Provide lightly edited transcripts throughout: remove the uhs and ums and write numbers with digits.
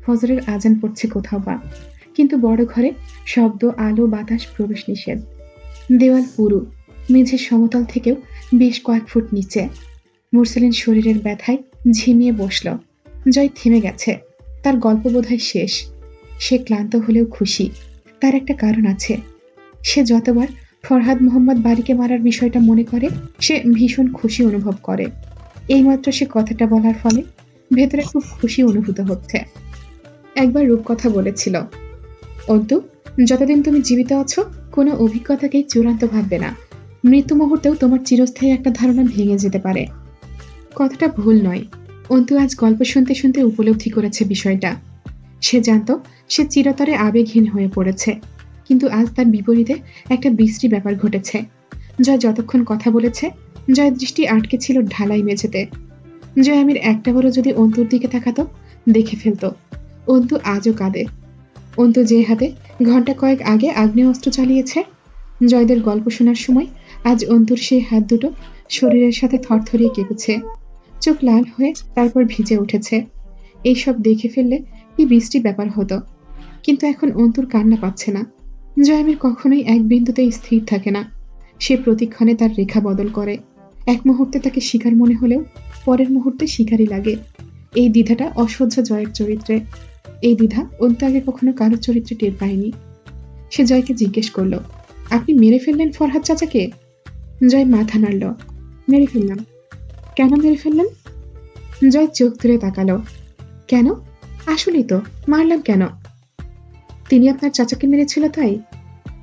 ফজরের আজান পড়ছে কোথাও বা, কিন্তু বড় ঘরে শব্দ, আলো, বাতাস প্রবেশ নিষেধ। দেওয়াল পুরু, মেঝের সমতল থেকেও বেশ কয়েক ফুট নিচে। মুরসালিন শরীরের ব্যথায় ঝিমিয়ে বসল। জয় থেমে গেছে। তার গল্প বোধহয় শেষ। সে ক্লান্ত হলেও খুশি। তার একটা কারণ আছে। সে যতবার ফরহাদ মোহাম্মদ বাড়িকে মারার বিষয়টা মনে করে, সে ভীষণ খুশি অনুভব করে। এইমাত্র সে কথাটা বলার ফলে ভেতরে খুব খুশি অনুভূত হচ্ছে। একবার রূপকথা বলেছিল, অন্তু, যতদিন তুমি জীবিত আছো কোনো অভিজ্ঞতাকেই চূড়ান্ত ভাববে না। মৃত্যু মুহূর্তেও তোমার চিরস্থায়ী একটা ধারণা ভেঙে যেতে পারে। কথাটা ভুল নয়। অন্তু আজ গল্প শুনতে শুনতে উপলব্ধি করেছে বিষয়টা। সে জানত সে চিরতরে আবেগহীন হয়ে পড়েছে, কিন্তু আজ তার বিপরীতে একটা বিশ্রী ব্যাপার ঘটেছে। জয় যতক্ষণ কথা বলেছে, জয়ের দৃষ্টি আটকে ছিল ঢালাই মেঝেতে। জয় আমির একটা বড় যদি অন্তুর দিকে তাকাতো, দেখে ফেলতো অন্তু আজও কাঁদে। অন্তু যে হাতে ঘন্টা কয়েক আগে আগ্নেয়াস্ত্র চালিয়েছে, জয়দের গল্প শোনার সময় আজ অন্তুর সেই হাত দুটো শরীরের সাথে থরথরিয়ে কেঁপেছে। চোখ লাল হয়ে তারপর ভিজে উঠেছে। এইসব দেখে ফেললে কি বিশ্রী ব্যাপার হতো, কিন্তু এখন অন্তুর কান্না পাচ্ছে না। জয়ামির কখনোই এক বিন্দুতে স্থির থাকে না। সে প্রতিক্ষণে তার রেখা বদল করে। এক মুহূর্তে তাকে শিকার মনে হলেও পরের মুহূর্তে শিকারই লাগে। এই দ্বিধাটা অসহ্য জয়ের চরিত্রে। এই দ্বিধা অন্তু আগে কখনো কারোর চরিত্রে টের পায়নি। সে জয়কে জিজ্ঞেস করলো, আপনি মেরে ফেললেন ফরহাদ চাচাকে? জয় মাথা নাড়ল। মেরে ফেললাম। কেন মেরে ফেললেন? জয় চোখ তুলে তাকালো। কেন? আসলেই তো, মারলাম কেন? তিনি আপনার চাচাকে মেরেছিল তাই?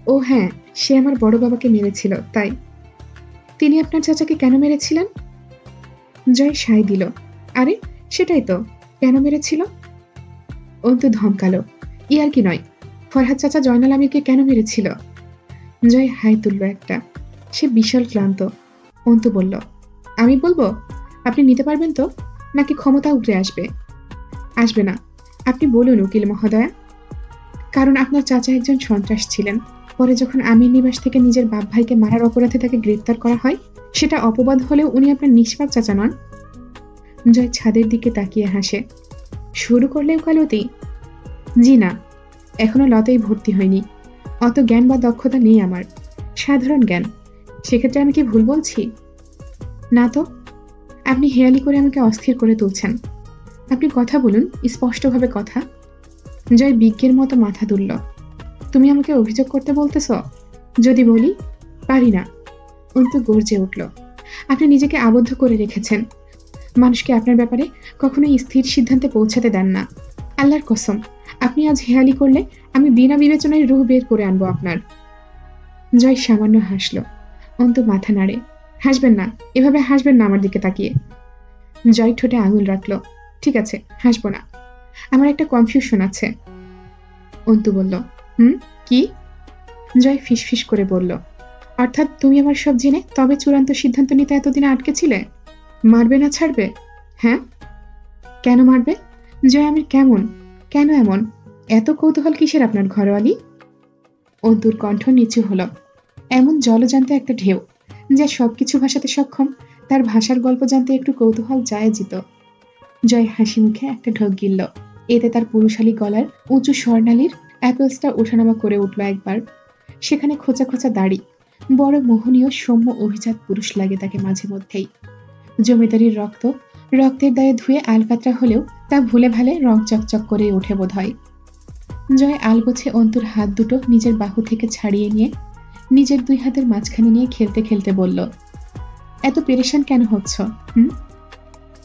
ও হ্যাঁ, সে আমার বড় বাবাকে মেরেছিল তাই। তিনি আপনার চাচাকে কেন মেরেছিলেন? জয় সায় দিল। আরে সেটাই তো, কেন মেরেছিল? অন্তু ধমকালো, ইয়ার কি নয়, ফরহাদ চাচা জয়নাল আমিরকে কেন মেরেছিল? জয় হাই তুলল একটা। সে বিশাল ক্লান্ত। অন্তু বলল, আমি বলবো? আপনি নিতে পারবেন তো, নাকি ক্ষমতা উগরে আসবে? আসবে না। আপনি বলুন উকিল মহোদয়া। কারণ আপনার চাচা একজন সন্ত্রাস ছিলেন। পরে যখন আমির নিবাস থেকে নিজের বাপ ভাইকে মারার অপরাধে তাকে গ্রেফতার করা হয়, সেটা অপবাদ হলেও উনি আপনার নিষ্পাপ চাচা নন। জয় ছাদের দিকে তাকিয়ে হাসে। শুরু করলে ওকালতি? জি না, এখনো লতেই ভর্তি হয়নি। অত জ্ঞান বা দক্ষতা নেই আমার, সাধারণ জ্ঞান। সেক্ষেত্রে আমি কি ভুল বলছি? না তো। আপনি হেয়ালি করে আমাকে অস্থির করে তুলছেন। আপনি কথা বলুন, স্পষ্টভাবে কথা। জয় বিজ্ঞের মতো মাথা দুলল। তুমি আমাকে অভিযোগ করতে বলতেছ? যদি বলি, পারি না। অন্তু গর্জে উঠল। আপনি নিজেকে আবদ্ধ করে রেখেছেন। মানুষকে আপনার ব্যাপারে কখনোই স্থির সিদ্ধান্তে পৌঁছাতে দেন না। আল্লাহর কসম, আপনি আজ হেয়ালি করলে আমি বিনা বিবেচনায় রুহ বের করে আনবো আপনার। জয় সামান্য হাসল। অন্তু মাথা নাড়ে। হাসবেন না, এভাবে হাসবেন না আমার দিকে তাকিয়ে। জয় ঠোঁটে আঙুল রাখল। ঠিক আছে, হাসবো না। আমার একটা কনফিউশন আছে। অন্তু বলল, কি? জয় ফিসফিস করে বলল, অর্থাৎ তুমি আমার সব জেনে তবে চূড়ান্ত সিদ্ধান্ত নিতে এতদিনে আটকে ছিলে? মারবে না ছাড়বে? হ্যাঁ। কেন মারবে? জয় আমি কেমন, কেন এমন? এত কৌতূহল কিসের আপনার ঘরোয়ালি? অন্তুর কণ্ঠ নিচু হলো। এমন জলজান্ত একটা ঢেউ, যা সবকিছু ভাষাতে সক্ষম, তার ভাষার গল্প জানতে একটু কৌতূহল জায়েজিত। জয় হাসি মুখে একটা ঢোক গিলল। এতে তার পুরুষালী গলার উঁচু স্বর্ণালীর অ্যাপেলসটা ওঠানামা করে উঠল একবার। সেখানে খোঁচা খোঁচা দাড়ি, বড় মোহনীয় সৌম্য অভিজাত পুরুষ লাগে তাকে মাঝে মধ্যেই। জমিদারির রক্ত রক্তের দায়ে ধুয়ে আলকাতরা হলেও তা ভুলে ভালে রং চকচক করে ওঠে বোধ হয়। জয় আলগোছে অন্তুর হাত দুটো নিজের বাহু থেকে ছাড়িয়ে নিয়ে নিজের দুই হাতের মাঝখানে নিয়ে খেলতে খেলতে বলল, এত পেরেশান কেন হচ্ছ?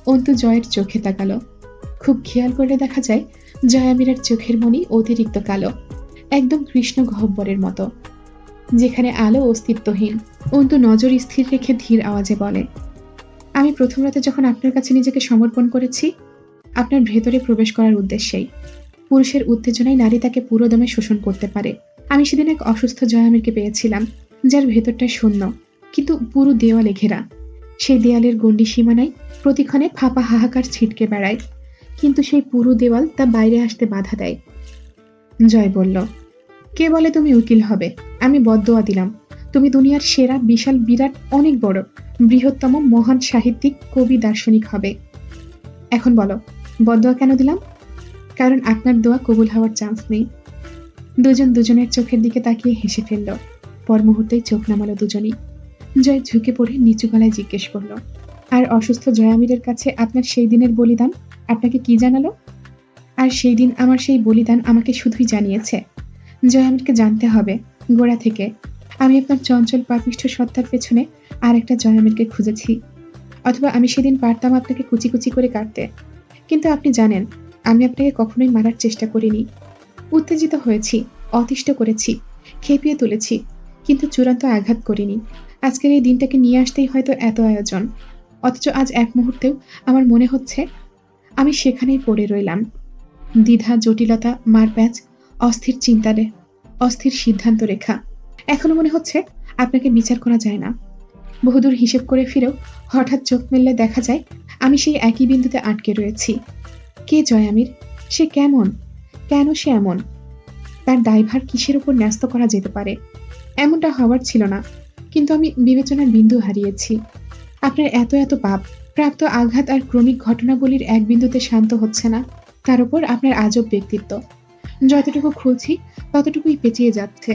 অন্তু জয়ের চোখে তাকালো। খুব খেয়াল করে দেখা যায় জয় আমিরের চোখের মনি অতিরিক্ত কালো, একদম কৃষ্ণ গহ্বরের মতো, যেখানে আলো অস্তিত্বহীন। অন্তু নজর স্থির রেখে ধীর আওয়াজে বলে, আমি প্রথম রাতে যখন আপনার কাছে নিজেকে সমর্পণ করেছি, আপনার ভেতরে প্রবেশ করার উদ্দেশ্যেই। পুরুষের উত্তেজনায় নারী তাকে পুরোদমে শোষণ করতে পারে। আমি সেদিন এক অসুস্থ জয় আমিরকে পেয়েছিলাম, যার ভেতরটা শূন্য, কিন্তু পুরো দেওয়ালে ঘেরা। সেই দেয়ালের গণ্ডি সীমানায় প্রতিক্ষণে ফাঁপা হাহাকার ছিটকে বেড়ায়, কিন্তু সেই পুরো দেওয়াল তা বাইরে আসতে বাধা দেয়। জয় বলল, কে বলে তুমি উকিল হবে? আমি বদদোয়া দিলাম, তুমি দুনিয়ার সেরা, বিশাল, বিরাট, অনেক বড়, বৃহত্তম, মহান সাহিত্যিক, কবি, দার্শনিক হবে। এখন বলো, বদদোয়া কেন দিলাম? কারণ আপনার দোয়া কবুল হওয়ার চান্স নেই। দুজন দুজনের চোখের দিকে তাকিয়ে হেসে ফেলল। পর মুহূর্তেই চোখ নামালো দুজনই। জয় ঝুঁকে পড়ে নিচু গলায় জিজ্ঞেস করল, আর অসুস্থ জয়ামিরের কাছে আপনার সেই দিনের বলিদান আপনাকে কি জানালো? আর সেই দিন আমার সেই বলিদান আমাকে শুধুই জানিয়েছে জয়ামিরকে জানতে হবে গোড়া থেকে আমি আপনার চঞ্চল পাপিষ্ঠ সত্তার পেছনে আর একটা জয়ামিরকে খুঁজেছি। অথবা আমি সেদিন পারতাম আপনাকে কুচি কুচি করে কাটতে, কিন্তু আপনি জানেন আমি আপনাকে কখনোই মারার চেষ্টা করিনি। উত্তেজিত হয়েছি, অতিষ্ঠ করেছি, খেপিয়ে তুলেছি, কিন্তু চূড়ান্ত আঘাত করিনি। আজকের এই দিনটাকে নিয়ে আসতেই হয়তো এত আয়োজন, অথচ আজ এক মুহূর্তেও আমার মনে হচ্ছে আমি সেখানেই পড়ে রইলাম। দ্বিধা, জটিলতা, মারপ্যাচ, অস্থির চিন্তারে, অস্থির সিদ্ধান্ত রেখা। এখনো মনে হচ্ছে আপনাকে বিচার করা যায় না। বহুদূর হিসেব করে ফিরেও হঠাৎ চোখ মেললে দেখা যায় আমি সেই একই বিন্দুতে আটকে রয়েছি। কে জয়ামির? সে কেমন? কেন সে এমন? তার দায়ভার কিসের উপর ন্যস্ত করা যেতে পারে? এমনটা হওয়ার ছিল না, কিন্তু আমি বিবেচনার বিন্দু হারিয়েছি। আপনার এত এত পাপ, প্রাপ্ত আঘাত আর ক্রমিক ঘটনাবলীর এক বিন্দুতে শান্ত হচ্ছে না। তার উপর আপনার আজব ব্যক্তিত্ব, যতটুকু খুঁজছি ততটুকুই পেঁচিয়ে যাচ্ছে।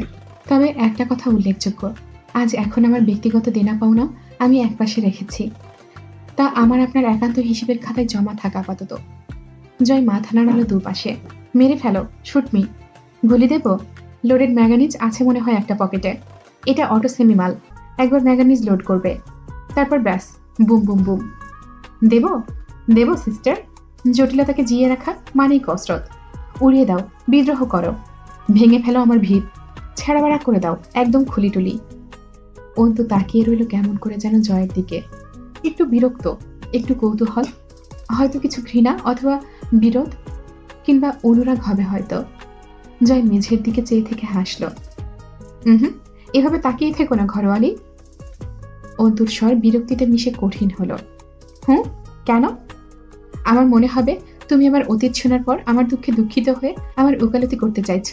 তবে একটা কথা উল্লেখযোগ্য, আজ এখন আমার ব্যক্তিগত দেনা পাওনা আমি একপাশে রেখেছি, তা আমার আপনার একান্ত হিসেবের খাতায় জমা থাকা আপাতত। জয় মাথা নাড়ালো দুপাশে। মেরে ফেলো, শুট মি। গুলি দেব? লোডেড ম্যাগানিজ আছে মনে হয় একটা পকেটে। এটা অটো সেমি মাল, একবার ম্যাগানিজ লোড করবে, তারপর ব্যাস, বুম বুম বুম। দেব দেব সিস্টার। জটিলতাকে জিয়ে রাখা মানেই কসরত। উড়িয়ে দাও, বিদ্রোহ করো, ভেঙে ফেলো আমার ভিত, ছেঁড়াবেড়া করে দাও, একদম খুলিটুলি। অন্তু তাকিয়ে রইল কেমন করে যেন জয়ের দিকে, একটু বিরক্ত, একটু কৌতূহল, হয়তো কিছু ঘৃণা অথবা বিরোধ কিংবা অনুরাগ হবে হয়তো। জয় মেঝের দিকে চেয়ে থেকে হাসল। এভাবে তাকিয়ে থেকো না ঘরোয়ালি। অন্তুর স্বর বিরক্তিতে মিশে কঠিন হলো। কেন? আমার মনে হবে তুমি আমার অতীত শোনার পর আমার দুঃখে দুঃখিত হয়ে আমার উকালতি করতে চাইছ।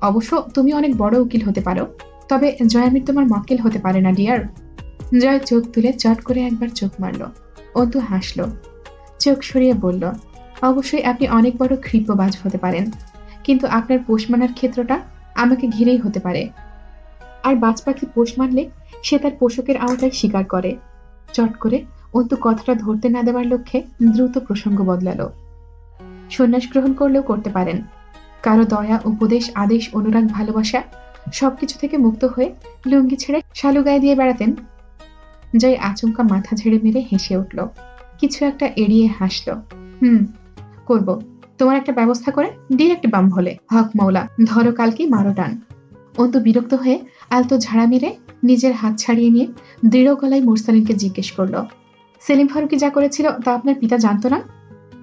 অবশ্য তুমি অনেক বড় উকিল হতে পারো, তবে জয়ামির তোমার মক্কেল হতে পারে না ডিয়ার। জয় চোখ তুলে চট করে একবার চোখ মারল। অন্তু হাসল, চোখ সরিয়ে বলল, অবশ্যই আপনি অনেক বড় ক্ষিপ্রবাজ হতে পারেন, কিন্তু আপনার পোষ মানার ক্ষেত্রটা আমাকে ঘিরেই হতে পারে। আর বাজ পাখি পোষ মানলে সে তার পোষকের আওতায় শিকার করে। চট করে অন্তু কথাটা ধরতে না দেওয়ার লক্ষ্যে দ্রুত প্রসঙ্গ বদলালো। সন্ন্যাস গ্রহণ করলেও করতে পারেন। কারো দয়া, উপদেশ, আদেশ, অনুরাগ, ভালোবাসা সবকিছু থেকে মুক্ত হয়ে লুঙ্গি ছেড়ে শালু গায়ে দিয়ে বেড়াতেন। জয় আচমকা মাথা ঝেড়ে মেরে হেসে উঠল, কিছু একটা এড়িয়ে হাসল। করব। তোমার একটা ব্যবস্থা করে ডিরেক্ট বাম হলে হক মৌলা, ধরো কালকে মারো টান। অন্তু বিরক্ত হয়ে আলতো ঝাড়া মেরে নিজের হাত ছাড়িয়ে নিয়ে দৃঢ় গলায় মুরসালিনকে জিজ্ঞেস করল, সেলিম ফারুকি যা করেছিল তা আপনার পিতা জানতো না?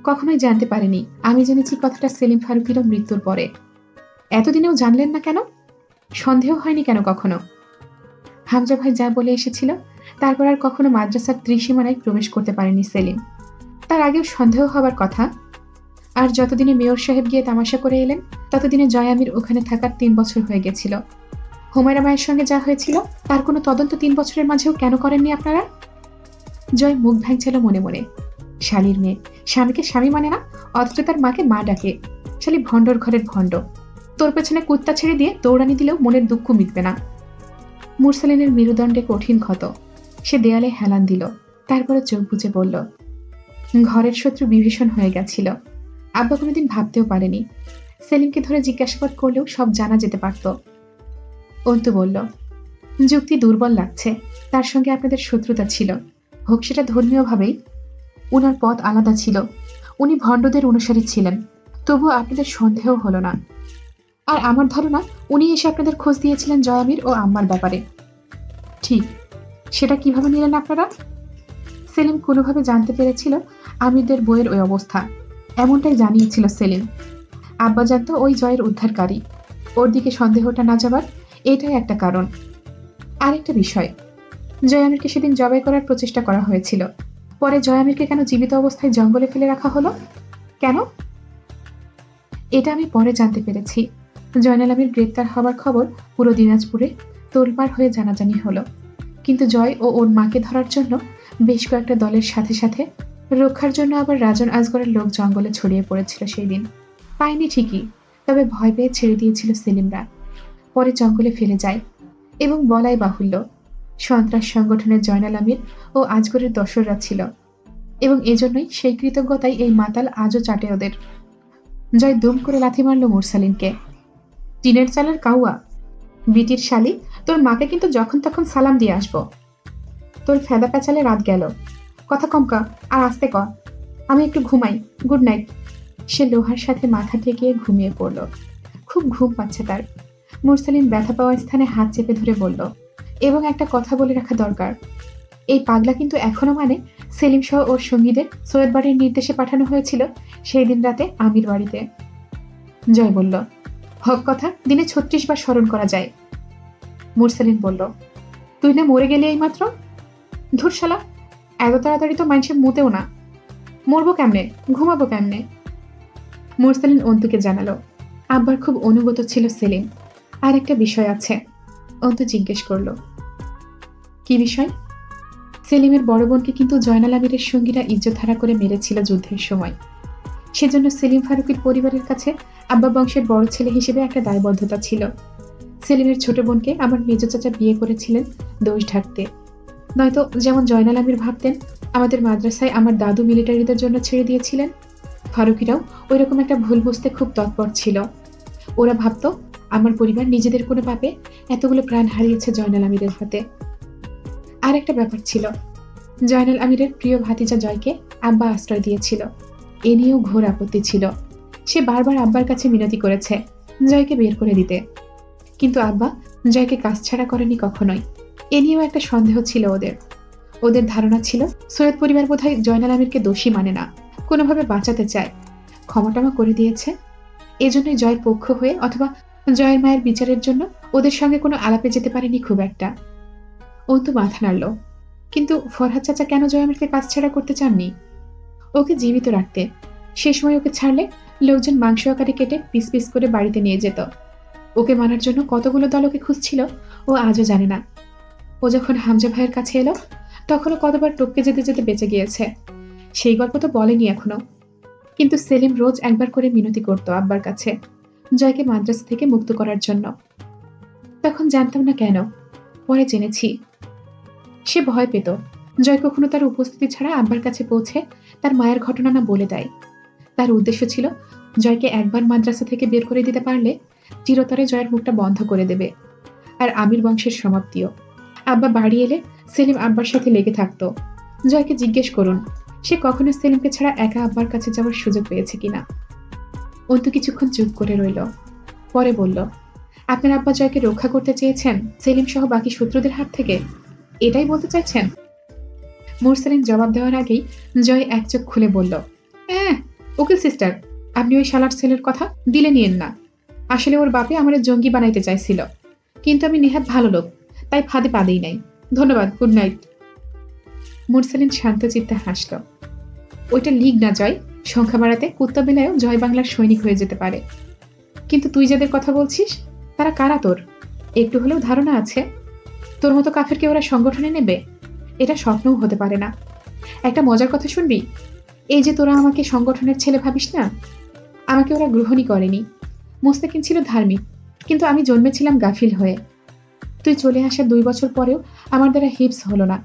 কখনোই জানতে পারেনি। আমি জেনেছি কথাটা সেলিম ফারুকিরও মৃত্যুর পরে। এতদিনেও জানলেন না কেন? সন্দেহ হয়নি কেন কখনো? হামজা ভাই যা বলে এসেছিল তারপর আর কখনো মাদ্রাসার ত্রিসীমানায় প্রবেশ করতে পারেনি সেলিম। তার আগেও সন্দেহ হবার কথা। আর যতদিনে মেয়র সাহেব গিয়ে তামাশা করে এলেন ততদিনে জয়ামির ওখানে থাকার 3 বছর হয়ে গেছিল। হুমায়রা মায়ের সঙ্গে যা হয়েছিল তার কোনো তদন্ত 3 বছরের মাঝেও কেন করেননি আপনারা? জয় মুখ ভাঙছিল মনে মনে। শালীর মেয়ে, স্বামীকে স্বামী মানে না, অথচ তার মাকে মা ডাকে। শালী ভণ্ডর ঘরের ভণ্ড। তোর পেছনে কুত্তা ছেড়ে দিয়ে দৌড়ানি দিলেও মনের দুঃখ মিটবে না। মুরসালিনের মেরুদণ্ডে কঠিন ক্ষত। সে দেয়ালে হেলান দিল, তারপরে চোখ বুজে বলল, ঘরের শত্রু বিভীষণ হয়ে গেছিল। আব্বা কোনোদিন ভাবতেও পারেনি। সেলিমকে ধরে জিজ্ঞাসাবাদ করলেও সব জানা যেতে পারত। অন্তু বলল, যুক্তি দুর্বল লাগছে। তার সঙ্গে আপনাদের শত্রুতা ছিল, হোক সেটা ধর্মীয়ভাবেই। উনার পথ আলাদা ছিল, উনি ভণ্ডদের অনুসারী ছিলেন, তবুও আপনাদের সন্দেহ হলো না। আর আমার ধারণা উনি এসে আপনাদের খোঁজ দিয়েছিলেন জয়ামির ও আম্মার ব্যাপারে। ঠিক, সেটা কিভাবে নিলেন আপনারা? সেলিম কোনোভাবে জানতে পেরেছিল আমিরদের বইয়ের ওই অবস্থা। এমনটাই জানিয়েছিল সেলিম। আব্বা জানতো ওই জয়ের উদ্ধারকারী। ওর দিকে সন্দেহটা না যাবার এটাই একটা কারণ। আরেকটা বিষয়, জয়ামিরকে সেদিন জবাই করার প্রচেষ্টা করা হয়েছিল। পরে জয়ামিরকে কেন জীবিত অবস্থায় জঙ্গলে ফেলে রাখা হলো? কেন? এটা আমি পরে জানতে পেরেছি। জয়নাল আমির গ্রেপ্তার হবার খবর পুরো দিনাজপুরে তোলপাড় হয়ে জানাজানি হলো। কিন্তু জয় ও ওর মাকে ধরার জন্য বেশ কয়েকটা দলের সাথে সাথে রক্ষার জন্য আবার রাজন আজগরের লোক জঙ্গলে ছড়িয়ে পড়েছিল সেই দিন। পায়নি ঠিকই, তবে ভয় পেয়ে ছেড়ে দিয়েছিল সেলিমরা। পরে জঙ্গলে ফেলে যায়। এবং বলাই বাহুল্য, সন্ত্রাস সংগঠনের জয়নাল আমির ও আজগরের দশররা ছিল, এবং এজন্যই সেই কৃতজ্ঞতাই এই মাতাল আজও চাটে ওদের। জয় দুম করে লাথি মারল মুরসালিনকে। টিনের চালের কাউয়া, বিটির শালি, তোর মাকে কিন্তু যখন তখন সালাম দিয়ে আসবো। তোর ফেদা পেঁচালে রাত গেল, কথা কমকা আর আস্তে ক, আমি একটু ঘুমাই, গুড নাইট। সে লোহার সাথে মাথা ঠেকিয়ে ঘুমিয়ে পড়ল। খুব ঘুম পাচ্ছে তার। মুরসালিন ব্যথা পাওয়া স্থানে হাত চেপে ধরে বলল, এবং একটা কথা বলে রাখা দরকার, এই পাগলা কিন্তু এখনো মানে সেলিম সহ ওর সঙ্গীদের সৈয়দ বাড়ির নির্দেশে পাঠানো হয়েছিল সেই দিন রাতে আমির বাড়িতে। জয় বলল, হক কথা দিনে ৩৬ বার স্মরণ করা যায়। মুরসালিন বলল, তুই না মরে গেলি এইমাত্র? ধুর শালা, এত তাড়াতাড়ি তো মানুষের মুতেও না। মরবো কেমনে, ঘুমাবো কেমনে? মুরসালিন অন্তুকে জানালো। আব্বার খুব অনুগত ছিল সেলিম। আর একটা বিষয় আছে। অন্তু জিজ্ঞেস করলো, কি বিষয়? সেলিমের বড় বোনকে কিন্তু জয়নাল আমিরের সঙ্গীরা ইজ্জতহারা করে মেরেছিল যুদ্ধের সময়। সেজন্য সেলিম ফারুকের পরিবারের কাছে আব্বা বংশের বড় ছেলে হিসেবে একটা দায়বদ্ধতা ছিল। সেলিমের ছোট বোনকে আমার মেজ চাচা বিয়ে করেছিলেন দোষ ঢাকতে। নয়তো যেমন জয়নাল আমির ভাবতেন আমাদের মাদ্রাসায় আমার দাদু মিলিটারিদের জন্য ছেড়ে দিয়েছিলেন, ফারুকিরাও ওই রকম একটা ভুল বুঝতে খুব তৎপর ছিল। ওরা ভাবতো আমার পরিবার নিজেদের কোনো পাপে এতগুলো প্রাণ হারিয়েছে জয়নাল আমিরের হাতে। আর একটা ব্যাপার ছিল, জয়নাল আমিরের প্রিয় ভাতিজা জয়কে আব্বা আশ্রয় দিয়েছিল। এ নিয়েও ঘোর আপত্তি ছিল। সে বারবার আব্বার কাছে মিনতি করেছে জয়কে বের করে দিতে, কিন্তু আব্বা জয়কে কাছছাড়া করেনি কখনোই। এ নিয়েও একটা সন্দেহ ছিল ওদের। ওদের ধারণা ছিল সৈয়দ পরিবার বোধহয় জয়নাল আমিরকে দোষী মানে না, কোনোভাবে বাঁচাতে চায়, ক্ষমাটমা করে দিয়েছে। এজন্যই জয়ের পক্ষ হয়ে অথবা জয়ের মায়ের বিচারের জন্য ওদের সঙ্গে কোনো আলাপে যেতে পারেনি খুব একটা। অন্তু মাথা নাড়ল। কিন্তু ফরহাদ চাচা কেন জয় আমিরকে কাছছাড়া করতে চাননি? ওকে জীবিত রাখতে। সে সময় ওকে ছাড়লে লোকজন মাংস আকারে কেটে পিস পিস করে বাড়িতে নিয়ে যেত। ওকে মারার জন্য কতগুলো দল ওকে খুঁজছিল ও আজও জানে না। ও যখন হামজা ভাইয়ের কাছে এলো তখনও কতবার টপকে যেতে যেতে বেঁচে গিয়েছে, সেই গল্প তো বলেনি এখনো। কিন্তু সেলিম রোজ একবার করে মিনতি করত আব্বার কাছে জয়কে মাদ্রাসা থেকে মুক্ত করার জন্য। তখন জানতাম না কেন, পরে জেনেছি। সে ভয় পেত জয় কখনো তার উপস্থিতি ছাড়া আব্বার কাছে পৌঁছে তার মায়ের ঘটনা না বলে দেয়। তার উদ্দেশ্য ছিল জয়কে একবার মাদ্রাসা থেকে বের করে দিতে পারলে চিরতরে জয়ের মুখটা বন্ধ করে দেবে, আর আমির বংশের সমাপ্তিও। আব্বা বাড়ি এলে সেলিম আব্বার সাথে লেগে থাকতো। জয়কে জিজ্ঞেস করুন সে কখনো সেলিমকে ছাড়া একা আব্বার কাছে যাওয়ার সুযোগ পেয়েছে কিনা। অন্তু কিছুক্ষণ চুপ করে রইল, পরে বলল, আপনার আব্বা জয়কে রক্ষা করতে চেয়েছেন সেলিম সহ বাকি শত্রুদের হাত থেকে, এটাই বলতে চাইছেন? মুরসালিন জবাব দেওয়ার আগেই জয় এক চোখ খুলে বলল, হ্যাঁ উকিল সিস্টার, আপনি ওই শালার ছেলের কথা দিলে নিয়েন না। আসলে ওর বাপে আমার জঙ্গি বানাইতে চাইছিল, কিন্তু আমি নেহাত ভালো লোক, তাই ফাঁদে পা দেই নাই। ধন্যবাদ, গুড নাইট। মুরসালিন শান্ত চিত্তে হাসল। ওইটা লিগ না জয়, সংখ্যা বাড়াতে কুত্তা বেলায়ও জয় বাংলার সৈনিক হয়ে যেতে পারে। কিন্তু তুই যাদের কথা বলছিস তারা কারা তোর একটু হলেও ধারণা আছে? তোর মতো কাফেরকে ওরা সংগঠনে নেবে? এটা স্বপ্নও হতে পারে না। একটা মজার কথা শুনবি? এই যে তোরা আমাকে সংগঠনের ছেলে ভাবিস না, আমাকে ওরা গ্রহণই করেনি। মুস্তাকিন ছিল ধার্মিক, কিন্তু আমি জন্মেছিলাম গাফিল হয়ে। তুই চলে আসার 2 বছর পরেও আমার দ্বারা হিপস হলো না।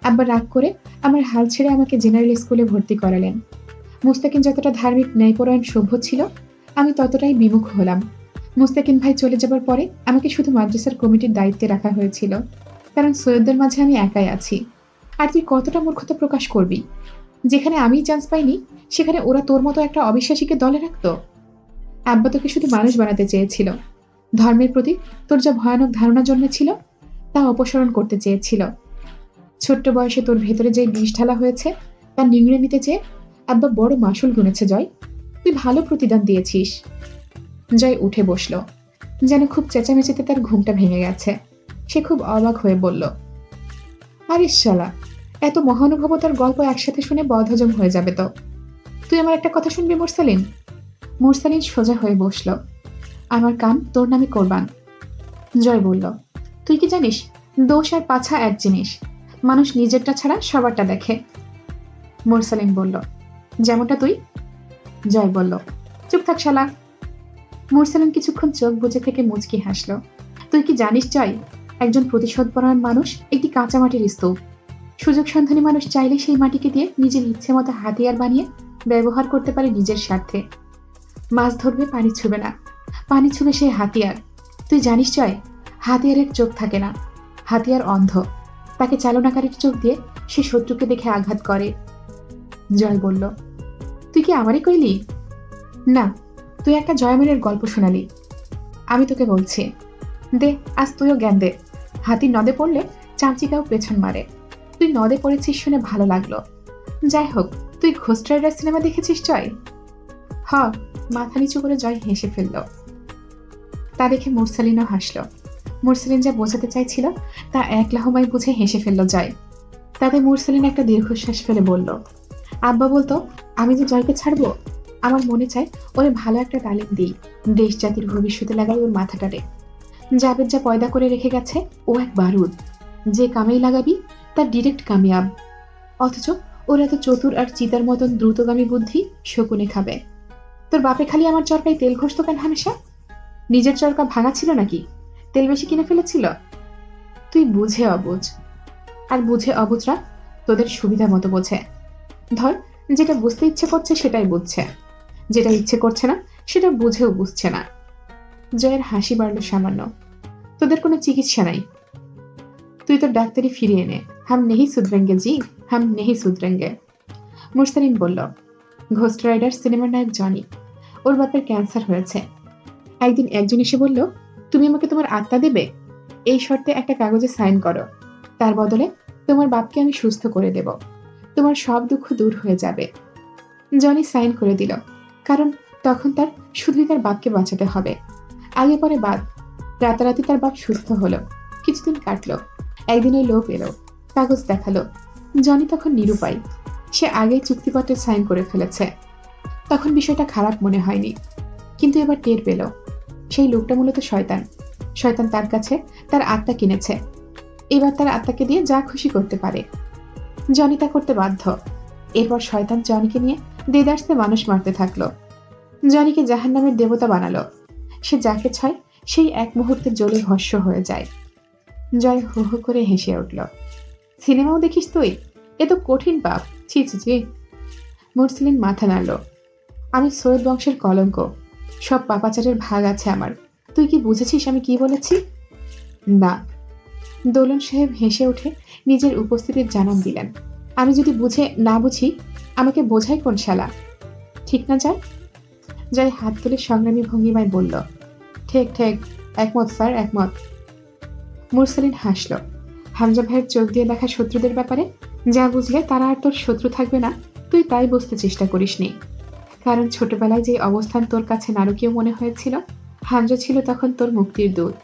আব্বা রাগ করে আমার হাল ছেড়ে আমাকে জেনারেল স্কুলে ভর্তি করালেন। মুস্তাকিন যতটা ধার্মিক, ন্যায়পরায়ণ, সভ্য ছিল, আমি ততটাই বিমুখ হলাম। মুস্তাকিন ভাই চলে যাবার পরে আমাকে শুধু মাদ্রাসার কমিটির দায়িত্বে রাখা হয়েছিল, কারণ সৈয়দদের মাঝে আমি একাই আছি। আর তুই কতটা মূর্খতা প্রকাশ করবি? যেখানে আমি চান্স পাইনি সেখানে ওরা তোর মতো একটা অবিশ্বাসীকে দলে রাখতো। আব্বা তোকে শুধু মানুষ বানাতে চেয়েছিল। ধর্মের প্রতি তোর যা ভয়ানক ধারণা জন্মেছিল তা অপসারণ করতে চেয়েছিল। ছোট্ট বয়সে তোর ভেতরে যে বিষ ঢালা হয়েছে তা নিংড়ে নিতে চেয়ে আব্বা বড় মাসুল গুনেছে। জয়, তুই ভালো প্রতিদান দিয়েছিস। জয় উঠে বসল, যেন খুব চেঁচামেচিতে তার ঘুমটা ভেঙে গেছে। সে খুব অবাক হয়ে বলল, আরে শালা, এত মহানুভবতার গল্প একসাথে শুনে বদহজম হয়ে যাবে তো। তুই আমার একটা কথা শুনবি মুরসালিন? মুরসালিন সোজা হয়ে বসল। আমার কান তোর নামে কোরবান। জয় বলল, তুই কি জানিস দোষ আর পাছা এক জিনিস, মানুষ নিজেরটা ছাড়া সবারটা দেখে। মুরসালিন বলল, যেমনটা তুই। জয় বলল, চুপ থাক শালা। মুরসালিন কিছুক্ষণ চোখ বুজে থেকে মুচকি হাসলো। তুই কি জানিস জয়, একজন প্রতিশোধপরায়ণ মানুষ একটি কাঁচা মাটির স্তূপ। সুযোগ সন্ধানী মানুষ চাইলে সেই মাটিকে দিয়ে নিজের ইচ্ছে মতো হাতিয়ার বানিয়ে ব্যবহার করতে পারে নিজের স্বার্থে। মাছ ধরবে, পানি ছুবে না, পানি ছুবে সেই হাতিয়ার। তুই জানিস জয়, হাতিয়ারের চোখ থাকে না, হাতিয়ার অন্ধ। তাকে চালনাকারীর চোখ দিয়ে সে শত্রুকে দেখে আঘাত করে। জয় বলল, তুই কি আমারই কইলি? না, তুই একটা জয়মেরের গল্প শোনালি। আমি তোকে বলছি, দে আজ তুইও জ্ঞান দে। হাতি নদে পড়লে চামচিকাও পেছন মারে। তুই নদে পড়েছিস শুনে ভালো লাগলো। যাই হোক, তুই ঘোস্ট রাইডার সিনেমা দেখেছিস জয়? হ। মাথা নিচু করে জয় হেসে ফেলল। তা দেখে মুরসালিনও হাসল। মুরসালিন যা বোঝাতে চাইছিল তা এক লাহমায় বুঝে হেসে ফেলল জয়। তাতে মুরসালিন একটা দীর্ঘশ্বাস ফেলে বলল, আব্বা বলতো আমি যে জয়কে ছাড়বো, আমার মনে চায় ওরে ভালো একটা তালিম দিই, দেশ জাতির ভবিষ্যতে লাগাই ওর মাথাটারে। জাবেদ যা পয়দা করে রেখে গেছে ও এক বারুদ, যে কামেই লাগাবি তার ডিরেক্ট কামিয়াব। অথচ ওর এত চতুর আর চিতার মতন দ্রুতগামী বুদ্ধি শকুনে খাবে। তোর বাপে খালি আমার চরকায় তেল ঘষত কেন হামেশা? নিজের চরকা ভাঙা ছিল নাকি? তেল বেশি কিনে ফেলেছিল? তুই বুঝে অবুঝ। আর বুঝে অবুঝরা তোদের সুবিধা মতো বোঝে। ধর, যেটা বুঝতে ইচ্ছে করছে সেটাই বুঝছে, যেটা ইচ্ছে করছে না সেটা বুঝেও বুঝছে না। জয়ের হাসি বাড়ল সামান্য। তোদের কোনো চিকিৎসা নাই। তুই তোর ডাক্তারি ফিরিয়ে নে। হাম নেহি সুধরেঙ্গে জি, হাম নেহি সুধরেঙ্গে। মুরসালিন বলল, ঘোস্ট রাইডার সিনেমার নায়ক জনি, ওর বাপের ক্যান্সার হয়েছে। একদিন একজন এসে বলল, তুমি আমাকে তোমার আত্মা দেবে, এই শর্তে একটা কাগজে সাইন করো। তার বদলে তোমার বাপকে আমি সুস্থ করে দেব, তোমার সব দুঃখ দূর হয়ে যাবে। জনি সাইন করে দিল, কারণ তখন তার শুধুই তার বাপকে বাঁচাতে হবে। আগে পরে বাদ। রাতারাতি তার বাপ সুস্থ হলো। কিছুদিন কাটলো। একদিন ওই লোক এলো, কাগজ দেখালো। জনি তখন নিরুপায়। সে আগেই চুক্তিপত্রে সাইন করে ফেলেছে। তখন বিষয়টা খারাপ মনে হয়নি, কিন্তু এবার টের পেল সেই লোকটা মূলত শয়তান। শয়তান তার কাছে তার আত্মা কিনেছে। এবার তার আত্মাকে দিয়ে যা খুশি করতে পারে। জনি তা করতে বাধ্য। এরপর শয়তান জনিকে নিয়ে দেদারসে মানুষ মারতে থাকলো। জনিকে জাহান্নামের দেবতা বানালো। সে যাকে ছয় সেই এক মুহূর্তে জ্বলে ভস্য হয়ে যায়। জয় হো হো করে হেসে উঠল। সিনেমাও দেখিস তুই? এ তো কঠিন পাপ। ছি ছি ছি। মুরসালিন মাথা নাড়ল। আমি সৈয়দ বংশের কলঙ্ক, সব পাপাচারের ভাগ আছে আমার। তুই কি বুঝেছিস আমি কি বলেছি? না। দোলন সাহেব হেসে উঠে নিজের উপস্থিতির জানান দিলেন। আমি যদি বুঝে না বুঝি আমাকে বোঝাই কোন শালা? ঠিক না জয়? জয় হাত তুলে সংগ্রামী ভঙ্গিমায় বলল, ঠিক ঠিক, একমত স্যার, একমত। মুরসালিন হাসল। হামজা ভাইয়ের চোখ দিয়ে দেখা শত্রুদের ব্যাপারে যা বুঝলে তারা আর তোর শত্রু থাকবে না, তুই তাই বুঝতে চেষ্টা করিসনি। কারণ ছোটবেলায় যে অবস্থান তোর কাছে নারকীয় মনে হয়েছিল, হামজা ছিল তখন তোর মুক্তির দূত।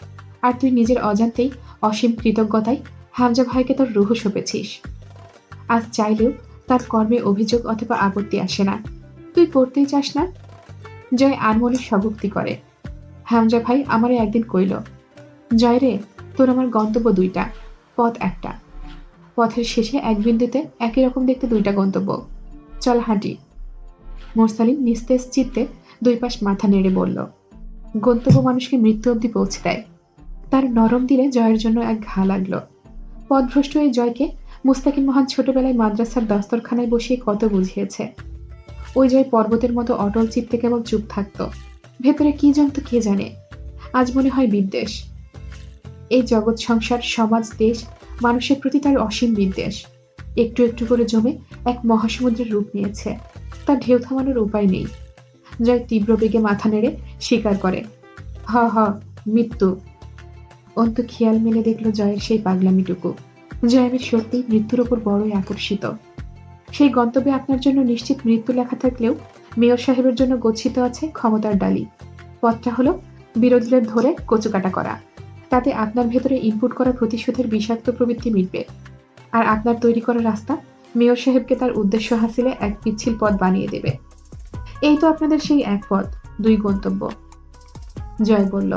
আর তুই নিজের অজান্তেই অসীম কৃতজ্ঞতায় হামজা ভাইকে তোর রুহ সঁপেছিস। আজ চাইলেও তার কর্মে অভিযোগ অথবা আপত্তি আসে না। তুই করতেই চাস না। জয় আনমনে স্বভক্তি করে। হামজা ভাই আমারে একদিন কইল, জয় রে, তোর আমার গন্তব্য দুইটা, পথ একটা। পথের শেষে এক বিন্দুতে একই রকম দেখতে দুইটা গন্তব্য, চল হাঁটি। মুরসালিন নিস্তেজ চিত্তে দুই পাশ মাথা নেড়ে বলল, গন্তব্য মানুষকে মৃত্যু অবধি পৌঁছে দেয়। তার নরম দিলে জয়ের জন্য এক ঘা লাগলো। পথভ্রষ্ট এই জয়কে মুস্তাকিম মহান ছোটবেলায় মাদ্রাসার দস্তরখানায় বসিয়ে কত বুঝিয়েছে। ওই জয় পর্বতের মতো অটল চিত্তে কেবল চুপ থাকতো। ভেতরে কি জমত কে জানে। আজ মনে হয় বিদ্বেষ। এই জগৎ সংসার, সমাজ, দেশ, মানুষের প্রতি তার অসীম বিদ্বেষ একটু একটু করে জমে এক মহাসমুদ্রের রূপ নিয়েছে। তার ঢেউ থামানোর উপায় নেই। জয় তীব্র বেগে মাথা নেড়ে স্বীকার করে, হ হ, মৃত্যু। অন্তু খেয়াল মেলে দেখল জয়ের সেই পাগলামিটুকু। জয়, আমি সত্যি মৃত্যুর ওপর বড়ই আকর্ষিত। সেই গন্তব্যে আপনার জন্য নিশ্চিত মৃত্যু লেখা থাকলেও মেয়র সাহেবের জন্য গচ্ছিত আছে ক্ষমতার ডালি। পথটা হলো বিরোধীদের ধরে কচুকাটা করা। তাতে আপনার ভেতরে ইনপুট করা প্রতিশোধের বিষাক্ত প্রবৃত্তি মিটবে। আর আপনার তৈরি করা রাস্তা মেয়র সাহেবকে তার উদ্দেশ্য হাসিলে এক পিচ্ছিল পথ বানিয়ে দেবে। এই তো আপনাদের সেই এক পথ, দুই গন্তব্য। জয় বলল,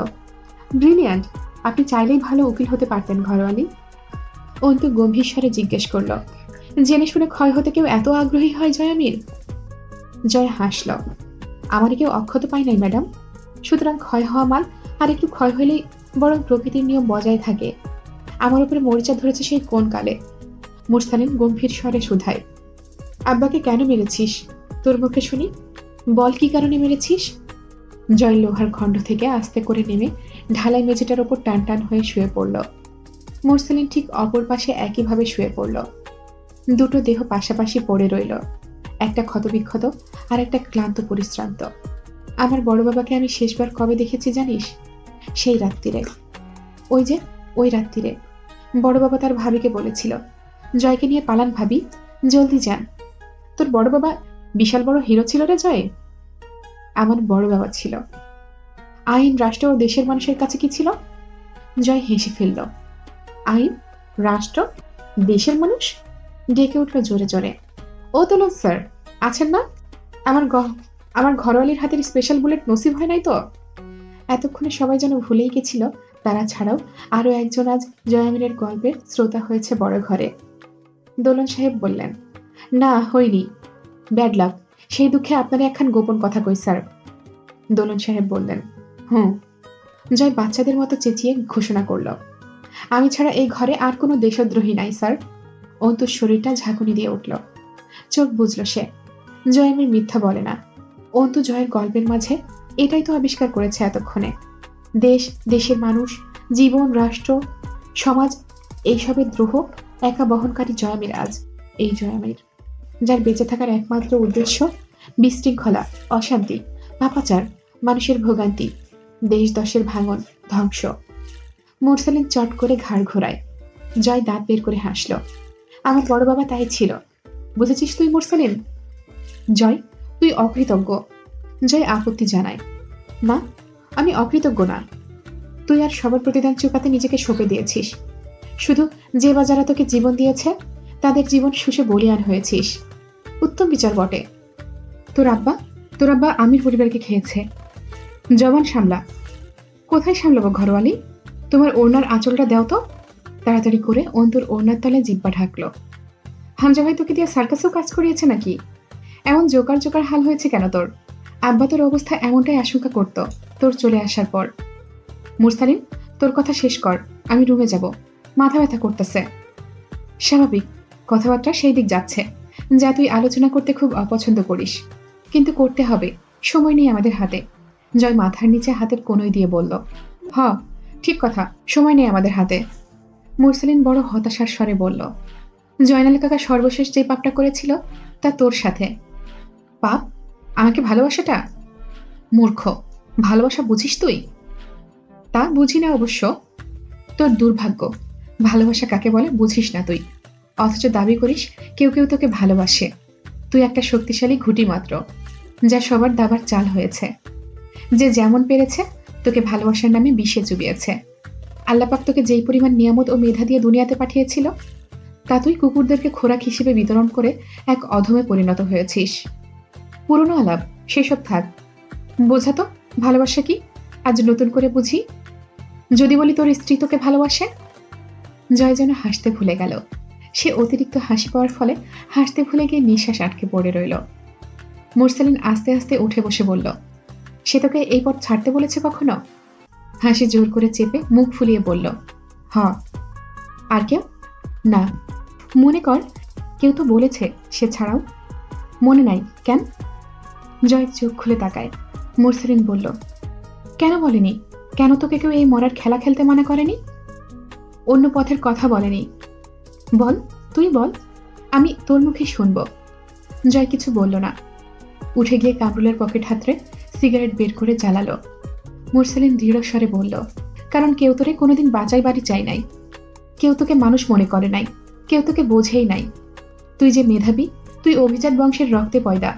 ব্রিলিয়ান্ট। আপনি চাইলেই ভালো উকিল হতে পারতেন ঘরোয়ালি। অন্তু গম্ভীর স্বরে জিজ্ঞেস করল, জেনে শুনে ক্ষয় হতে কেউ এত আগ্রহী হয় জয়ামির? জয় হাসল। আমার কেউ অক্ষত পায় নাই ম্যাডাম, সুতরাং ক্ষয় হওয়া মাল আর একটু ক্ষয় হইলেই বরং প্রকৃতির নিয়ম বজায় থাকে। আমার উপরে মরিচা ধরেছে সেই কোন কালে। মুরসালিন গম্ভীর স্বরে শুধায়, আব্বাকে কেন মেরেছিস? তোর মুখে শুনি, বল কি কারণে মেরেছিস? জয় লোহার খণ্ড থেকে আস্তে করে নেমে ঢালাই মেঝেটার ওপর টান টান হয়ে শুয়ে পড়ল। মুরসালিন ঠিক অপর পাশে একইভাবে শুয়ে পড়ল। দুটো দেহ পাশাপাশি পড়ে রইল, একটা ক্ষতবিক্ষত আর একটা ক্লান্ত পরিশ্রান্ত। আমার বড় বাবাকে আমি শেষবার কবে দেখেছি জানিস? সেই রাত্রিরে, ওই রাত্রিরে বড় বাবা তার ভাবিকে বলেছিল, জয়কে নিয়ে পালান ভাবি, জলদি যান। তোর বড় বাবা বিশাল বড় হিরো ছিল রে জয়। আমার বড় বাবা ছিল। আইন, রাষ্ট্র ও দেশের মানুষের কাছে কি ছিল? জয় হেসে ফেলল। আইন, রাষ্ট্র, দেশের মানুষ? ডেকে উঠল জোরে জোরে। ও তোলন স্যার আছেন না? আমার ঘরোয়ালির হাতের স্পেশাল বুলেট নসিব হয় নাই তো? এতক্ষণে সবাই যেন ভুলেই গেছিল তারা ছাড়াও আরো একজন আজ জয়ামিরের গল্পের শ্রোতা হয়েছে বড় ঘরে। দোলন সাহেব বললেন, না হয়নি, ব্যাড লাক। সেই দুঃখে আপনারা একখান গোপন কথা কই স্যার। দোলন সাহেব বললেন, হুম। জয় বাচ্চাদের মতো চেঁচিয়ে ঘোষণা করল, আমি ছাড়া এই ঘরে আর কোনো দেশদ্রোহী নাই স্যার। অন্তুর শরীরটা ঝাঁকুনি দিয়ে উঠল। চোখ বুঝল সে, জয়ামির মিথ্যা বলে না। অন্তু জয়ের গল্পের মাঝে এটাই তো আবিষ্কার করেছে এতক্ষণে। দেশ, দেশের মানুষ, জীবন, রাষ্ট্র, সমাজ, এইসবের দ্রোহ একা বহনকারী জয়ামির আজ। এই জয়ামির, যার বেঁচে থাকার একমাত্র উদ্দেশ্য বিশৃঙ্খলা, অশান্তি, পাপাচার, মানুষের ভোগান্তি, দেশ দশের ভাঙন, ধ্বংস। মুরসালিন চট করে ঘাড় ঘোরায়। জয় দাঁত বের করে হাসল। আমার বড় বাবা তাই ছিল, বুঝেছিস তুই মুরসালিন? জয়, তুই অকৃতজ্ঞ। জয় আপত্তি জানায়, না, আমি অকৃতজ্ঞ না। তুই আর সবার প্রতিদান চুকাতে নিজেকে সঁপে দিয়েছিস। শুধু যে বা যারা তোকে জীবন দিয়েছে তাদের জীবন শুষে বলিয়ান হয়েছিস। উত্তম বিচার বটে। তোর আব্বা আমির পরিবারকে খেয়েছে। জবান সামলা। কোথায় সামলাবো ঘরওয়ালি? তোমার ওড়নার আঁচলটা দাও তো। তাড়াতাড়ি করে অন্তর ওড়নার তলায় জিব্বা ঢাকলো। হামজা ভাই তোকে দিয়ে সার্কাসেও কাজ করিয়েছে নাকি? এমন জোকার জোকার হাল হয়েছে কেন তোর? আব্বা তোর অবস্থা এমনটাই আশঙ্কা করত তোর চলে আসার পর। মুরসালিন, তোর কথা শেষ কর, আমি রুমে যাব, মাথা ব্যথা করতেছে। স্বাভাবিক, কথাবার্তা সেই দিক যাচ্ছে যা তুই আলোচনা করতে খুব অপছন্দ করিস, কিন্তু করতে হবে, সময় নেই আমাদের হাতে। জয় মাথার নিচে হাতের কোনোই দিয়ে বলল, হ, ঠিক কথা, সময় নেই আমাদের হাতে। মুরসালিন বড় হতাশার স্বরে বলল, জয়নাল কাকা সর্বশেষ যে পাপটা করেছিল তা তোর সাথে। পাপ? আমাকে ভালোবাসাটা? মূর্খ, ভালোবাসা বুঝিস তুই? তা বুঝি না অবশ্য। তোর দুর্ভাগ্য, ভালোবাসা কাকে বলে বুঝিস না তুই, অথচ দাবি করিস কেউ কেউ তোকে ভালোবাসে। তুই একটা শক্তিশালী ঘুঁটি মাত্র, যা সবার দাবার চাল হয়েছে। যে যেমন পেরেছে তোকে ভালোবাসার নামে বিষে চুবিয়েছে। আল্লাপাক তোকে যেই পরিমাণ নিয়ামত ও মেধা দিয়ে দুনিয়াতে পাঠিয়েছিল তা তুই কুকুরদেরকে খোরাক হিসেবে বিতরণ করে এক অধমে পরিণত হয়েছিস। পুরনো আলাপ সেসব থাক, বোঝা তো ভালোবাসা কি আজ নতুন করে বুঝি। যদি বলি তোর স্ত্রী তোকে ভালোবাসে। জয় যেন হাসতে ভুলে গেল। সে অতিরিক্ত হাসি পাওয়ার ফলে হাসতে ভুলে গিয়ে নিঃশ্বাস আটকে পড়ে রইল। মুরসালিন আস্তে আস্তে উঠে বসে বলল, সে তোকে এই পথ ছাড়তে বলেছে কখনো? হাসি জোর করে চেপে মুখ ফুলিয়ে বলল, হ। আর কেউ? না। মনে কর কেউ তো বলেছে সে ছাড়াও। মনে নাই কেন? জয় চোখ খুলে তাকায়। মুরসালিন বলল, কেন বলেনি? কেন তোকে কেউ এই মরার খেলা খেলতে মানা করেনি? অন্য পথের কথা বলেনি। বল, তুই বল, আমি তোর মুখে শুনব। জয় কিছু বলল না। উঠে গিয়ে কামরুলের পকেট হাতড়ে সিগারেট বের করে জ্বালালো। মুরসালিন দৃঢ় স্বরে বলল, কারণ কেউ তোরে কোনোদিন বাঁচাই বাড়ি চাই নাই, কেউ তোকে মানুষ মনে করে নাই, কেউ তোকে বোঝেই নাই। তুই যে মেধাবী, তুই অভিজাত বংশের রক্তে পয়দা,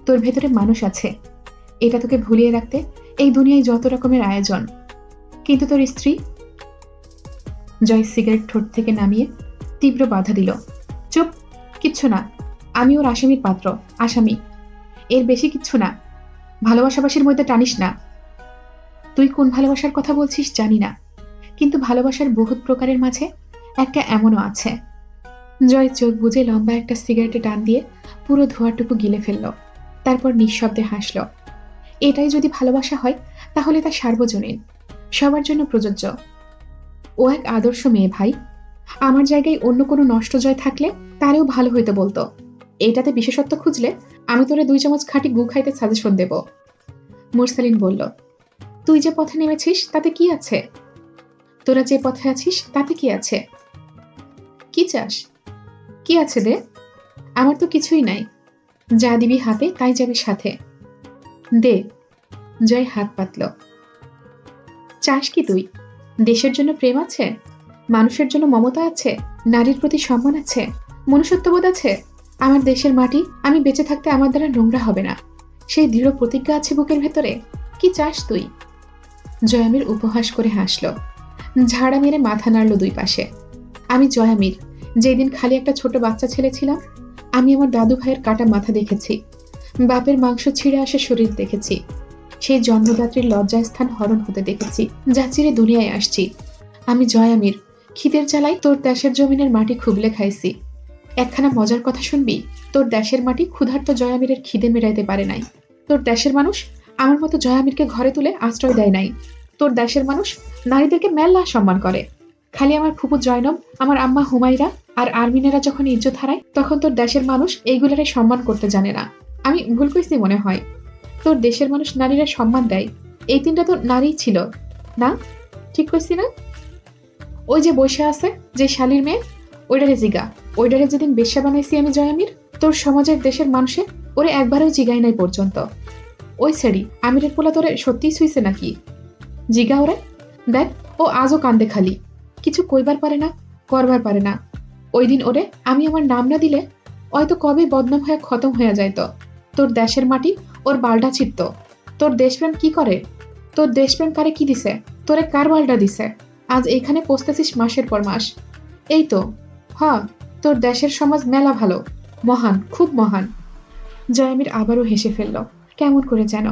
তোর ভেতরে মানুষ আছে, এটা তোকে ভুলিয়ে রাখতে এই দুনিয়ায় যত রকমের আয়োজন। কিন্তু তোর স্ত্রী? জয় সিগারেট ঠোঁট থেকে নামিয়ে তীব্র বাধা দিল, চুপ, কিচ্ছু না, আমি ওর আসামির পাত্র, আসামি, এর বেশি কিচ্ছু না। ভালোবাসাবাসির মধ্যে টানিস না। তুই কোন ভালোবাসার কথা বলছিস জানি না, কিন্তু ভালোবাসার বহুত প্রকারের মাঝে একটা এমনও আছে। জয় চোখ বুজে লম্বা একটা সিগারেটে টান দিয়ে পুরো ধোঁয়াটুকু গিলে ফেলল। তারপর নিঃশব্দে হাসল। এটাই যদি ভালোবাসা হয় তাহলে তা সার্বজনীন, সবার জন্য প্রযোজ্য। ও এক আদর্শ মেয়ে ভাই। আমার জায়গায় অন্য কোনো নষ্ট জয় থাকলে তারেও ভালো হইতে বলতো। এইটাতে বিশেষত্ব খুঁজলে আমি তোরে 2 চামচ খাঁটি গু খাইতে সাজেশন দেব। মুরসালিন বলল, তুই যে পথে নেমেছিস তাতে কি আছে? তোরা যে পথে আছিস তাতে কি আছে? কি চাস? কি আছে দে? আমার তো কিছুই নাই। যা দিবি হাতে তাই যাবে সাথে। দে। জয় হাত পাতল। চাস কি তুই? দেশের জন্য প্রেম আছে, মানুষের জন্য মমতা আছে, নারীর প্রতি সম্মান আছে, মনুষ্যত্ববোধ আছে। আমার দেশের মাটি আমি বেঁচে থাকতে আমার দ্বারা নোংরা হবে না, সেই দৃঢ় প্রতিজ্ঞা আছে বুকের ভেতরে। কি চাস তুই? জয়ামির উপহাস করে হাসল, ঝাড়া মেরে মাথা নাড়ল দুই পাশে। আমি জয়ামির, যেদিন খালি একটা ছোট বাচ্চা ছেলে ছিলাম, আমি আমার দাদু ভাইয়ের কাটা মাথা দেখেছি, বাপের মাংস ছিঁড়ে আসে শরীর দেখেছি, সেই জন্মদাত্রীর লজ্জাস্থান হরণ হতে দেখেছি, যা চিরে দুনিয়ায় আসছি। আমি জয়ামির, খিদের জ্বালাই তোর দেশের জমিনের মাটি খুবলে খাইছি। একখানা মজার কথা শুনবি? তোর দেশের মাটি ক্ষুধার্ত জয়ামিরের খিদে মেটাইতে পারে নাই। তোর দেশের মানুষ আমার মতো জয়ামিরকে ঘরে তুলে আশ্রয় দেয় নাই। তোর দেশের মানুষ নারীদেরকে মেলা সম্মান করে। খালি আমার ফুপু জয়নব, আমার আম্মা হুমাইরা আর আরমিনেরা যখন ইজ্জত হারায়, তখন তোর দেশের মানুষ এইগুলারে সম্মান করতে জানে না। আমি ভুল কইছি মনে হয়? তোর দেশের মানুষ নারীরা সম্মান দেয়। এই 3টা তো নারী ছিল না? ঠিক কইছি না? ওই যে বসে আছে যে শালীর মেয়ে, ওইটারে জিগা। ওইটারে যেদিন বেশ্যা বানাইছি আমি জয়ামির, তোর সমাজের দেশের মানুষে ওরে একবারও জিগাই নাই পর্যন্ত। ওই ছেড়ি আমিরের পোলা তোরে সত্যিই ছুঁইছে নাকি? জিগা ওরে। দেখ, ও আজও কান্দে খালি, কিছু কইবার পারে না, করবার পারে না। ওই দিন ওরে আমি আমার নাম না দিলে হয়তো কবে বদনাম হয়ে খতম হয়ে যাইতো। তোর দেশের মাটি ওর বালটা ছিটতো। তোর দেশপ্রেম কি করে? তোর দেশপ্রেম কারে কি দিছে? তোরে কার বালটা দিছে? আজ এইখানে পৌঁছতেছিস মাসের পর মাস। এই তো হ, তোর দেশের সমাজ মেলা ভালো, মহান, খুব মহান। জয়ামির আবারও হেসে ফেলল, কেমন করে যেন।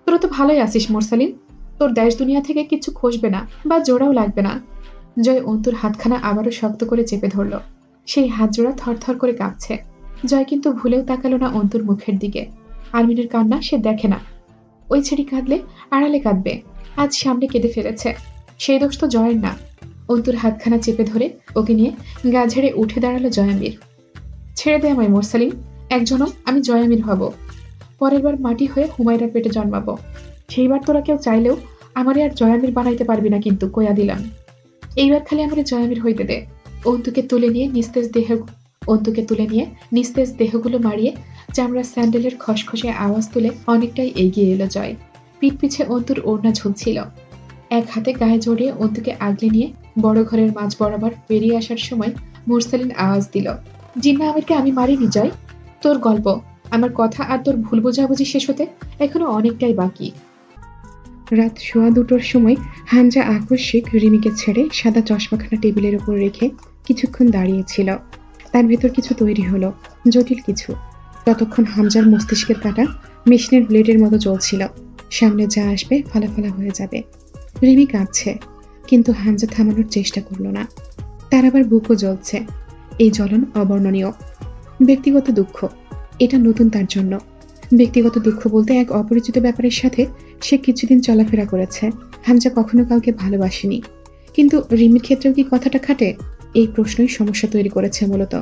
তোরা তো ভালোই আছিস মুরসালিন, তোর দেশ দুনিয়া থেকে কিছু খসবে না বা জোড়াও লাগবে না। জয় অন্তুর হাতখানা আবারও শক্ত করে চেপে ধরল। সেই হাত জোড়া থরথর করে কাঁপছে। জয় কিন্তু ভুলেও তাকালো না অন্তুর মুখের দিকে। আরমিনের কান্না সে দেখে না। ওই ছেড়ি কাঁদলে আড়ালে কাঁদবে। আজ সামনে কেঁদে ফেলেছে, সেই দোষ তো জয়ের না। অন্তুর হাতখানা চেপে ধরে ওকে নিয়ে গা ঝেড়ে উঠে দাঁড়ালো জয়ামির। ছেড়ে দে আমায় মোরসালিন, একজনও আমি জয়ামির হব। পরের বার মাটি হয়ে হুমায়রার পেটে জন্মাবো। সেইবার তোরা কেউ চাইলেও আমারে আর জয়ামির বানাইতে পারবি না কিন্তু, কইয়া দিলাম। এইবার খালি আমারে জয়ামির হইতে দে। অন্তুকে তুলে নিয়ে নিস্তেজ দেহগুলো মারিয়ে চামড়ার স্যান্ডেলের খসখসে আওয়াজ তুলে অনেকটাই এগিয়ে এলো জয়। পিঠ পিছে অন্তুর ওড়না ঝুলছিল। এক হাতে গায়ে জড়িয়ে অন্তুকে আগলে নিয়ে বড় ঘরের মাঝ বরাবর বেরিয়ে আসার সময় মুরসালিন আওয়াজ দিল, জিন্না আমিরকে আমি মারিনি জয়। তোর গল্প, আমার কথা আর তোর ভুল বোঝাবুঝি শেষ হতে এখনো অনেকটাই বাকি। রাত 2:15 সময় হামজা আকস্মিক রিমিকে ছেড়ে সাদা চশমাখানা টেবিলের উপর রেখে কিছুক্ষণ দাঁড়িয়েছিল। তার ভেতর কিছু তৈরি হলো, জটিল কিছু। ততক্ষণ হামজার মস্তিষ্কের কাটা মেশিনের ব্লেডের মতো চলছিল। সামনে যা আসবে ফালাফালা হয়ে যাবে। রিমি কাঁদছে, কিন্তু হামজা থামানোর চেষ্টা করলো না। তার আবার বুকও জ্বলছে। এই জ্বলন অবর্ণনীয়। ব্যক্তিগত দুঃখ, এটা নতুন তার জন্য। ব্যক্তিগত দুঃখ বলতে এক অপরিচিত ব্যাপারের সাথে সে কিছুদিন চলাফেরা করেছে। হামজা কখনো কাউকে ভালোবাসেনি, কিন্তু রিমির ক্ষেত্রেও কি কথাটা খাটে? এই প্রশ্নই সমস্যা তৈরি করেছে মূলত।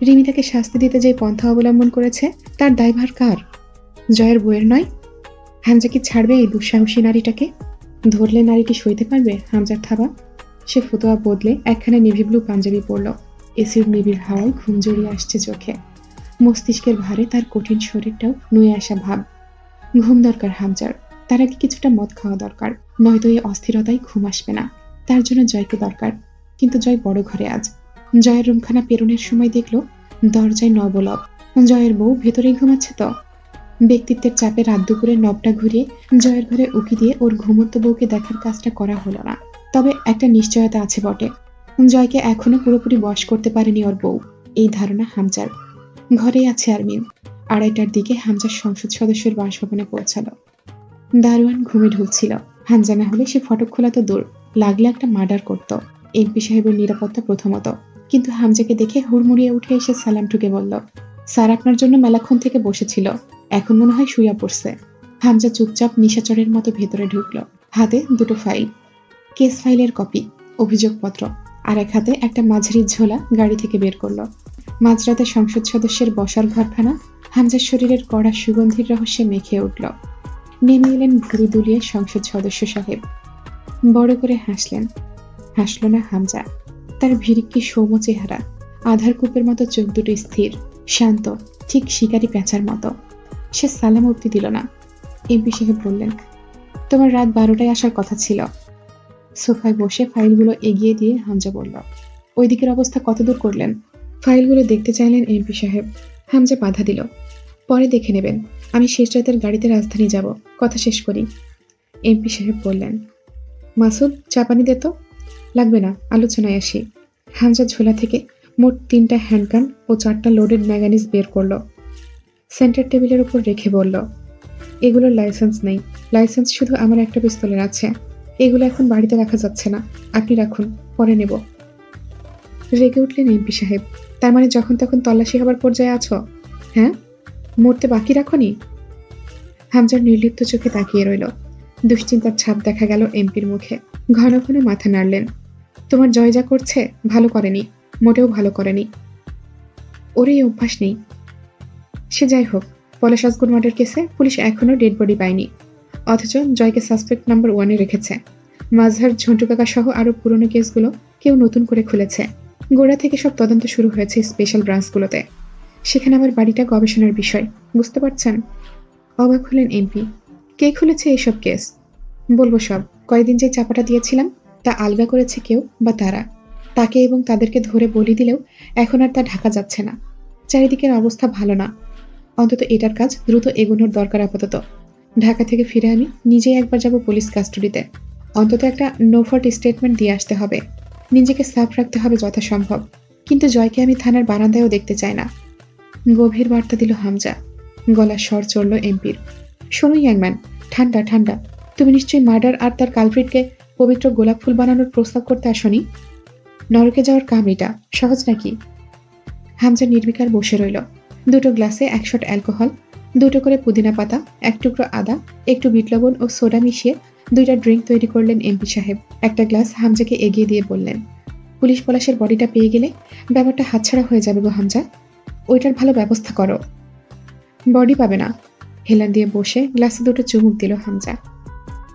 রিমি তাকে শাস্তি দিতে যে পন্থা অবলম্বন করেছে, তার দায়ভার কার? জয়ের বইয়ের নয়? হামজা কি ছাড়বে এই দুঃসাহসী নারীটাকে? ধরলে নারীটি সইতে পারবে হামজার থাবা? সে ফতোয়া বদলে একখানা নেভি ব্লু পাঞ্জাবি পরল। এসির নিবিড় হাওয়ায় ঘুম জড়িয়ে আসছে চোখে। মস্তিষ্কের ভারে তার কঠিন শরীরটাও নুয়ে আসা ভাব। ঘুম দরকার হামজার, তার আগে কিছুটা মদ খাওয়া দরকার, নয়তো এই অস্থিরতায় ঘুম আসবে না। তার জন্য জয়কে দরকার, কিন্তু জয় বড় ঘরে আজ। জয়ের রুমখানা পেরোনের সময় দেখলো দরজায় নবলব। জয়ের বউ ভেতরেই ঘুমাচ্ছে তো। ব্যক্তিত্বের চাপে রাত দুপুরে নবটা ঘুরিয়ে জয়ের ঘরে উকি দিয়ে ওর ঘুমন্ত বউকে দেখার কাজটা করা হলো না। তবে একটা নিশ্চয়তা আছে বটে, জয়কে এখনো পুরোপুরি বশ করতে পারেনি ওর বউ, এই ধারণা হামজার। ঘরেই আছে আরমিন। 2:30টার দিকে হামজার সংসদ সদস্যের বাসভবনে পৌঁছালো। দারোয়ান ঘুমে ঢুলছিল। হামজা না হলে সে ফটক খোলা তো দূর, লাগলে একটা মার্ডার করত। এমপি সাহেবের নিরাপত্তা প্রথমত। কিন্তু হামজাকে দেখে হুড়মুড়িয়ে উঠে এসে সালাম ঠুকে বলল, স্যার আপনার জন্য মেলাক্ষণ থেকে বসেছিল, এখন মনে হয় শুইয়া পড়ছে। হামজা চুপচাপ নিশাচরের মতো ভেতরে ঢুকলো। হাতে দুটো ফাইল, কেস ফাইলের কপি, অভিযোগপত্র, আর এক হাতে একটা মাঝারি ঝোলা গাড়ি থেকে বের করলো। মাঝরাতে সংসদ সদস্যের বসার ঘরখানা হামজার শরীরের কড়া সুগন্ধির রহস্যে মেখে উঠল। নেমে এলেন ভুরু দুলিয়ে সংসদ সদস্য সাহেব। বড় করে হাসলেন। হাসল না হামজা। তার ভিরিক্কি সৌম্য চেহারা, আধার কূপের মতো চোখ দুটো স্থির, শান্ত, ঠিক শিকারি পেঁচার মতো। সে সালাম অব্দি দিল না। এমপি সাহেব বললেন, তোমার রাত 12টায় আসার কথা ছিল। সোফায় বসে ফাইলগুলো এগিয়ে দিয়ে হামজা বলল, ওই দিকের অবস্থা কতদূর করলেন? ফাইলগুলো দেখতে চাইলেন এমপি সাহেব। হামজা বাধা দিল, পরে দেখে নেবেন, আমি শেষ রাতের গাড়িতে রাজধানী যাব, কথা শেষ করি। এমপি সাহেব বললেন, মাসুদ চা পানি দে তো। লাগবে না, আলোচনায় আসি। হামজা ঝোলা থেকে মোট 3টা হ্যান্ডগান ও 4টা লোডেড ম্যাগানিজ বের করলো। সেন্টার টেবিলের উপর রেখে বলল, এগুলোর লাইসেন্স নেই, লাইসেন্স শুধু আমার একটা পিস্তলের আছে। এগুলো এখন বাড়িতে রাখা যাচ্ছে না, আপনি রাখুন, পরে নেব। রেগে উঠলেন এমপি সাহেব, তার মানে যখন তখন তল্লাশি হবার পর্যায়ে আছো? হ্যাঁ, মরতে বাকি রাখনি? হামজার নির্লিপ্ত চোখে তাকিয়ে রইল। দুশ্চিন্তার ছাপ দেখা গেল এমপির মুখে। ঘন ঘন মাথা নাড়লেন। তোমার জয় যা করছে ভালো করেনি, মোটেও ভালো করেনি। ওর এই অভ্যাস নেই। সে যাই হোক, পলাশ আসগুন মার্ডার কেসে পুলিশ এখনো ডেড বডি পায়নি, অথচ জয়কে সাসপেক্ট নাম্বার 1-এ রেখেছে। মাজহার, ঝন্টু কাকা সহ আরো পুরনো কেসগুলো কেউ নতুন করে খুলেছে। গোড়া থেকে সব তদন্ত শুরু হয়েছে স্পেশাল ব্রাঞ্চগুলোতে। সেখানে আমার বাড়িটা গবেষণার বিষয়, বুঝতে পারছেন? অবাক হলেন এমপি। কে খুলেছে এইসব কেস? বলবো সব। কয়েকদিন যে চাপাটা দিয়েছিলাম তা আলগা করেছে কেউ বা তারা। তাকে এবং তাদেরকে ধরে বলি দিলেও এখন আর তা ঢাকা যাচ্ছে না। চারিদিকের অবস্থা ভালো না। অন্তত এটার কাজ দ্রুত এগোনোর দরকার আপাতত। ঢাকা থেকে ফিরে আমি নিজেই একবার যাব পুলিশ কাস্টডিতে। অন্তত একটা নো ফল্ট স্টেটমেন্ট দিয়ে আসতে হবে। নিজেকে সাফ রাখতে হবে যথাসম্ভব। কিন্তু জয়কে আমি থানার বারান্দায়ও দেখতে চাই না। গভীর বার্তা দিল হামজা। গলার স্বর চড়ল এমপির। শোনো ইয়াংম্যান, ঠান্ডা ঠান্ডা। তুমি নিশ্চয়ই মার্ডার আর তার কালপ্রিটকে পবিত্র গোলাপ ফুল বানানোর প্রস্তাব করতে আসনি? নরকে যাওয়ার কাম এটা, সহজ নাকি? হামজা নির্বিকার বসে রইল। দুটো গ্লাসে 1 শট অ্যালকোহল, 2টো করে পুদিনা পাতা, 1 টুকরো আদা, একটু বিট লবণ ও সোডা মিশিয়ে 2টা ড্রিঙ্ক তৈরি করলেন এমপি সাহেব। একটা গ্লাস হামজাকে এগিয়ে দিয়ে বললেন, পুলিশ পলাশের বডিটা পেয়ে গেলে ব্যাপারটা হাতছাড়া হয়ে যাবে গো হামজা। ওইটার ভালো ব্যবস্থা করো। বডি পাবে না। হেলান দিয়ে বসে গ্লাসে 2টো চুমুক দিল হামজা।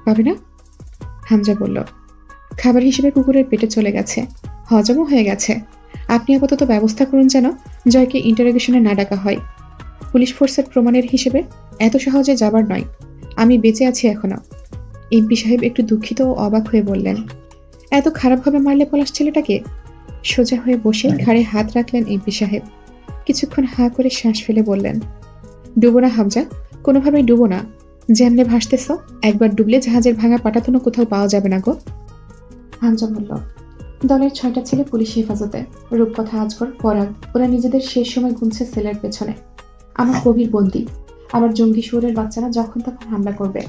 পাবে না? হামজা বলল, খাবার হিসেবে কুকুরের পেটে চলে গেছে, হজমও হয়ে গেছে। আপনি আপাতত ব্যবস্থা করুন যেন জয়কে ইন্টারোগেশনে না ডাকা হয়। পুলিশ ফোর্সের প্রমাণের হিসেবে এত সহজে যাবার নয়। আমি বেঁচে আছি এখনো। এমপি সাহেব একটু দুঃখিত ও অবাক হয়ে বললেন, এত খারাপভাবে মারলে পলাশ ছেলেটাকে? সোজা হয়ে বসে ঘাড়ে হাত রাখলেন এমপি সাহেব। কিছুক্ষণ হাঁ করে শ্বাস ফেলে বললেন, ডুবো না হামজা, কোনোভাবেই ডুবো না। যেমনে ভাসতেছ, একবার ডুবলে জাহাজের ভাঙা পাটাতনও কোথাও পাওয়া যাবে না গো। হামজা বলল, দলের 6টা ছেলে পুলিশ হেফাজতে, রূপকথা, আজগর, পরাগ, ওরা নিজেদের শেষ সময় গুনছে সেলের পেছনে। আমার কবির বন্দী। আবার জঙ্গি শুয়োরের বাচ্চারা যখন তখন হামলা করবে।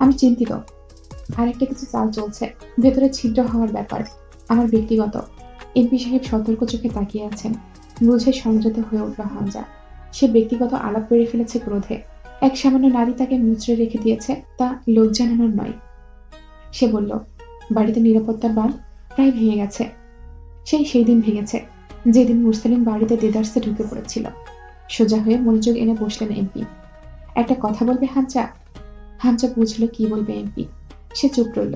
আমি চিন্তিত। আর একটা কিছু চাল চলছে, ভেতরে ছিদ্র হওয়ার ব্যাপার। আমার ব্যক্তিগত। এমপি সাহেব সতর্ক চোখে তাকিয়ে আছেন। বুঝে সংযত হয়ে উঠল হামজা। সে ব্যক্তিগত আলাপ পেরে ফেলেছে ক্রোধে। এক সামান্য নারী তাকে মুচড়ে রেখে দিয়েছে, তা লোক জানানোর নয়। সে বলল, বাড়িতে নিরাপত্তার বাঁধ প্রায় ভেঙে গেছে। সেই দিন ভেঙেছে যেদিন মুরসালিন বাড়িতে দেদারসে ঢুকে পড়েছিল। সোজা হয়ে মনোযোগ এনে বসলেন এমপি। একটা কথা বলবে হামজা? হামজা বুঝলো কি বলবে এমপি। সে চুপ রইল।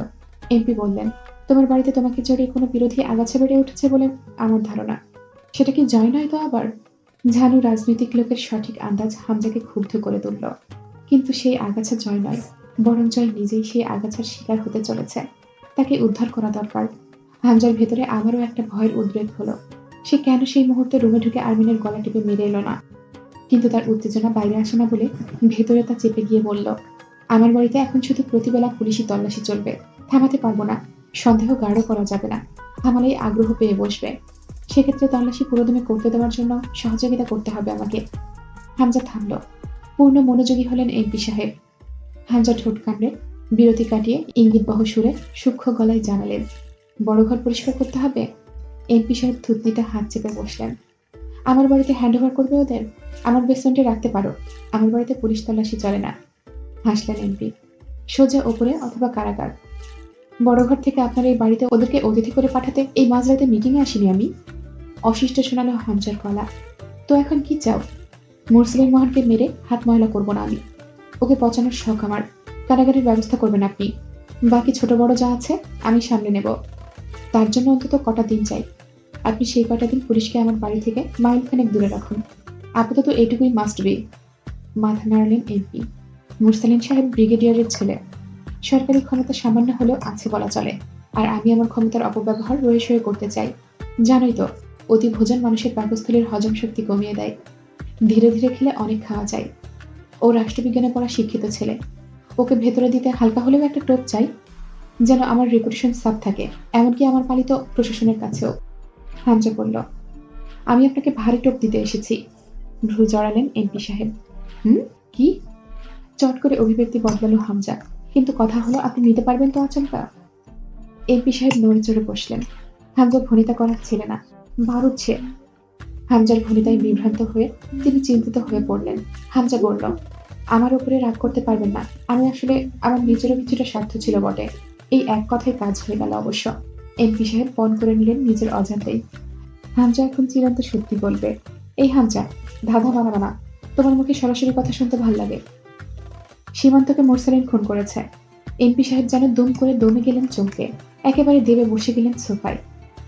এমপি বললেন, তোমার বাড়িতে তোমাকে জড়িয়ে কোনো বিরোধী আগাছা বেড়ে উঠেছে বলে আমার ধারণা। সেটা কি জয় নয় তো আবার? ঝানু রাজনৈতিক লোকের সঠিক আন্দাজ হামজাকে ক্ষুব্ধ করে তুলল। কিন্তু সেই আগাছা জয় নয়, বরং জয় নিজেই সেই আগাছার শিকার হতে চলেছে। তাকে উদ্ধার করা দরকার। হামজার ভেতরে আবারও একটা ভয়ের উদ্রেক হলো। সে কেন সেই মুহূর্তে রুমে ঢুকে আর্মিনের গলা টিপে মেরে এলো না? কিন্তু তার উত্তেজনা বাইরে আসে না বলে ভেতরে তা চেপে গিয়ে বলল, আমার বাড়িতে এখন শুধু প্রতিবেলা পুলিশি তল্লাশি চলবে, থামাতে পারবো না। সন্দেহ গাঢ় করা যাবে না, থামালেই আগ্রহ পেয়ে বসবে। সেক্ষেত্রে তল্লাশি পুরোদমে করতে দেওয়ার জন্য সহযোগিতা করতে হবে আমাকে। হামজা থামল। পূর্ণ মনোযোগী হলেন এমপি সাহেব। হামজা ঠোঁট কামড়ে বিরতি কাটিয়ে ইঙ্গিতবহ সুরে সূক্ষ্ম গলায় জানালেন, বড় ঘর পরিষ্কার করতে হবে? এমপি সাহেব থুতনিতে হাত চেপে বসলেন। আমার বাড়িতে হ্যান্ডওভার করবে ওদের? আমার বেসমেন্টে রাখতে পারো, আমার বাড়িতে পুলিশ তল্লাশি চলে না। হাসলেন এমপি। সোজা ওপরে অথবা কারাগার। বড় ঘর থেকে আপনার এই বাড়িতে ওদেরকে অতিথি করে পাঠাতে এই মাঝরাতে মিটিংয়ে আসিনি আমি। অশিষ্ট শোনালো হামজার গলা। তো এখন কি চাও? মুরসালিন মহানকে মেরে হাত ময়লা করবো না আমি। ওকে পচানোর শখ আমার। কারাগারের ব্যবস্থা করবেন আপনি। বাকি ছোট বড় যা আছে আমি সামলে নেব। তার জন্য অন্তত কটা দিন চাই। আপনি সেই কটা দিন পুলিশকে আমার বাড়ি থেকে মাইলখানেক দূরে রাখুন। আপাতত এইটুকুই মাস্ট বি। মাথা নাড়ালেন এমপি। মুরসালিন সাহেব ব্রিগেডিয়ারের ছেলে। সরকারি ক্ষমতা সামান্য হলেও আছে বলা চলে, আর আমি আমার ক্ষমতার অপব্যবহার রয়ে সয়ে করতে চাই। জানোই তো, অতি ভোজন মানুষের পাকস্থলীর হজম শক্তি কমিয়ে দেয়। ধীরে ধীরে খেলে অনেক খাওয়া যায়। ও রাষ্ট্রবিজ্ঞানে পড়া শিক্ষিত ছেলে। ওকে ভেতরে দিতে হালকা হলেও একটা টোপ চাই, যেন আমার রেপুটেশন সাফ থাকে, এমনকি আমার পালিত প্রশাসনের কাছেও। হামজা বলল, আমি আপনাকে ভারী টোপ দিতে এসেছি। ভ্রু জড়ালেন এমপি সাহেব। কি? চট করে অভিব্যক্তি বদলালো হামজা। কিন্তু কথা হলো, আপনি নিতে পারবেন তো আচমকা? এমপি সাহেব নড়ে চড়ে বসলেন। হামজা ভনিতা করার ছেলে না, বারুদ সে। হামজার ভনিতায় বিভ্রান্ত হয়ে তিনি চিন্তিত হয়ে পড়লেন। হামজা বলল, আমার উপরে রাগ করতে পারবেন না। আমি আসলে আমার নিজেরও কিছুটা স্বার্থ ছিল বটে। এই এক কথায় কাজ হয়ে গেল অবশ্য। এমপি সাহেব পণ করে নিলেন নিজের অজান্তেই। হামজা এখন চিরন্ত সত্যি বলবে। এই হামজা, ধাঁধা বানাবা না। তোমার মুখে সরাসরি কথা শুনতে ভাল লাগে। সীমান্তকে মোরসালিন খুন করেছে। এমপি সাহেব যেন দুম করে দমে গেলেন চমকে। একেবারে দেবে বসে গেলেন সোফায়।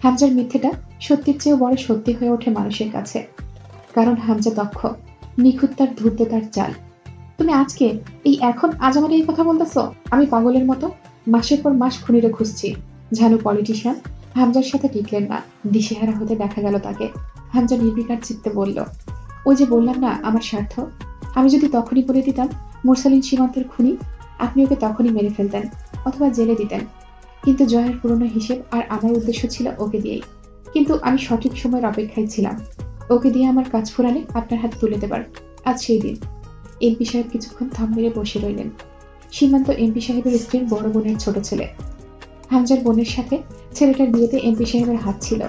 হামজার মিথ্যেটা সত্যির চেয়েও বড় সত্যি হয়ে ওঠে মানুষের কাছে। কারণ হামজা দক্ষ, নিখুঁত তার ধূর্ততার চাল। তুমি আজকে এখন আজ আমার এই কথা বলতেছো? আমি পাগলের মতো মাসের পর মাস খুনিরে খুঁজছি। ঝানু পলিটিশিয়ান হামজার সাথে টিকলেন না। দিশেহারা হতে দেখা গেল তাকে। হামজা নির্বিকার চিত্তে বলল, ওই যে বললাম না আমার স্বার্থ। আমি যদি তখনই বলে দিতাম মুরসালিন সীমান্তের খুনি, আপনি ওকে তখনই মেরে ফেলতেন অথবা জেলে দিতেন। কিন্তু জয়ের পুরনো হিসেব আর আমার উদ্দেশ্য ছিল ওকে দিয়েই। কিন্তু আমি সঠিক সময়ের অপেক্ষায় ছিলাম। ওকে দিয়ে আমার কাজ ফুরালে আপনার হাতে তুলে দেবার আজ সেই দিন। এমপি সাহেব কিছুক্ষণ থম মেরে বসে রইলেন। সীমান্ত এমপি সাহেবের স্ত্রীর বড় বোনের ছোট ছেলে। হামজার বোনের সাথে ছেলেটার বিয়েতে এমপি সাহেবের হাত ছিল।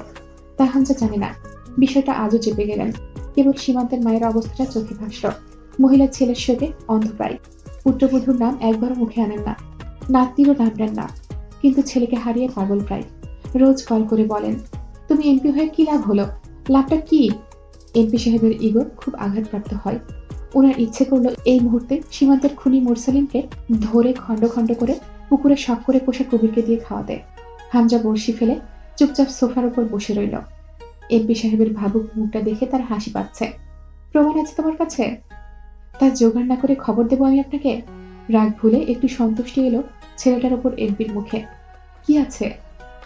তা হামজা জানে না। বিষয়টা আজও চেপে গেলেন। কেবল সীমান্তের মায়ের অবস্থাটা চোখে ভাসল। মহিলার ছেলের শোকে অন্ধপ্রায়। পুত্রবধূর নাম একবারও মুখে আনেন না, নাতনিরও নাম নেন না। কিন্তু ছেলেকে হারিয়ে পাগল প্রায়। রোজ কল করে বলেন, তুমি এমপি হয়ে কি লাভ হলো? লাভটা কি? এমপি সাহেবের ইগো খুব আঘাতপ্রাপ্ত হয়। ওনার ইচ্ছে করলো এই মুহূর্তে সীমান্তের খুনি মুরসালিনকে ধরে খণ্ড খণ্ড করে পুকুরে শখ করে পোষা কবিরকে দিয়ে খাওয়াতে। হামজা বড়শি ফেলে চুপচাপ সোফার উপর বসে রইল। এমপি সাহেবের ভাবুক মুখটা দেখে তার হাসি পাচ্ছে। প্রমাণ আছে তোমার কাছে? তার জোগাড় না করে খবর দেবো আমি আপনাকে? রাগ ভুলে একটু সন্তুষ্টি এলো ছেলেটার উপর এমপির মুখে। কি আছে?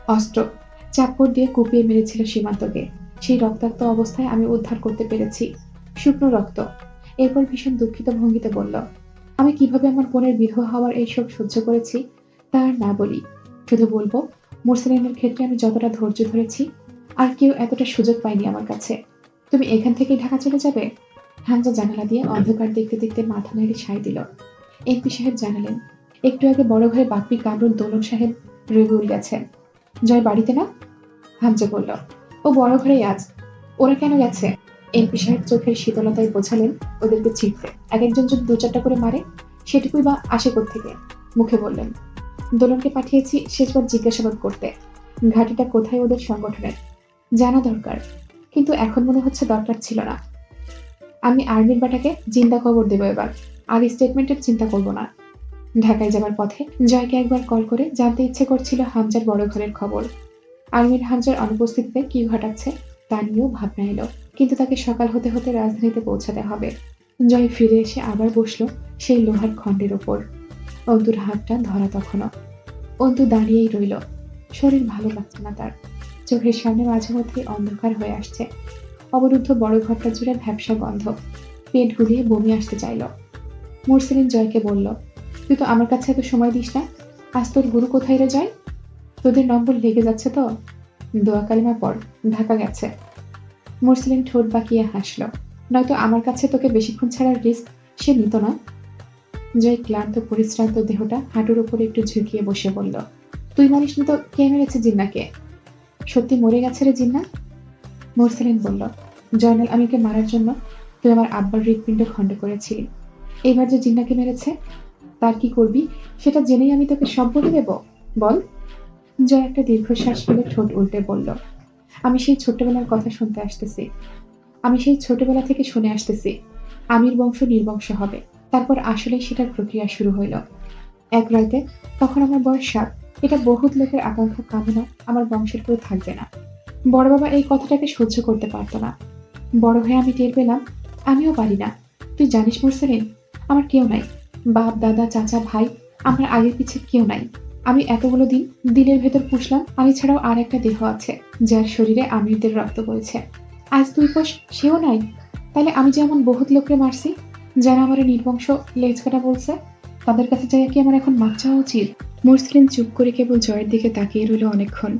অস্ত্র। চাপ্পড় দিয়ে কুপিয়ে মেরেছিল সীমান্তকে। সেই রক্তাক্ত অবস্থায় আমি উদ্ধার করতে পেরেছি। শুকনো রক্ত। এরপর ভীষণ দুঃখিত ভঙ্গিতে বলল, আমি কিভাবে আমার বোনের বিধবা হওয়ার এইসব সহ্য করেছি তা আর না বলি। শুধু বলবো, মুরসালিনের ক্ষেত্রে আমি যতটা ধৈর্য ধরেছি আর কেউ এতটা সুযোগ পায়নি আমার কাছে। তুমি এখান থেকে ঢাকা চলে যাবে? হামজা জানালা দিয়ে অন্ধকার দেখতে দেখতে মাথা নেড়ে সায় দিল। এমপি সাহেব জানালেন, একটু আগে বড় ঘরে বাপ্পি কামরুল দোলন সাহেব রবিউল গেছেন। জয় বাড়িতে না? হামজা বলল, ও বড় ঘরেই আজ। ওরা কেন গেছে? এমপি সাহেব চোখের শীতলতায় বোঝালেন, ওদেরকে ছিটতে এক একজন যদি দু চারটা করে মারে সেটুকুই বা আসে থেকে। মুখে বললেন, দোলনকে পাঠিয়েছি শেষবার জিজ্ঞাসাবাদ করতে। ঘাটিটা কোথায় ওদের সংগঠনের জানা দরকার, কিন্তু এখন মনে হচ্ছে দরকার ছিল না। আমি আর্মির বাটাকে জিন্দা খবর দেবো এবার। আর স্টেটমেন্টের চিন্তা করব না। ঢাকায় যাবার পথে জয়কে একবার কল করে জানতে ইচ্ছে করছিল হামজার বড় ঘরের খবর। আর্মির হামজার অনুপস্থিতিতে কি ঘটাচ্ছে তা নিয়েও ভাবনা এলো। কিন্তু তাকে সকাল হতে হতে রাজধানীতে পৌঁছাতে হবে। জয় ফিরে এসে আবার বসলো সেই লোহার খণ্ডের ওপর। অন্তুর হাতটা ধরা তখনও। অন্তু দাঁড়িয়েই রইল। শরীর ভালো লাগছে না তার। চোখের সামনে মাঝে মধ্যে অন্ধকার হয়ে আসছে। অবরুদ্ধ বড় ঘরটা জুড়ে ভ্যাপসা গন্ধ। পেট গুলিয়ে বমি আসতে চাইল। মুরসালিন জয়কে বলল, তুই তো আমার কাছে এত সময় দিস না। আজ তোর গুরু কোথায় রে জয়? তোদের নম্বর লেগে যাচ্ছে তো। দোয়া কালিমা পড়, ঢাকা গেছে। মুরসালিন ঠোঁট বাঁকিয়ে হাসল। নয়তো আমার কাছে তোকে বেশিক্ষণ ছাড়ার রিস্ক সে নিত না। জয় ক্লান্ত পরিশ্রান্ত দেহটা হাঁটুর উপরে একটু ঝুঁকিয়ে বসে বলল, তুই মানিস নি তো কে মেরেছে জিন্নাকে? সত্যি মরে গেছে রে জিন্না? মোরসেলিন বলল, জয়নাল আমিরকে মারার জন্য তুই আমার আব্বার হৃৎপিণ্ড খণ্ড করেছিলি। এইবার যে জিন্নাকে মেরেছে তার কি করবি সেটা জেনেই আমি তোকে সব বলে দেব। বল। জয় একটা দীর্ঘশ্বাস ফেলে ঠোঁট উল্টে বলল, আমি সেই ছোট্টবেলার কথা শুনতে আসতেছি। আমি সেই ছোটবেলা থেকে শুনে আসতেছি আমির বংশ নির্বংশ হবে। তারপর আসলেই সেটার প্রক্রিয়া শুরু হইল। এক রাতে, তখন আমার বয়স 7। এটা বহুত লোকের আকাঙ্ক্ষা কামনা আমার বংশের কেউ থাকবে না। বড় বাবা এই কথাটাকে সহ্য করতে পারতো না। বড় হয়ে আমি টের পেলাম আমিও পারি না। তুই জানিস মোরসেলিন, আমার কেউ নাই। বাপ, দাদা, চাচা, ভাই, আমার আগের পিছে কেউ নাই। আমি এতগুলো দিন দিলের ভেতর পুষলাম আমি ছাড়াও আর একটা দেহ আছে যার শরীরে আমিরদের রক্ত বইছে। আজ 2 কোষ সেও নাই। তাহলে আমি যেমন বহুত লোককে মারছি, যারা আমার নির্বংশ লেজ কাটা বলছে, তাদের কাছে যাই কি আমার এখন মাপ চাওয়া উচিত? মোরসেলিন চুপ করে কেবল জয়ের দিকে তাকিয়ে রইল অনেকক্ষণ।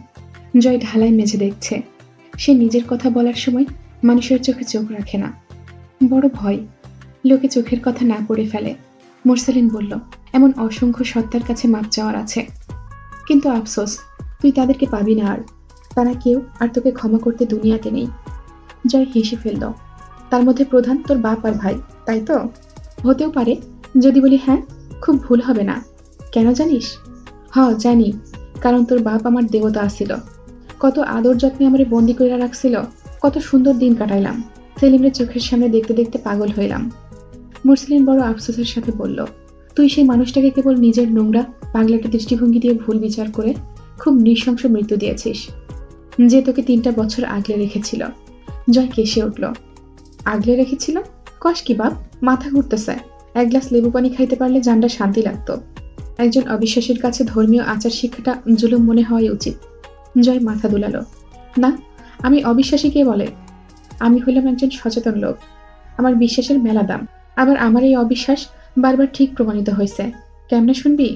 জয় ঢালাই মেঝে দেখছে। সে নিজের কথা বলার সময় মানুষের চোখে চোখ রাখে না। বড় ভয় লোকে চোখের কথা না পড়ে ফেলে। মোরসেলিন বলল, এমন অসংখ্য সত্তার কাছে মাপ চাওয়ার আছে, কিন্তু আফসোস তুই তাদেরকে পাবি না। আর তারা কেউ আর তোকে ক্ষমা করতে দুনিয়াতে নেই। জয় হেসে ফেলল। তার মধ্যে প্রধান তোর বাপ আর ভাই, তাই তো? হতেও পারে। যদি বলি হ্যাঁ, খুব ভুল হবে না। কেন জানিস? জানি। কারণ তোর বাপ আমার দেবতা আসিল। কত আদর যত্নে আমারে বন্দি করে রাখছিল। কত সুন্দর দিন কাটাইলাম। সেলিমের চোখের সামনে দেখতে দেখতে পাগল হইলাম। মুরসেলিন বড় আফসোসের সাথে বলল, তুই সেই মানুষটাকে কেবল নিজের নোংরা পাগলাটে দৃষ্টিভঙ্গি দিয়ে ভুল বিচার করে খুব নৃশংস মৃত্যু দিয়েছিস, যে তোকে 3টা বছর আগলে রেখেছিল। জয় কেসে উঠল। আগলে রেখেছিল? কস কি বাপ, মাথা ঘুরতেছে। এক গ্লাস লেবু পানি খাইতে পারলে জানটা শান্তি লাগতো। একজন অবিশ্বাসীর কাছে ধর্মীয় আচার শিক্ষাটা জুলুম মনে হওয়াই উচিত। জয় মাথা দুলালো। না, আমি অবিশ্বাসী কে বলে? আমি হইলাম একজন সচেতন লোক। আমার বিশ্বাসের মেলা দাম। আবার আমার এই অবিশ্বাস বারবার ঠিক প্রমাণিত হয়েছে। কেমনে শুনবি?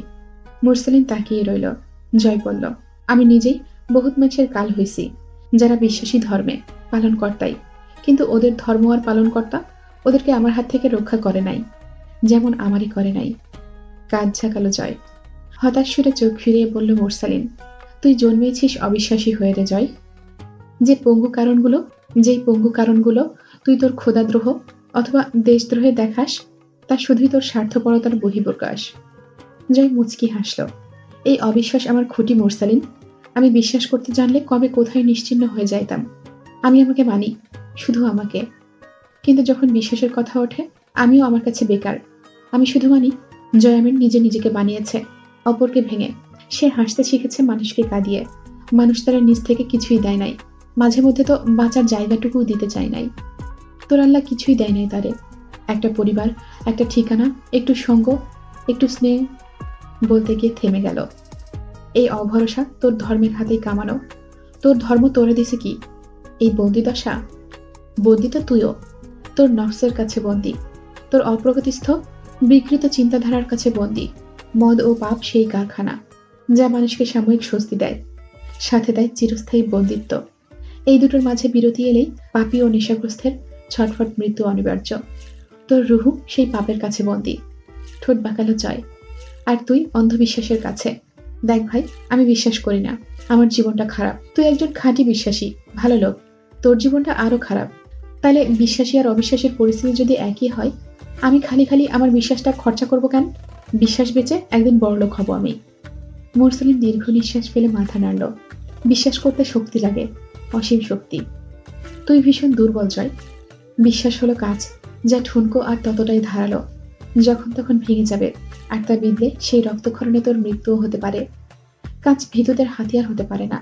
মুরসেলিন তাকিয়ে রইল। জয় বলল, আমি নিজেই বহুত মানুষের কাল হইছি, যারা বিশ্বাসী ধর্মে পালনকর্তাই, কিন্তু ওদের ধর্ম আর পালনকর্তা ওদেরকে আমার হাত থেকে রক্ষা করে নাই, যেমন আমারই করে নাই। কাজ ঝাঁকালো জয়। হতাশ সুরে চোখ ফিরিয়ে বলল মুরসালিন, তুই জন্মেছিস অবিশ্বাসী হয়ে রে জয়। যেই পঙ্গু কারণগুলো তুই তোর খোদাদ্রোহ অথবা দেশদ্রোহে দেখাস, তা শুধুই তোর স্বার্থপরতার বহিঃপ্রকাশ। জয় মুচকি হাসল। এই অবিশ্বাস আমার খুঁটি মুরসালিন। আমি বিশ্বাস করতে জানলে কবে কোথায় নিশ্চিহ্ন হয়ে যাইতাম। আমি আমাকে মানি, শুধু আমাকে। কিন্তু যখন বিশ্বাসের কথা ওঠে, আমিও আমার কাছে বেকার। আমি শুধু মানি জয় আমির নিজেকে বানিয়েছে, অপরকে ভেঙে। সে হাসতে শিখেছে মানুষকে কাঁদিয়ে। মানুষ তারা নিজ থেকে কিছুই দেয় নাই, মাঝে মধ্যে তো বাঁচার জায়গাটুকুও দিতে চায় নাই। তোর আল্লাহ কিছুই দেয় নাই তারে। একটা পরিবার, একটা ঠিকানা, একটু সঙ্গ, একটু স্নেহ। বলতে গিয়ে থেমে গেল। এই অভরসা তোর ধর্মের হাতেই কামানো। তোর ধর্ম তোরে দিছে কি? এই বন্দিদশা। বন্দি তো তুইও। তোর নফসের কাছে বন্দি, তোর অপ্রগতিস্থ বিকৃত চিন্তাধারার কাছে বন্দি। মদ ও পাপ সেই কারখানা, যা মানুষকে সাময়িক স্বস্তি দেয়, সাথে দেয় চিরস্থায়ী বন্দিত্ব। এই দুটোর মাঝে বিরতি এলেই পাপী ও নেশাগ্রস্তের ছটফট মৃত্যু অনিবার্য। তোর রুহু সেই পাপের কাছে বন্দি। ঠোঁট বাঁকালো জয়। আর তুই অন্ধবিশ্বাসের কাছে। দেখ ভাই, আমি বিশ্বাস করি না। আমার জীবনটা খারাপ। তুই একজন খাঁটি বিশ্বাসী, ভালো লোক। তোর জীবনটা আরো খারাপ। তাহলে বিশ্বাসী আর অবিশ্বাসের পরিস্থিতি যদি একই হয়, আমি খালি খালি আমার বিশ্বাসটা খরচা করব কেন? বিশ্বাস বেচে একদিন বড়লোক হব আমি। মুরসালিন দীর্ঘ নিঃশ্বাস ফেলে মাথা নাড়ল। বিশ্বাস করতে শক্তি লাগে, অসীম শক্তি। তুই ভীষণ দুর্বল জয়। বিশ্বাস হলো কাজ, যা ঠুনকো আর ততটাই ধারালো, যখন তখন ভেঙে যাবে। আর তা বিঁধলে সেই রক্তক্ষরণে তোর মৃত্যুও হতে পারে। কাজ ভীতুদের হাতিয়ার হতে পারে না।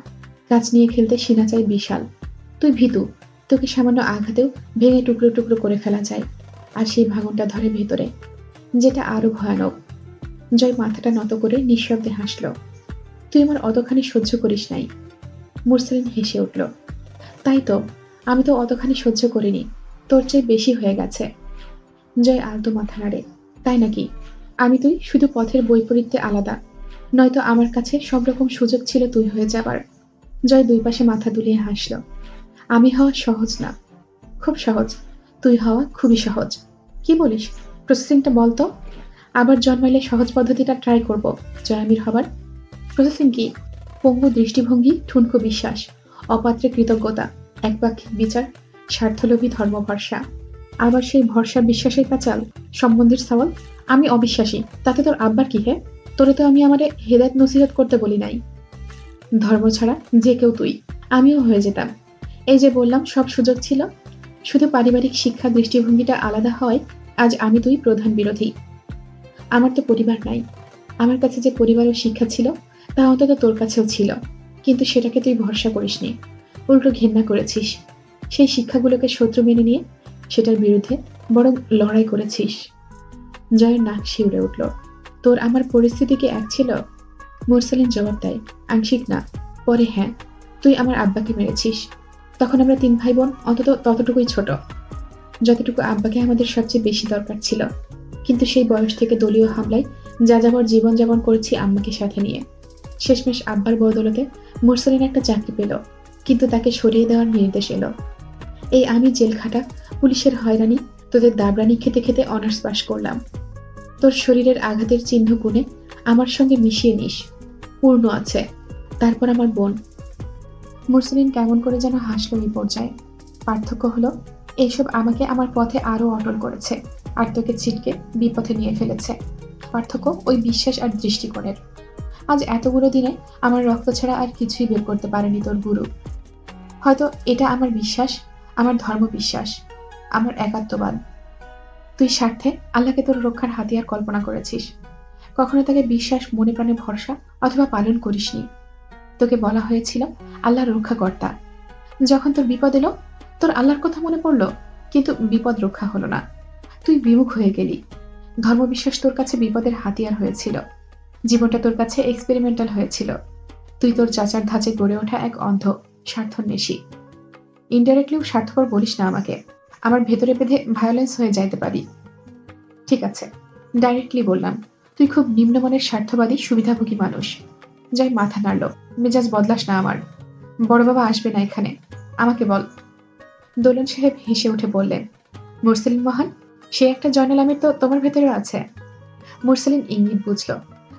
কাজ নিয়ে খেলতে সিনা চাই বিশাল। তুই ভীতু, তোকে সামান্য আঘাতেও ভেঙে টুকরো টুকরো করে ফেলা যায়। আর সেই ভাঙনটা ধরে ভেতরে, যেটা আরো ভয়ানক। জয় মাথাটা নত করে নিঃশব্দে হাসল। তুই আমার অতখানি সহ্য করিস নাই। মুরসালিন হেসে উঠল। তাই তো, আমি তো অতখানি সহ্য করিনি, তোর চেয়ে বেশি হয়ে গেছে। জয় আলতো মাথা নাড়ে। তাই নাকি? আমি তুই শুধু পথের বৈপরীত্যে আলাদা, নয়তো আমার কাছে সব রকম সুযোগ ছিল তুই হয়ে যাবার। জয় 2 পাশে মাথা দুলিয়ে হাসল। আমি হওয়া সহজ না, খুব সহজ। তুই হওয়া খুবই সহজ। কি বলিস? প্রসেসিংটা বলতো। আবার জন্মাইলে সহজ পদ্ধতিটা ট্রাই করব জয় আমির হবার। প্রসেসিং কি? পঙ্গু দৃষ্টিভঙ্গি, ঠুনকো বিশ্বাস, অপাত্রে কৃতজ্ঞতা, একপাক্ষিক বিচার, স্বার্থলোভী ধর্মভরসা। আবার সেই ভরসা বিশ্বাসের কাচাল, সম্বন্ধের সওয়াল। আমি অবিশ্বাসী, তাতে তোর আব্বার কি হে? তোরে তো আমি আমারে হেদায়েত নসিহত করতে বলি নাই। ধর্ম ছাড়া যে কেউ তুই, আমিও হয়ে যেতাম। এই যে বললাম সব সুযোগ ছিল, শুধু পারিবারিক শিক্ষা দৃষ্টিভঙ্গিটা আলাদা হয়। আজ আমি তুই প্রধান বিরোধী। আমার তো পরিবার নাই। আমার কাছে যে পরিবার ও শিক্ষা ছিল তা অন্তত তোর কাছেও ছিল, কিন্তু সেটাকে তুই ভরসা করিসনি, উল্টো ঘেন্না করেছিস। সেই শিক্ষাগুলোকে শত্রু মেনে নিয়ে সেটার বিরুদ্ধে বরং লড়াই করেছিস। জয়ের নাক শিউরে উঠল। তোর আমার পরিস্থিতি কি এক ছিল? মুরসালিন জবাব দেয়, আংশিক না, পরে হ্যাঁ। তুই আমার আব্বাকে মেরেছিস। তখন আমরা 3 ভাই বোন অন্তত ততটুকুই ছোট, যতটুকু আব্বাকে আমাদের সবচেয়ে বেশি দরকার ছিল। কিন্তু সেই বয়স থেকে দলীয় হামলায় যাযাবর জীবনযাপন করেছি আম্মাকে সাথে নিয়ে। শেষমেশ আব্বার বদৌলতে মুরসালিন একটা চাকরি পেল, কিন্তু তাকে সরিয়ে দেওয়ার নির্দেশ এলো। এই আমি জেল খাটা, পুলিশের হয়রানি, তোদের দাবরানি খেতে খেতে অনার্স পাশ করলাম। তোর শরীরের আঘাতের চিহ্ন গুণে আমার সঙ্গে মিশিয়ে নিস, পূর্ণ আছে। তারপর আমার বোন। মুরসালিন কেমন করে যেন হাসল এই পর্যায়ে। পার্থক্য হলো এইসব আমাকে আমার পথে আরো অটল করেছে, আর তোকে ছিটকে বিপথে নিয়ে ফেলেছে। পার্থক্য ওই বিশ্বাস আর দৃষ্টিকোণের। আজ এতগুলো দিনে আমার রক্ত ছাড়া আর কিছুই বের করতে পারেনি তোর গুরু। হয়তো এটা আমার বিশ্বাস, আমার ধর্ম বিশ্বাস, আমার একাত্মবাদ। তুই স্বার্থে আল্লাহকে তোর রক্ষার হাতিয়ার কল্পনা করেছিস, কখনো তাকে বিশ্বাস, মনে প্রাণে ভরসা অথবা পালন করিসনি। তোকে বলা হয়েছিল আল্লাহর রক্ষাকর্তা। যখন তোর বিপদ এলো, তোর আল্লাহর কথা মনে পড়লো, কিন্তু বিপদ রক্ষা হলো না। তুই বিমুখ হয়ে গেলি। ধর্মবিশ্বাস তোর কাছে বিপদের হাতিয়ার হয়েছিল, জীবনটা তোর কাছে এক্সপেরিমেন্টাল হয়েছিল। তুই তোর চাচার ধাঁচে গড়ে ওঠা এক অন্ধ স্বার্থন্বেষী। ইনডাইরেক্টলিও স্বার্থপর বলিস না আমাকে, আমার ভেতরে বেঁধে ভায়োলেন্স হয়ে যাইতে পারি। ঠিক আছে, ডাইরেক্টলি বললাম, তুই খুব নিম্নমানের স্বার্থবাদী সুবিধাভোগী মানুষ। যাই মাথা নাড়ল, মেজাজ বদলাস না আমার। বড় বাবা আসবে না এখানে, আমাকে বল। দোলন সাহেব হেসে উঠে বললেন, মুরসালিন মহান, সে একটা জয়নাল আমির তো তোমার ভেতরেও আছে। মুরসালিন ইঙ্গিত বুঝল,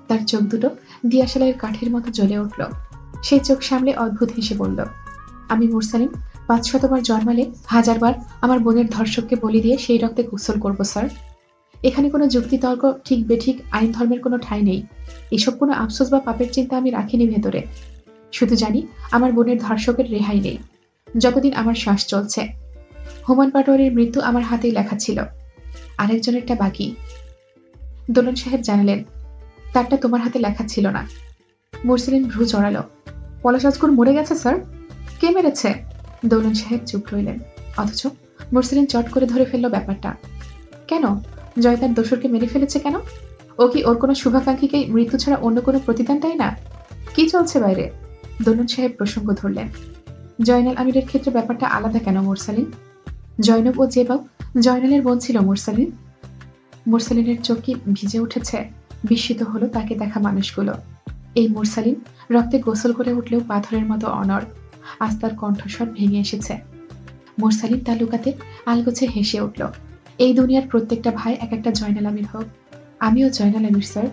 তার চোখ দুটো দিয়াশালের কাঠের মতো জ্বলে উঠল। সেই চোখ সামলে অদ্ভুত হেসে বলল, আমি মুরসালিন 500 বার জন্মালে 1000 বার আমার বোনের ধর্ষককে বলি দিয়ে সেই রক্তে গোসল করব স্যার। এখানে কোনো যুক্তি তর্ক, ঠিক বেঠিক, আইন ধর্মের কোনো ঠাঁই নেই। এসব কোনো আফসোস বা পাপের চিন্তা আমি রাখিনি ভেতরে। শুধু জানি আমার বোনের ধর্ষকের রেহাই নেই যতদিন আমার শ্বাস চলছে। হুমায়ুন পাটোয়ারির মৃত্যু আমার হাতেই লেখা ছিল, আরেকজনেরটা বাকি। দোলন সাহেব জানালেন, তারটা তোমার হাতে লেখা ছিল না। মুরসালিন ভ্রু চড়ালো, পলাশ আজকুর মরে গেছে স্যার? কে মেরেছে? দোলন সাহেব চুপ রইলেন, অথচ মুরসালিন চট করে ধরে ফেলল ব্যাপারটা। কেন? জয় তার দোসরকে মেরে ফেলেছে কেন? ও কি ওর কোনো শুভাকাঙ্ক্ষীকে মৃত্যু ছাড়া অন্য কোনো প্রতিদান দেয় না? কি চলছে বাইরে? দোলন সাহেব প্রসঙ্গ ধরলেন, জয়নাল আমিরের ক্ষেত্রে ব্যাপারটা আলাদা কেন মুরসালিন? জয়নব ও জেবাব জয়নালের বোন ছিল মুরসালিন। মুরসালিনের চোখ কি ভিজে উঠেছে? বিস্মিত হলো তাকে দেখা মানুষগুলো। এই মুরসালিন রক্তে গোসল করে উঠলেও পাথরের মতো অনড়। আজ তার কণ্ঠস্বর ভেঙে এসেছে। মুরসালিন তা লুকাতে আলগোছে হেসে উঠল, এই দুনিয়ার প্রত্যেকটা ভাই এক একটা জয়নাল আমির হোক। আমিও জয়নাল আমির স্যার,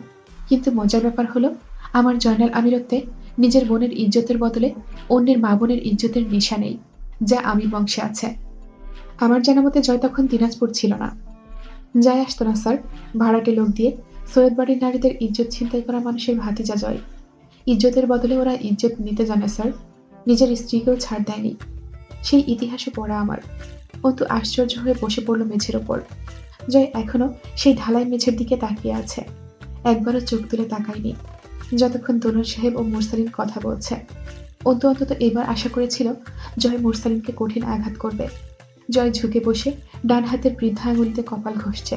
কিন্তু মজার ব্যাপার হলো আমার জয়নাল আমিরত্বে নিজের বোনের ইজ্জতের বদলে অন্যের মা বোনের ইজ্জতের নেশা নেই, যা আমি বংশে আছে। আমার জানা মতে জয় তখন দিনাজপুর ছিল না। যায় আসতো না স্যার, ভাড়াটে লোক দিয়ে সৈয়দ বাড়ির নারীদের ইজ্জত ছিনতাই করা মানুষের ভাতিজা জয়। ইজ্জতের বদলে ওরা ইজ্জত নিতে জানে স্যার, নিজের স্ত্রীকেও ছাড় দেয়নি। সেই ইতিহাসও পড়া আমার। অন্তু আশ্চর্য হয়ে বসে পড়ল মেঝের ওপর। জয় এখনো সেই ঢালাই মেঝের দিকে তাকিয়ে আছে, একবারও চোখ তুলে তাকায়নি যতক্ষণ দোলন সাহেব ও মুরসালিন কথা বলছে। অন্তু অন্তত এবার আশা করেছিল জয় মুরসালিনকে কঠিন আঘাত করবে। জয় ঝুঁকে বসে ডান হাতের বৃদ্ধা আঙুলিতে কপাল ঘষছে,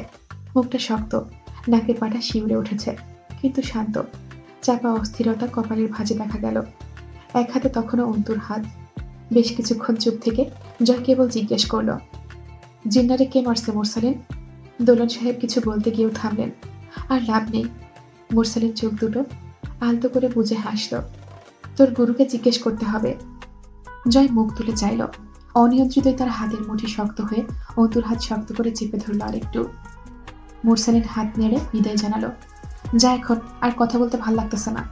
মুখটা শক্ত, নাকের পাটা শিউরে উঠেছে, কিন্তু শান্ত। চাপা অস্থিরতা কপালের ভাঁজে দেখা গেল। এক হাতে তখনও অন্তুর হাত। বেশ কিছুক্ষণ চুপ থেকে জয় কেবল জিজ্ঞেস করল, জিন্নারে কে মারছে মুরসালিন? দোলন সাহেব কিছু বলতে গিয়েও থামলেন। আর লাভ নেই। মুরসালিন চোখ দুটো আলতো করে বুঝে হাসল, তোর গুরুকে জিজ্ঞেস করতে হবে। জয় মুখ তুলে চাইল, অনিয়ন্ত্রিতই তার হাতের মুঠি শক্ত হয়ে অন্তুর হাত শক্ত করে চেপে ধরল আরেকটু। মুরসালিন হাত নেড়ে বিদায় জানালো, যা এখন, আর কথা বলতে ভাল লাগতেছে না।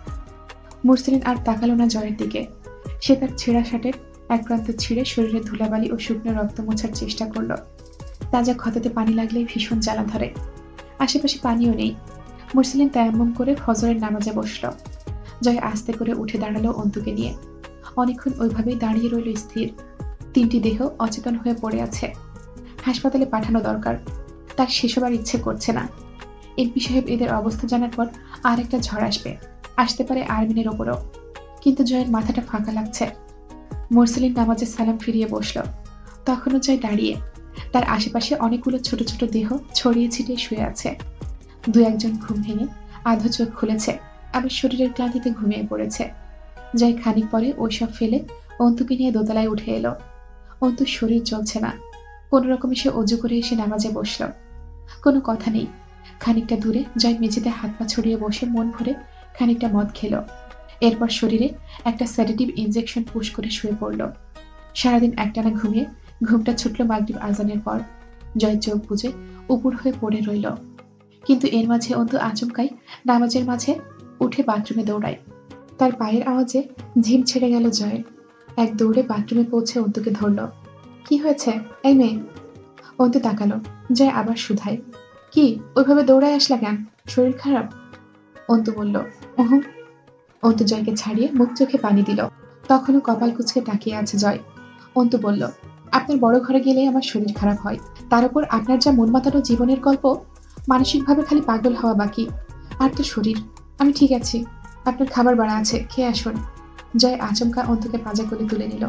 মুরসালিন আর তাকালো না জয়ের দিকে। সে তার ছেঁড়া শার্টের এক প্রান্ত ছিঁড়ে শরীরে ধুলাবালি ও শুকনো রক্ত মোছার চেষ্টা করলো। তাজা ক্ষততে পানি লাগলেই ভীষণ জ্বালা ধরে। আশেপাশে পানিও নেই। মুরসেলিন তায়াম্মুম করে ফজরের নামাজে বসলো। জয় আস্তে করে উঠে দাঁড়ালো অন্তুকে নিয়ে। অনেকক্ষণ ওইভাবেই দাঁড়িয়ে রইল স্থির। 3টি দেহ অচেতন হয়ে পড়ে আছে। হাসপাতালে পাঠানো দরকার। তার সেসবার ইচ্ছে করছে না। এমপি সাহেব এদের অবস্থা জানার পর আর একটা ঝড় আসতে পারে আরমিনের ওপরও। কিন্তু জয়ের মাথাটা ফাঁকা লাগছে। মুরসেলিন নামাজের সালাম ফিরিয়ে বসল। তখনও জয় দাঁড়িয়ে। তার আশেপাশে অনেকগুলো ছোট ছোট দেহ ছড়িয়ে ছিটিয়ে শুয়ে আছে। 2-1 জন ঘুম ভেঙে আধো চোখ খুলেছে, আবার শরীরের ক্লান্তিতে ঘুমিয়ে পড়েছে। জয় খানিক পরে ওইসব ফেলে অন্তুকে নিয়ে দোতলায় উঠে এলো। অন্তুর শরীর চলছে না। কোন রকমে সে অজু করে এসে নামাজে বসল। কোনো কথা নেই। খানিকটা দূরে জয় মেঝেতে হাত পা ছড়িয়ে বসে মন ভরে খানিকটা মদ খেল। এরপর শরীরে একটা সেডেটিভ ইনজেকশন পুশ করে শুয়ে পড়ল। সারাদিন একটানা ঘুমিয়ে ঘুমটা ছুটল মাগরিব আজানের পর। জয় চোখ বুজে উপুড় হয়ে পড়ে রইল। কিন্তু এর মাঝে অন্তু আচমকাই নামাজের মাঝে উঠে বাথরুমে দৌড়ায়। তার পায়ের আওয়াজে ঝিম ছেড়ে গেল জয়ের। এক দৌড়ে বাথরুমে পৌঁছে অন্তুকে ধরল। কি হয়েছে এই মেয়ে? অন্তু তাকালো। জয় আবার শুধায়, কি ওইভাবে দৌড়ায় আসলা কেন? শরীর খারাপ? অন্তু বলল, ওহ। অন্তু জয়কে ছাড়িয়ে মুখ চোখে পানি দিল। তখনও কপাল কুঁচকে তাকিয়ে আছে জয়। অন্তু বলল, আপনার বড় ঘরে গেলে আমার শরীর খারাপ হয়। তার উপর আপনার যা মন মাতানো জীবনের গল্প, মানসিকভাবে খালি পাগল হওয়া বাকি। আর তো শরীর। আমি ঠিক আছি। আপনার খাবার বাড়া আছে, খেয়ে আসুন। জয় আচমকা অন্তুকে পাজা করে তুলে নিল।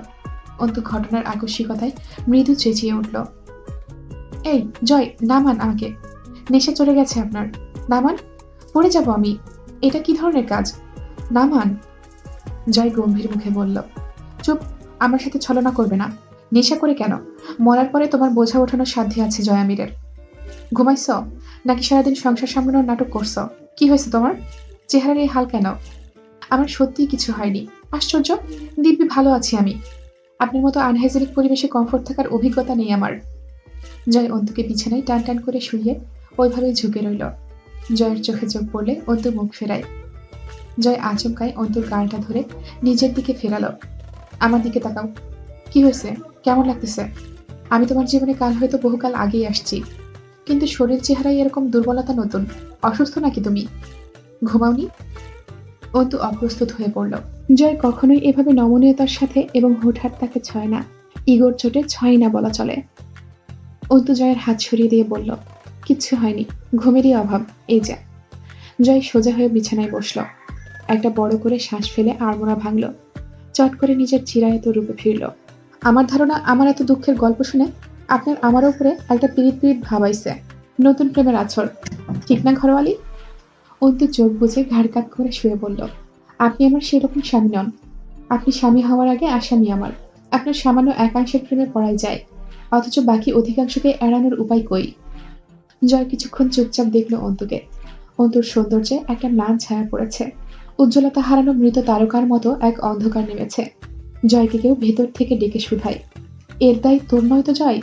অন্তু ঘটনার আকস্মিকতায় মৃদু চেঁচিয়ে উঠল, এই জয়, নামান আমাকে। নেশা চলে গেছে আপনার। নামান, পড়ে যাব আমি। এটা কি ধরনের কাজ? নামান। জয় গম্ভীর মুখে বলল, চুপ, আমার সাথে ছলনা করবে না। নেশা করে কেন? মরার পরে তোমার বোঝা ওঠানোর সাধ্যে আছে জয় আমিরের। ঘুমাইছ নাকি সারাদিন সংসার সামলানোর নাটক করছ? কি হয়েছে তোমার? চেহারার এই হাল কেন? আমার সত্যিই কিছু হয়নি। আশ্চর্য, দিব্যি ভালো আছি আমি। আপনার মতো আনহাইজেনিক পরিবেশে কমফোর্ট থাকার অভিজ্ঞতা নেই আমার। জয় অন্তুকে বিছানায় টান টান করে শুইয়ে ওইভাবে ঝুঁকে রইল। জয়ের চোখে চোখ পড়লে অন্তু মুখ ফেরায়। জয় আচমকায় অন্তুর গালটা ধরে নিজের দিকে ফেরালো। আমার দিকে তাকাও। কি হয়েছে? কেমন লাগতেছে? আমি তোমার জীবনে কাল হয়তো বহুকাল আগেই আসছি, কিন্তু শরীর চেহারায় এরকম দুর্বলতা নতুন। অসুস্থ নাকি তুমি? ঘুমাওনি? অন্তু অপ্রস্তুত হয়ে পড়ল। জয় কখনোই এভাবে নমনীয়তার সাথে এবং হুটহাট তাকে ছয় না, ইগোর চোটে ছয় না বলা চলে। অন্তু জয়ের হাত সরিয়ে দিয়ে বলল, কিচ্ছু হয়নি, ঘুমেরই অভাব, এই যা। জয় সোজা হয়ে বিছানায় বসল। একটা বড় করে শ্বাস ফেলে আড়মোড়া ভাঙল। চট করে নিজের চিরায়ত রূপে ফিরল। আমার ধারণা আমার এত দুঃখের গল্প শুনে আপনার আমার উপরে একটা পীড়িত পীড়িত ভাব আইছে। নতুন প্রেমের আছর, ঠিক না ঘরওয়ালি? অন্তু চোখ বুজে ঘাড় কাত করে শুয়ে বলল, আপনি আমার সেরকম স্বামী নন। আপনি স্বামী হওয়ার আগে আসামি আমার। আপনার সামান্য একাংশের প্রেমে পড়াই যায়, অথচ বাকি অধিকাংশকে এড়ানোর উপায় কই? জয় কিছুক্ষণ চুপচাপ দেখল অন্তুকে। অন্তুর সৌন্দর্যে একটা ম্লান ছায়া পড়েছে। উজ্জ্বলতা হারানো মৃত তারকার মতো এক অন্ধকার নেমেছে। জয়কে কেউ ভেতর থেকে ডেকে শুধায়, এর দায় তোর নয় তো জয়?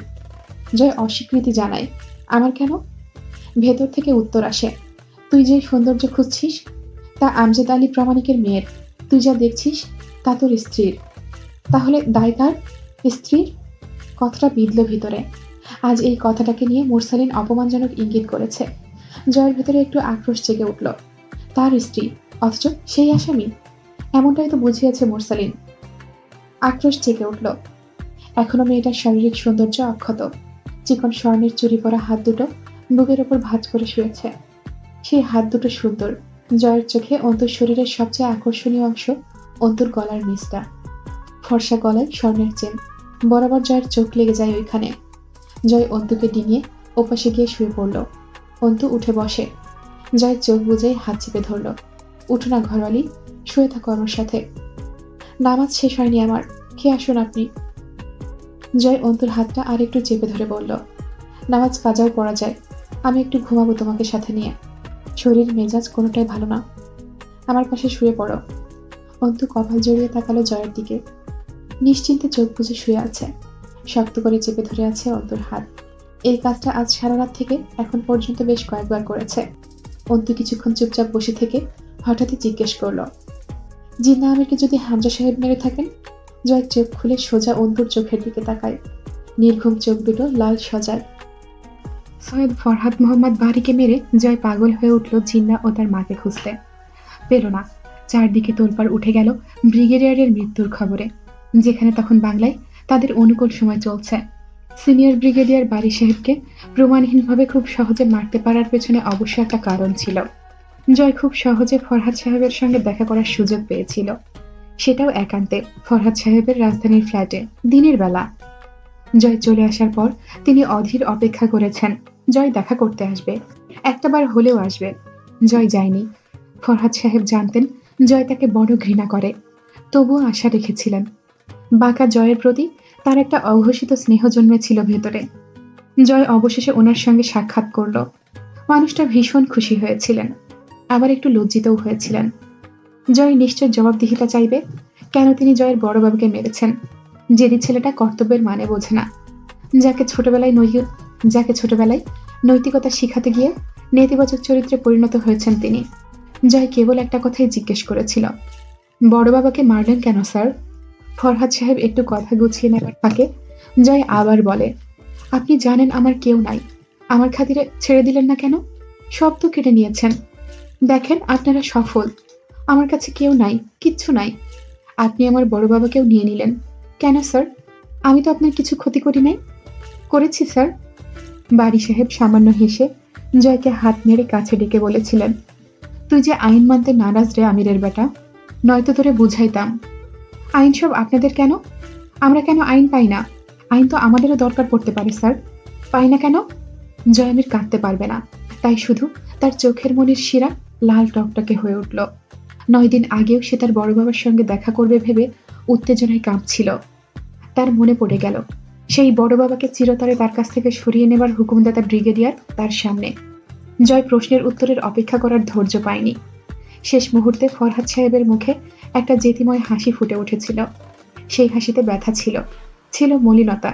জয় অস্বীকৃতি জানায়, আমার কেন? ভেতর থেকে উত্তর আসে, তুই যে সৌন্দর্য খুঁজছিস তা আমজেদ আলী প্রামাণিকের মেয়ের। তুই যা দেখছিস তা তোর স্ত্রীর। তাহলে দায় কার? স্ত্রীর। কথাটা বিঁধল ভিতরে। আজ এই কথাটাকে নিয়ে মুরসালিন অপমানজনক ইঙ্গিত করেছে। জয়ের ভেতরে একটু আক্রোশ জেগে উঠল। তার স্ত্রী, অথচ সেই আসামি। এমনটাই তো বুঝিয়েছে মুরসালিন। আক্রোশ জেগে উঠল। এখনো মেয়েটার শারীরিক সৌন্দর্য অক্ষত। চিকন স্বর্ণের চুরি পরা হাত দুটো বুকের ওপর ভাঁজ করে শুয়েছে। সেই হাত দুটো সুন্দর। জয়ের চোখে অন্তুর শরীরের সবচেয়ে আকর্ষণীয় অংশ অন্তুর গলার নিচটা। ফর্সা গলায় স্বর্ণের চেন। বরাবর জয়ের চোখ লেগে যায় ওইখানে। জয় অন্তুকে ডিঙিয়ে ওপাশে গিয়ে শুয়ে পড়ল। অন্তু উঠে বসে। জয় চোখ বুজেই হাত চেপে ধরল। উঠো না ঘরওয়ালি, শুয়ে থাকো আমার সাথে। নামাজ শেষ হয়নি আমার, খেয়ে আসুন আপনি। জয় অন্তুর হাতটা আর একটু চেপে ধরে বলল, নামাজ কাজাও পড়া যায়, আমি একটু ঘুমাবো তোমাকে সাথে নিয়ে। শরীর মেজাজ কোনোটাই ভালো না, আমার পাশে শুয়ে পড়ো। অন্তু কপাল জড়িয়ে তাকালো জয়ের দিকে। নিশ্চিন্তে চোখ বুজে শুয়ে আছে। শক্ত করে চেপে ধরে আছে অন্তুর হাত। এই কাজটা আজ সারা রাত থেকে এখন পর্যন্ত বেশ কয়েকবার করেছে। অন্তু কিছুক্ষণ চুপচাপ বসে থেকে হঠাৎই জিজ্ঞেস করল, জিন্না আমিরকে যদি হামজা সাহেব মেরে থাকেন? জয় চোখ খুলে সোজা অন্তুর চোখের দিকে তাকায়। নির্ঘুম চোখ দুটো লাল সজাগ। সৈয়দ ফরহাদ মোহাম্মদ বাড়িকে মেরে জয় পাগল হয়ে উঠল জিন্না ও তার মাকে খুঁজতে। পেল না। চারদিকে তোলপাড় উঠে গেল ব্রিগেডিয়ারের মৃত্যুর খবরে, যেখানে তখন বাংলায় তাদের অনুকূল সময় চলছে। সিনিয়র ব্রিগেডিয়ার বারি সাহেবকে প্রমাণহীনভাবে খুব সহজে মারতে পারার পেছনে অবশ্য একটা কারণ ছিল। জয় খুব সহজে ফরহাদ সাহেবের সঙ্গে দেখা করার সুযোগ পেয়েছিল, সেটাও একান্তে ফরহাদ সাহেবের রাজধানীর ফ্ল্যাটে দিনের বেলা। জয় চলে আসার পর তিনি অধীর অপেক্ষা করেছেন জয় দেখা করতে আসবে, একটাবার হলেও আসবে। জয় যায়নি। ফরহাদ সাহেব জানতেন জয় তাকে বড় ঘৃণা করে, তবুও আশা রেখেছিলেন। বাঁকা জয়ের প্রতি তার একটা অঘোষিত স্নেহ জন্মেছিল ভেতরে। জয় অবশেষে ওনার সঙ্গে সাক্ষাৎ করল। মানুষটা ভীষণ খুশি হয়েছিলেন, আবার একটু লজ্জিতও হয়েছিলেন। জয় নিশ্চয় জবাবদিহিতা চাইবে কেন তিনি জয়ের বড়বাবুকে মেরেছেন। জেদি ছেলেটা কর্তব্যের মানে বোঝে না, যাকে ছোটবেলায় নৈতিকতা শিখাতে গিয়ে নেতিবাচক চরিত্রে পরিণত হয়েছেন তিনি। জয় কেবল একটা কথাই জিজ্ঞেস করেছিল, বড় বাবাকে মারলেন কেন স্যার? ফরহাদ সাহেব একটু কথা গুছিয়ে নেবার ফাঁকে জয় আবার বলে, আপনি জানেন আমার কেউ নাই, আমার খাতিরে ছেড়ে দিলেন না কেন? সব তো কেটে নিয়েছেন। দেখেন আপনারা সফল, আমার কাছে কেউ নাই, কিচ্ছু নাই। আপনি আমার বড় বাবাকেও নিয়ে নিলেন কেন স্যার? আমি তো আপনার কিছু ক্ষতি করি নাই। করেছি স্যার। বারি সাহেব সামান্য হেসে জয়কে হাত নেড়ে কাছে ডেকে বলেছিলেন, তুই যে আইন মানতে নারাজ রে আমিরের বেটা, নয়তো তোরে বুঝাইতাম। আইন সব আপনাদের কেন? আমরা কেন আইন পাই না? আইন তো আমাদেরও দরকার পড়তে পারে স্যার। পাই না কেন? জয় আমির কাঁদতে পারবে না, তাই শুধু তার চোখের মনির শিরা লাল টকটকে হয়ে উঠল। 9 দিন আগেও সে তার বড় বাবার সঙ্গে দেখা করবে ভেবে উত্তেজনায় কাঁপছিল। তার মনে পড়ে গেল সেই বড় বাবাকে চিরতরে তার কাছ থেকে সরিয়ে নেবার হুকুমদাতা ব্রিগেডিয়ার তার সামনে। জয় প্রশ্নের উত্তরের অপেক্ষা করার ধৈর্য পায়নি। শেষ মুহূর্তে ফরহাদ সাহেবের মুখে একটা জ্যোতিময় হাসি ফুটে উঠেছিল। সেই হাসিতে ব্যথা ছিল, ছিল মলিনতা।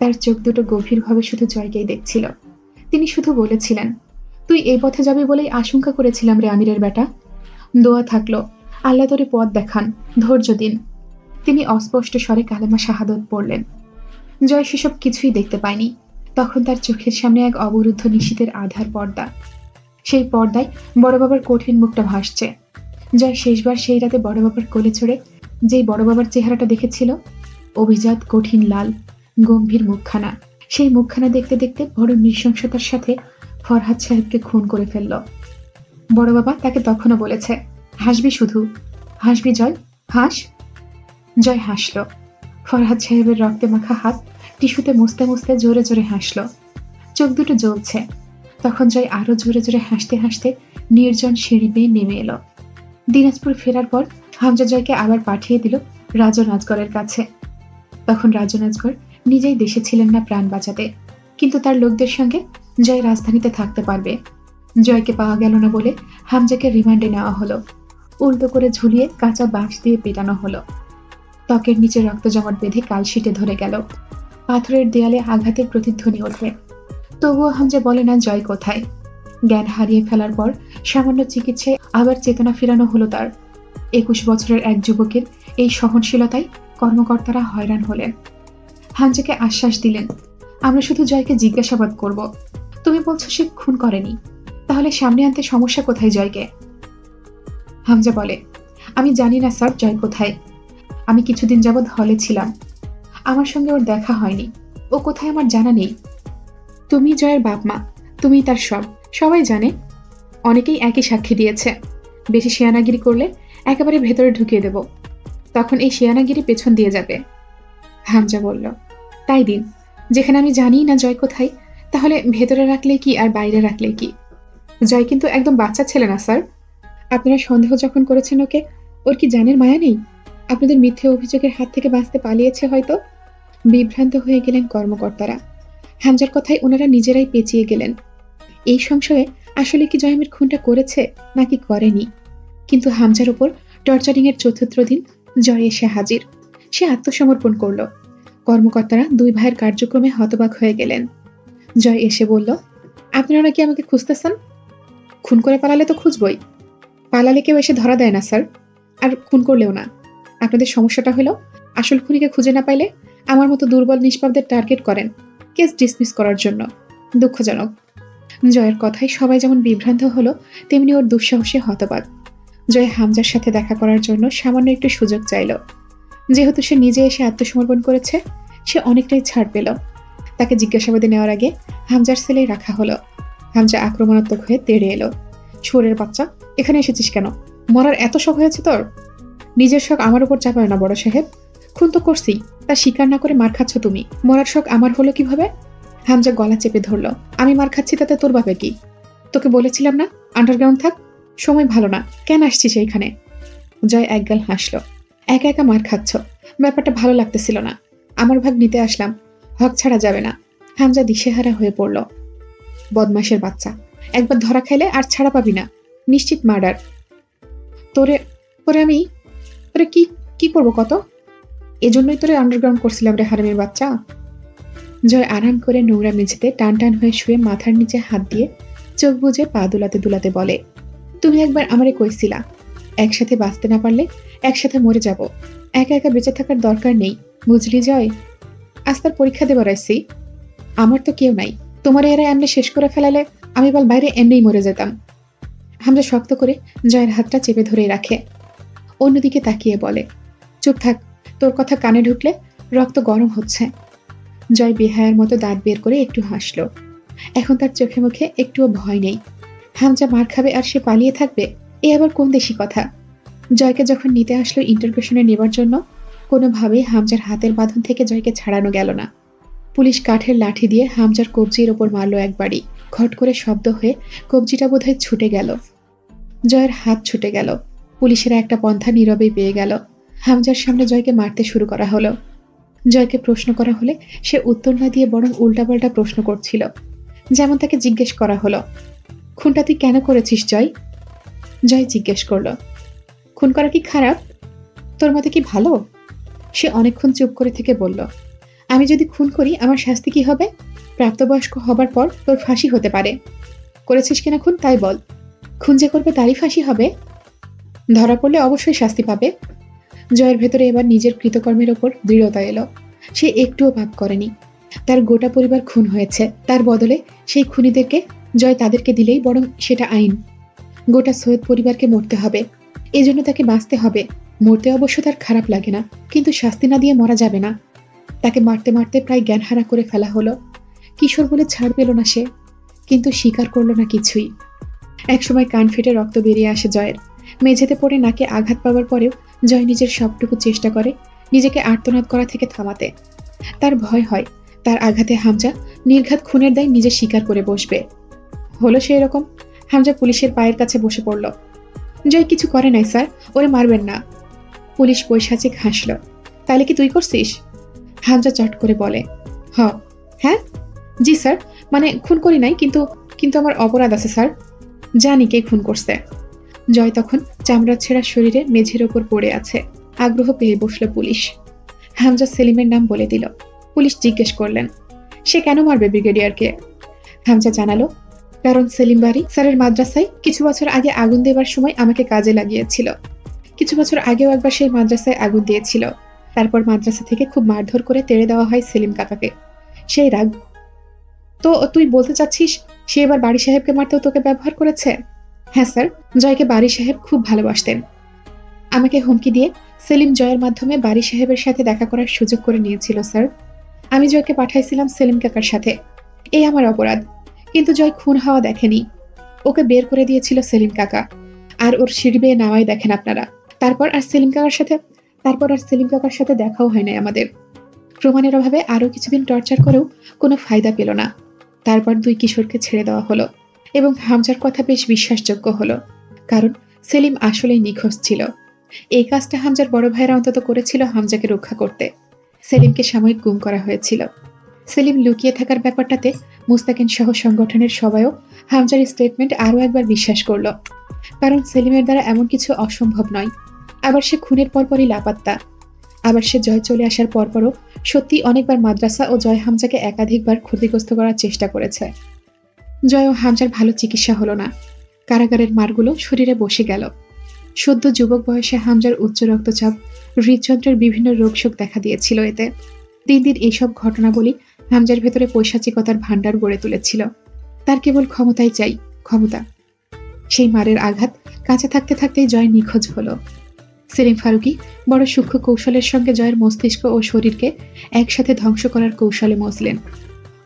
তার চোখ দুটো গভীরভাবে শুধু জয়কেই দেখছিল। তিনি শুধু বলেছিলেন, তুই এই পথে যাবি বলেই আশঙ্কা করেছিলাম রে আমিরের বেটা। দোয়া থাকলো, আল্লাহ তোরে পথ দেখান, ধৈর্য দিন। তিনি অস্পষ্ট স্বরে কালেমা শাহাদত পড়লেন। জয় সেসব কিছুই দেখতে পায়নি। তখন তার চোখের সামনে এক অবরুদ্ধ নিশীথের আধার পর্দা। সেই পর্দায় বড় বাবার কঠিন মুখটা ভাসছে। জয় শেষবার সেই রাতে বড় বাবার কোলে চড়ে যেই বড় বাবার চেহারাটা দেখেছিল, অভিজাত, কঠিন, লাল, গম্ভীর মুখখানা। সেই মুখখানা দেখতে দেখতে বড় নৃশংসতার সাথে ফরহাদ সাহেবকে খুন করে ফেলল। বড় বাবা তাকে তখনও বলেছে, হাসবি শুধু, হাসবি জয়, হাস। জয় হাসল। ফরহাদ সাহেবের রক্তে মাখা হাত টিস্যুতে মুছতে মুছতে জোরে জোরে হাসল। চোখ দুটো জ্বলছে। তখন জয় আরো জোরে জোরে হাসতে হাসতে নির্জন সিঁড়ি বেয়ে নেমে এলো। দিনাজপুর ফেরার পর হামজা জয়কে আবার পাঠিয়ে দিল রাজু রাজগড়ের কাছে। তখন রাজু রাজগড় নিজেই দেশে ছিলেন না প্রাণ বাঁচাতে, কিন্তু তার লোকদের সঙ্গে জয় রাজধানীতে থাকতে পারবে। জয়কে পাওয়া গেল না বলে হামজাকে রিমান্ডে নেওয়া হলো। উল্টো করে ঝুলিয়ে কাঁচা বাঁশ দিয়ে পেটানো হলো। ত্বকের নিচে রক্ত জমাট বেঁধে কালশিটে ধরে গেল। পাথরের দেয়ালে আঘাতের প্রতিধ্বনি ওঠে। তবুও হামজা বলে না জয় কোথায়। জ্ঞান হারিয়ে ফেলার পর সামান্য চিকিৎসায় আবার চেতনা ফেরানো হলো তার। 21 বছরের এক যুবকের এই সহনশীলতায় কর্মকর্তারা হয়রান হলেন। হামজাকে আশ্বাস দিলেন, আমরা শুধু জয়কে জিজ্ঞাসাবাদ করব। তুমি বলছো সে খুন করেনি, তাহলে সামনে আনতে সমস্যা কোথায় জয়কে? হামজা বলে, আমি জানি না স্যার জয় কোথায়। আমি কিছুদিন যাবৎ হলে ছিলাম, আমার সঙ্গে ওর দেখা হয়নি। ও কোথায় আমার জানা নেই। তুমি জয়ের বাপ মা, তুমি তার সব, সবাই জানে। অনেকেই একই সাক্ষী দিয়েছে। বেশি শিয়ানাগিরি করলে একেবারে ভেতরে ঢুকিয়ে দেব, তখন এই শিয়ানাগিরি পেছন দিয়ে যাবে। হামজা বলল, তাই দিন, যেখানে আমি জানি না জয় কোথায়, তাহলে ভেতরে রাখলে কি আর বাইরে রাখলে কি? জয় কিন্তু একদম বাচ্চা ছেলে না স্যার। আপনারা সন্দেহ যখন করেছেন ওকে, ওর কি জানের মায়া নেই? আপনাদের মিথ্যে অভিযোগের হাত থেকে বাঁচতে পালিয়েছে হয়তো। বিভ্রান্ত হয়ে গেলেন কর্মকর্তারা। হামজার কথায় ওনারা নিজেরাই পেঁচিয়ে গেলেন। এই সংশয়ে আসলে কি জয়মের খুনটা করেছে নাকি করেনি। কিন্তু হামজার উপর টর্চারিং এর 4র্থ দিন জয় এসে হাজির। সে আত্মসমর্পণ করল। কর্মকর্তারা দুই ভাইয়ের কার্যক্রমে হতবাক হয়ে গেলেন। জয় এসে বলল, আপনারা নাকি আমাকে খুঁজতেছেন? খুন করে পালালে তো খুঁজবই। পালালে কেউ এসে ধরা দেয় না স্যার, আর খুন করলেও না। আপনাদের সমস্যাটা হলো আসল খুনিকে খুঁজে না পাইলে আমার মতো দুর্বল নিষ্পাপদের টার্গেট করেন কেস ডিসমিস করার জন্য। দুঃখজনক। জয়ের কথায় সবাই যেমন বিভ্রান্ত হলো, তেমনি ওর দুঃসাহসে হতবাক। জয় হামজার সাথে দেখা করার জন্য সামান্য একটু সুযোগ চাইল। যেহেতু সে নিজে এসে আত্মসমর্পণ করেছে, সে অনেকটাই ছাড় পেল। তাকে জিজ্ঞাসাবাদে নেওয়ার আগে হামজার সেলেই রাখা হলো। হামজা আক্রমণাত্মক হয়ে তেড়ে এলো। শুয়োরের বাচ্চা, এখানে এসেছিস কেন? মরার এত শখ হয়েছে তোর? নিজের শখ আমার উপর চাপায় না বড় সাহেব। খুন তো করছি, তা স্বীকার না করে মার খাচ্ছ তুমি। মরার শখ আমার হলো কিভাবে? হামজা গলা চেপে ধরল। আমি মার খাচ্ছি তাতে তোর বাপে কি? তোকে বলেছিলাম না আন্ডারগ্রাউন্ড থাক, সময় ভালো না, কেন আসছিস এইখানে? জয় একগাল হাসল। একা একা মার খাচ্ছ, ব্যাপারটা ভালো লাগতেছিল না, আমার ভাগ নিতে আসলাম, হক ছাড়া যাবে না। হামজা দিশেহারা হয়ে পড়ল। বদমাশের বাচ্চা, একবার ধরা খাইলে আর ছাড়া পাবি না, নিশ্চিত মার্ডার। তোরে তোরে আমি তোরে কি কি করবো কত? এজন্যই তোরে আন্ডারগ্রাউন্ড করছিলাম রে হারামির বাচ্চা। জয় আরাম করে নোংরা মেঝেতে টান টান হয়ে শুয়ে মাথার নিচে হাত দিয়ে চোখ বুজে পা দুলাতে দুলাতে বলে, তুমি একবার আমারে কইছিলা একসাথে বাঁচতে না পারলে একসাথে মরে যাব, একা একা বেঁচে থাকার দরকার নেই, বুঝলি জয়? আজ তার পরীক্ষা দেবার আসছি। আমার তো কেউ নাই, তোমার এরা এমনি শেষ করে ফেলালে আমি বল বাইরে এমনিই মরে যেতাম। হামজা শক্ত করে জয়ের হাতটা চেপে ধরে রাখে, অন্যদিকে তাকিয়ে বলে, চুপ থাক, তোর কথা কানে ঢুকলে রক্ত গরম হচ্ছে। জয় বেহায়ার মতো দাঁত বের করে একটু হাসল। এখন তার চোখে মুখে একটুও ভয় নেই। হামজা মার খাবে আর সে পালিয়ে থাকবে, এ আবার কোন দেশি কথা? জয়কে যখন নিতে আসলো ইন্টারোগেশনে নেবার জন্য, কোনোভাবেই হামজার হাতের বাঁধন থেকে জয়কে ছাড়ানো গেল না। পুলিশ কাঠের লাঠি দিয়ে হামজার কবজির ওপর মারল একবারই। ঘট করে শব্দ হয়ে কবজিটা বোধহয় ছুটে গেল। জয়ের হাত ছুটে গেল। পুলিশেরা একটা পন্থা নীরবেই পেয়ে গেল। হামজার সামনে জয়কে মারতে শুরু করা হলো। জয়কে প্রশ্ন করা হলে সে উত্তর না দিয়ে বরং উল্টাপাল্টা প্রশ্ন করছিল। যেমন তাকে জিজ্ঞেস করা হলো, খুনটা তুই কেন করেছিস জয়? জয় জিজ্ঞেস করলো, খুন করা কি খারাপ? তোর মতে কি ভালো? সে অনেকক্ষণ চুপ করে থেকে বলল, আমি যদি খুন করি আমার শাস্তি কি হবে? প্রাপ্তবয়স্ক হবার পর তোর ফাঁসি হতে পারে। করেছিস কিনা খুন তাই বল। খুন যে করবে তারই ফাঁসি হবে? ধরা পড়লে অবশ্যই শাস্তি পাবে। জয়ের ভেতরে এবার নিজের কৃতকর্মের ওপর দৃঢ়তা এলো। সে একটুও পাপ করেনি। তার গোটা পরিবার খুন হয়েছে, তার বদলে সেই খুনিদেরকে জয় তাদেরকে দিলেই বরং সেটা আইন। গোটা সৈয়দ পরিবারকে মরতে হবে, এজন্য তাকে বাঁচতে হবে। মরতে অবশ্য তার খারাপ লাগে না, কিন্তু শাস্তি না দিয়ে মরা যাবে না। তাকে মারতে মারতে প্রায় জ্ঞানহারা করে ফেলা হলো। কিশোর বলে ছাড় পেল না সে, কিন্তু স্বীকার করলো না কিছুই। একসময় কান ফেটে রক্ত বেরিয়ে আসে জয়ের। মেঝেতে পড়ে নাকে আঘাত পাওয়ার পরেও জয় নিজের সবটুকু চেষ্টা করে নিজেকে আর্তনাদ করা থেকে থামাতে। তার ভয় হয় তার আঘাতে হামজা নির্ঘাত খুনের দায় নিজে স্বীকার করে বসবে। হলো সেই রকম। হামজা পুলিশের পায়ের কাছে বসে পড়ল। জয় কিছু করে নাই স্যার, ওরে মারবেন না। পুলিশ পৈশাচিক হাসল। তাহলে কি তুই করছিস? হামজা চট করে বলে, হ্যাঁ জি স্যার, মানে খুন করি নাই, কিন্তু কিন্তু আমার অপরাধ আছে স্যার। জানি কে খুন করছে। জয় তখন চামড়া ছেঁড়া শরীরে মেঝের ওপর পড়ে আছে। আগ্রহ পেয়ে বসল পুলিশ। হামজা সেলিমের নাম বলে দিল। পুলিশ জিজ্ঞেস করলেন, সে কেন মারবে ব্রিগেডিয়ারকে? হামজা জানালো, কারণ সেলিম বাড়ি স্যারের মাদ্রাসায় কিছু বছর আগে আগুন দেবার সময় আমাকে কাজে লাগিয়েছিল। কিছু বছর আগেও একবার সেই মাদ্রাসায় আগুন দিয়েছিল। তারপর মাদ্রাসা থেকে খুব মারধর করে তেড়ে দেওয়া হয় সেলিম কাকাকে। সেই রাগ। তো তুই বলতে চাচ্ছিস সে এবার বাড়ি সাহেবকে মারতেও তোকে ব্যবহার করেছে? হ্যাঁ স্যার, জয়কে বাড়ি সাহেব খুব ভালোবাসতেন। আমাকে হুমকি দিয়ে সেলিম জয়ের মাধ্যমে বাড়ি সাহেবের সাথে দেখা করার সুযোগ করে নিয়েছিল স্যার। আমি জয়কে পাঠাইছিলাম সেলিম কাকার সাথে। এই আমার অপরাধ। কিন্তু জয় খুন হওয়া দেখেনি, ওকে বের করে দিয়েছিল সেলিম কাকা। আর ওর সিঁড়ি বেয়ে নামাই দেখেন আপনারা। তারপর আর সেলিম কাকার সাথে দেখাও হয় নাই আমাদের। প্রমাণের অভাবে আরো কিছুদিন টর্চার করেও কোনো ফায়দা পেল না। তারপর 2 কিশোরকে ছেড়ে দেওয়া হলো এবং হামজার কথা বেশ বিশ্বাসযোগ্য হলো, কারণ সেলিম আসলেই নিখোঁজ ছিল। এই কাজটা হামজার বড় ভাইরা অন্তত করেছিল হামজাকে রক্ষা করতে। সেলিমকে সাময়িক গুম করা হয়েছিল। সেলিম লুকিয়ে থাকার ব্যাপারটাতে মুস্তাকিন সহ সংগঠনের সবাইও হামজার স্টেটমেন্ট আরো একবার বিশ্বাস করলো, কারণ সেলিমের দ্বারা এমন কিছু অসম্ভব নয়। আবার সে খুনের পরপরই লাপাত্তা। আবার সে জয় চলে আসার পরপরও সত্যি অনেকবার মাদ্রাসা ও জয় হামজাকে একাধিকবার ক্ষতিগ্রস্ত করার চেষ্টা করেছে। জয় ও হামজার ভালো চিকিৎসা হলো না। কারাগারের মারগুলো শরীরে বসে গেল। সদ্য যুবক বয়সে হামজার উচ্চ রক্তচাপ, হৃদযন্ত্রের বিভিন্ন রোগশোক দেখা দিয়েছিল এতে। দিন দিন এইসব ঘটনাবলী হামজার ভেতরে পৈশাচিকতার ভাণ্ডার গড়ে তুলেছিল। তার কেবল ক্ষমতাই চাই, ক্ষমতা। সেই মারের আঘাত কাছে থাকতে থাকতেই জয় নিখোঁজ হলো। সেলিম ফারুকী বড় সূক্ষ্ম কৌশলের সঙ্গে জয়ের মস্তিষ্ক ও শরীরকে একসাথে ধ্বংস করার কৌশলে মজলেন।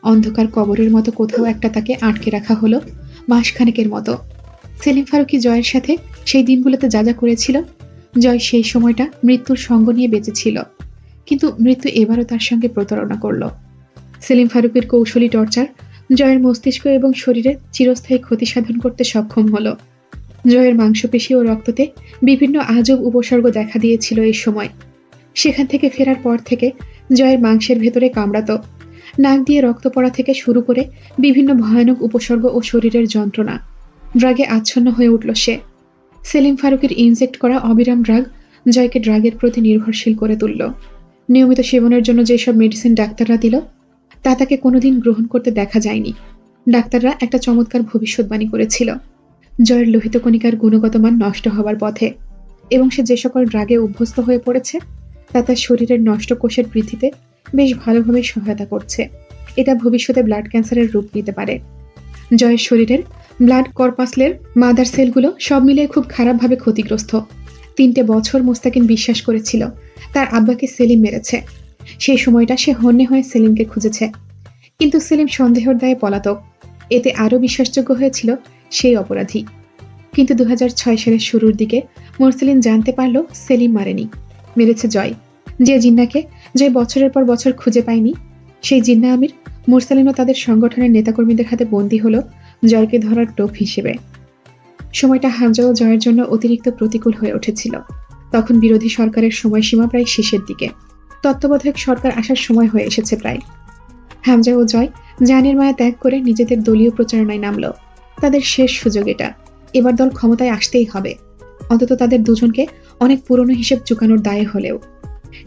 অন্ধকার কবরের মতো কোথাও একটা তাকে আটকে রাখা হলো মাসখানেকের মতো। সেলিম ফারুকী জয়ের সাথে সেই দিনগুলোতে যা যা করেছিল, জয় সেই সময়টা মৃত্যুর সঙ্গ নিয়ে বেঁচেছিল, কিন্তু মৃত্যু এবারও তার সঙ্গে প্রতারণা করল। সেলিম ফারুকের কৌশলী টর্চার জয়ের মস্তিষ্ক এবং শরীরে চিরস্থায়ী ক্ষতি সাধন করতে সক্ষম হলো। জয়ের মাংসপেশি ও রক্ততে বিভিন্ন আজব উপসর্গ দেখা দিয়েছিল এই সময়। সেখান থেকে ফেরার পর থেকে জয়ের মাংসের ভেতরে কামড়াতো, নাক দিয়ে রক্ত পড়া থেকে শুরু করে বিভিন্ন ভয়ানক উপসর্গ ও শরীরের যন্ত্রণা। ড্রাগে আচ্ছন্ন হয়ে উঠল সে। সেলিম ফারুকের ইনজেক্ট করা অবিরাম ড্রাগ জয়কে ড্রাগের প্রতি নির্ভরশীল করে তুলল। নিয়মিত সেবনের জন্য যেসব মেডিসিন ডাক্তাররা দিল, তা তাকে কোনোদিন গ্রহণ করতে দেখা যায়নি। ডাক্তাররা একটা চমৎকার ভবিষ্যৎবাণী করেছিল, জয়ের লোহিত কণিকার গুণগত মান নষ্ট হওয়ার পথে, এবং সে যে সকল ড্রাগে অভ্যস্ত হয়ে পড়েছে তা তার শরীরের নষ্ট কোষের বৃদ্ধিতে বেশ ভালোভাবে সহায়তা করছে। এটা ভবিষ্যতে ব্লাড ক্যান্সারের রূপ নিতে পারে। জয়ের শরীরের ব্লাড কর্পাসলের মাদার সেলগুলো সব মিলিয়ে খুব খারাপভাবে ক্ষতিগ্রস্ত। 3টে বছর মুস্তাকিন বিশ্বাস করেছিল তার আব্বাকে সেলিম মেরেছে। সেই সময়টা সে হন্যে হয়ে সেলিমকে খুঁজেছে, কিন্তু সেলিম সন্দেহের দায়ে পলাতক। এতে আরও বিশ্বাসযোগ্য হয়েছিল সেই অপরাধী। কিন্তু 2006 সালের শুরুর দিকে মোরসেলিন জানতে পারল সেলিম মারেনি, মেরেছে জয়। যে জিন্নাকে জয় বছরের পর বছর খুঁজে পায়নি, সেই জিন্না আমির মোরসেলিনও তাদের সংগঠনের নেতাকর্মীদের হাতে বন্দী হলো জয়কে ধরার টোপ হিসেবে। সময়টা হামজা ও জয়ের জন্য অতিরিক্ত প্রতিকূল হয়ে উঠেছিল। তখন বিরোধী সরকারের সময়সীমা প্রায় শেষের দিকে, তত্ত্বাবধায়ক সরকার আসার সময় হয়ে এসেছে প্রায়। হামজা ও জয় জানের মায়া ত্যাগ করে নিজেদের দলীয় প্রচারণায় নামল। তাদের শেষ সুযোগ এটা। এবার দল ক্ষমতায় আসতেই হবে, অন্তত তাদের দুজনকে অনেক পুরনো হিসেব চুকানোর দায়ে হলেও।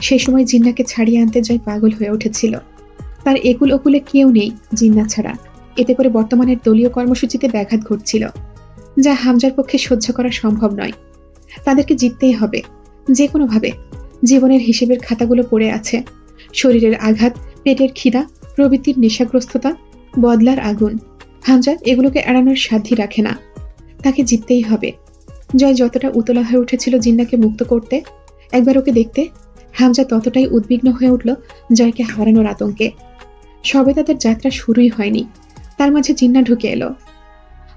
সেই সময় জিন্নাকে ছাড়িয়ে আনতে জয় পাগল হয়ে উঠেছিল। তার একুল ওকুলে কেউ নেই জিন্না ছাড়া। এতে করে বর্তমানের দলীয় কর্মসূচিতে ব্যাঘাত ঘটছিল, যা হামজার পক্ষে সহ্য করা সম্ভব নয়। তাদেরকে জিততেই হবে যে কোনোভাবে। জীবনের হিসেবের খাতাগুলো পড়ে আছে, শরীরের আঘাত, পেটের খিদা, প্রবৃত্তির নেশাগ্রস্ততা, বদলার আগুন। হামজা এগুলোকে এড়ানোর সাধ্যই রাখে না। তাকে জিততেই হবে। জয় যতটা উতলা হয়ে উঠেছিল জিন্নাকে মুক্ত করতে, একবার ওকে দেখতে, হামজা ততটাই উদ্বিগ্ন হয়ে উঠল জয়কে হারানোর আতঙ্কে। সবে তাদের যাত্রা শুরুই হয়নি, তার মাঝে জিন্না ঢুকে এলো।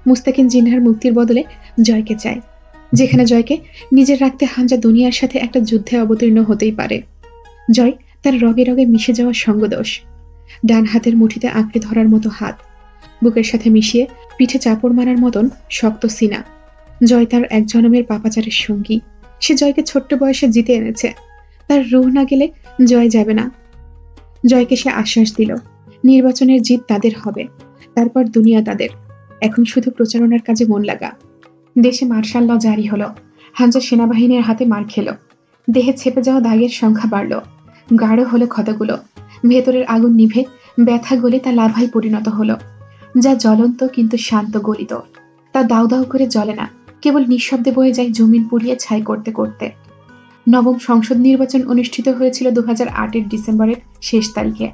মুস্তাকিন জিন্নার মুক্তির বদলে জয়কে চায়, যেখানে জয়কে নিজের রাখতে হামজা দুনিয়ার সাথে একটা যুদ্ধে অবতীর্ণ হতেই পারে। জয় তার রগে রগে মিশে যাওয়া সঙ্গদোষ, ডান হাতের মুঠিতে আঁকড়ে ধরার মতো হাত, বুকের সাথে মিশিয়ে পিঠে চাপড় মারার মতন শক্ত সিনা। জয় তার এক জনমের পাপাচারের সঙ্গী। সে জয়কে ছোট্ট বয়সে জিতে এনেছে, তার রুহ না গেলে জয় যাবে না। জয়কে সে আশ্বাস দিল, নির্বাচনের জিত তাদের হবে, তারপর দুনিয়া তাদের। এখন শুধু প্রচারণার কাজে মন লাগা। দেশে মার্শাল ল জারি হলো। হামজা সেনাবাহিনীর হাতে মার খেল। দেহে ছেপে যাওয়া দাগের সংখ্যা বাড়ল, গাঢ় হলো ক্ষতগুলো। ভেতরের আগুন নিভে ব্যথা গলে তা লাভায় পরিণত হলো, যা জ্বলন্ত কিন্তু শান্ত গলিত। তা দাউ দাউ করে জ্বলে না, কেবল নিঃশব্দে বয়ে যায় জমিন পুড়িয়ে ছাই করতে করতে। নবম সংসদ নির্বাচন অনুষ্ঠিত হয়েছিল 2008-এর ডিসেম্বরের শেষ তারিখে।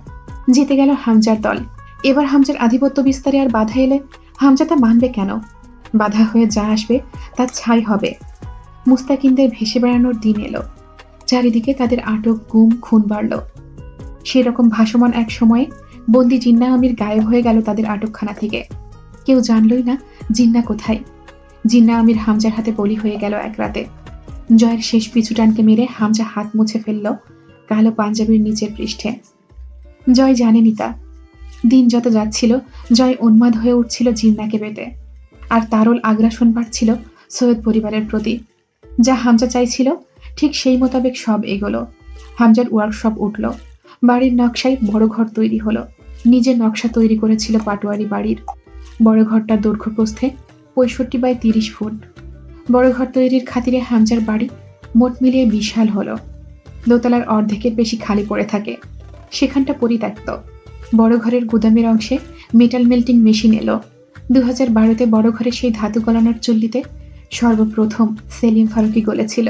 জিতে গেল হামজার দল। এবার হামজার আধিপত্য বিস্তারে আর বাধা এলে হামজা তা মানবে কেন? বাধা হয়ে যা আসবে তা ছাই হবে। মুস্তাকিনদের ভেসে বেড়ানোর দিন এলো। চারিদিকে তাদের আটক, গুম, খুন বাড়ল। সেরকম ভাসমান এক সময়ে বন্দি জিন্না আমির গায়েব হয়ে গেল তাদের আটকখানা থেকে। কেউ জানলই না জিন্না কোথায়। জিন্না আমির হামজার হাতে বলি হয়ে গেল এক রাতে। জয়ের শেষ পিছুটানকে মেরে হামজা হাত মুছে ফেলল কালো পাঞ্জাবির নিচের পৃষ্ঠে। জয় জানেনি তা। দিন যত যাচ্ছিল জয় উন্মাদ হয়ে উঠছিল জিন্নাকে পেতে, আর তারল আগ্রাসন বাড়ছিল সৈয়দ পরিবারের প্রতি। যা হামজা চাইছিল ঠিক সেই মোতাবেক সব এগোলো। হামজার ওয়ার্কশপ উঠল, বাড়ির নকশায় বড় ঘর তৈরি হলো। নিজের নকশা তৈরি করেছিল পাটোয়ারি বাড়ির। বড় ঘরটার দৈর্ঘ্য প্রস্থে 65 বাই 30 ফুট। বড় ঘর তৈরির খাতিরে হামজার বাড়ি মোট মিলিয়ে বিশাল হলো। দোতলার অর্ধেকের বেশি খালি পড়ে থাকে, সেখানটা পরিত্যক্ত। বড় ঘরের গুদামের অংশে মেটাল মেল্টিং মেশিন এলো। 2012-তে বড় ঘরে সেই ধাতু গলানোর চুল্লিতে সর্বপ্রথম সেলিম ফারুকী গলেছিল।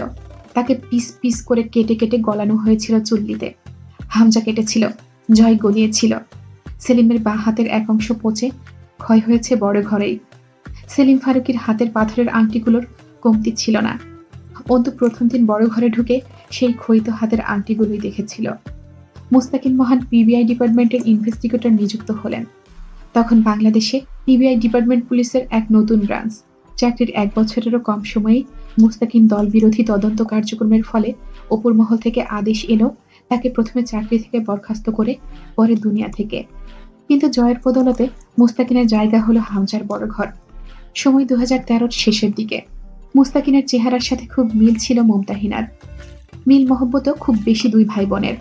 তাকে পিস পিস করে কেটে কেটে গলানো হয়েছিল চুল্লিতে। হামজা কেটেছিল, জয় গলিয়েছিল। সেলিমের বাঁ হাতের এক অংশ পচে ক্ষয় হয়েছে বড় ঘরেই। সেলিম ফারুকীর হাতের পাথরের আংটিগুলোর কমতি ছিল না। অন্তু প্রথম দিন বড় ঘরে ঢুকে সেই ক্ষয়িত হাতের আংটিগুলোই দেখেছিল। মুস্তাকিন মহান পিবিআই ডিপার্টমেন্টের ইনভেস্টিগেটর নিযুক্ত হলেন। তখন বাংলাদেশে পিবিআই ডিপার্টমেন্ট পুলিশের এক নতুন ব্রাঞ্চ। চাকরির 1 বছরেরও কম সময়েই মুস্তাকিন দল বিরোধী তদন্ত কার্যক্রমের ফলে ওপর মহল থেকে আদেশ এলো তাকে প্রথমে চাকরি থেকে বরখাস্ত করে পরে দুনিয়া থেকে। কিন্তু জয়ের বদৌলতে মুস্তাকিনের জায়গা হলো হামজার বড় ঘর। সময় 2013-র শেষের দিকে। মুস্তাকিনের চেহারার সাথে খুব মিল ছিল মুমতাহিনার। মিল মহব্বতও খুব বেশি দুই ভাই বোনের।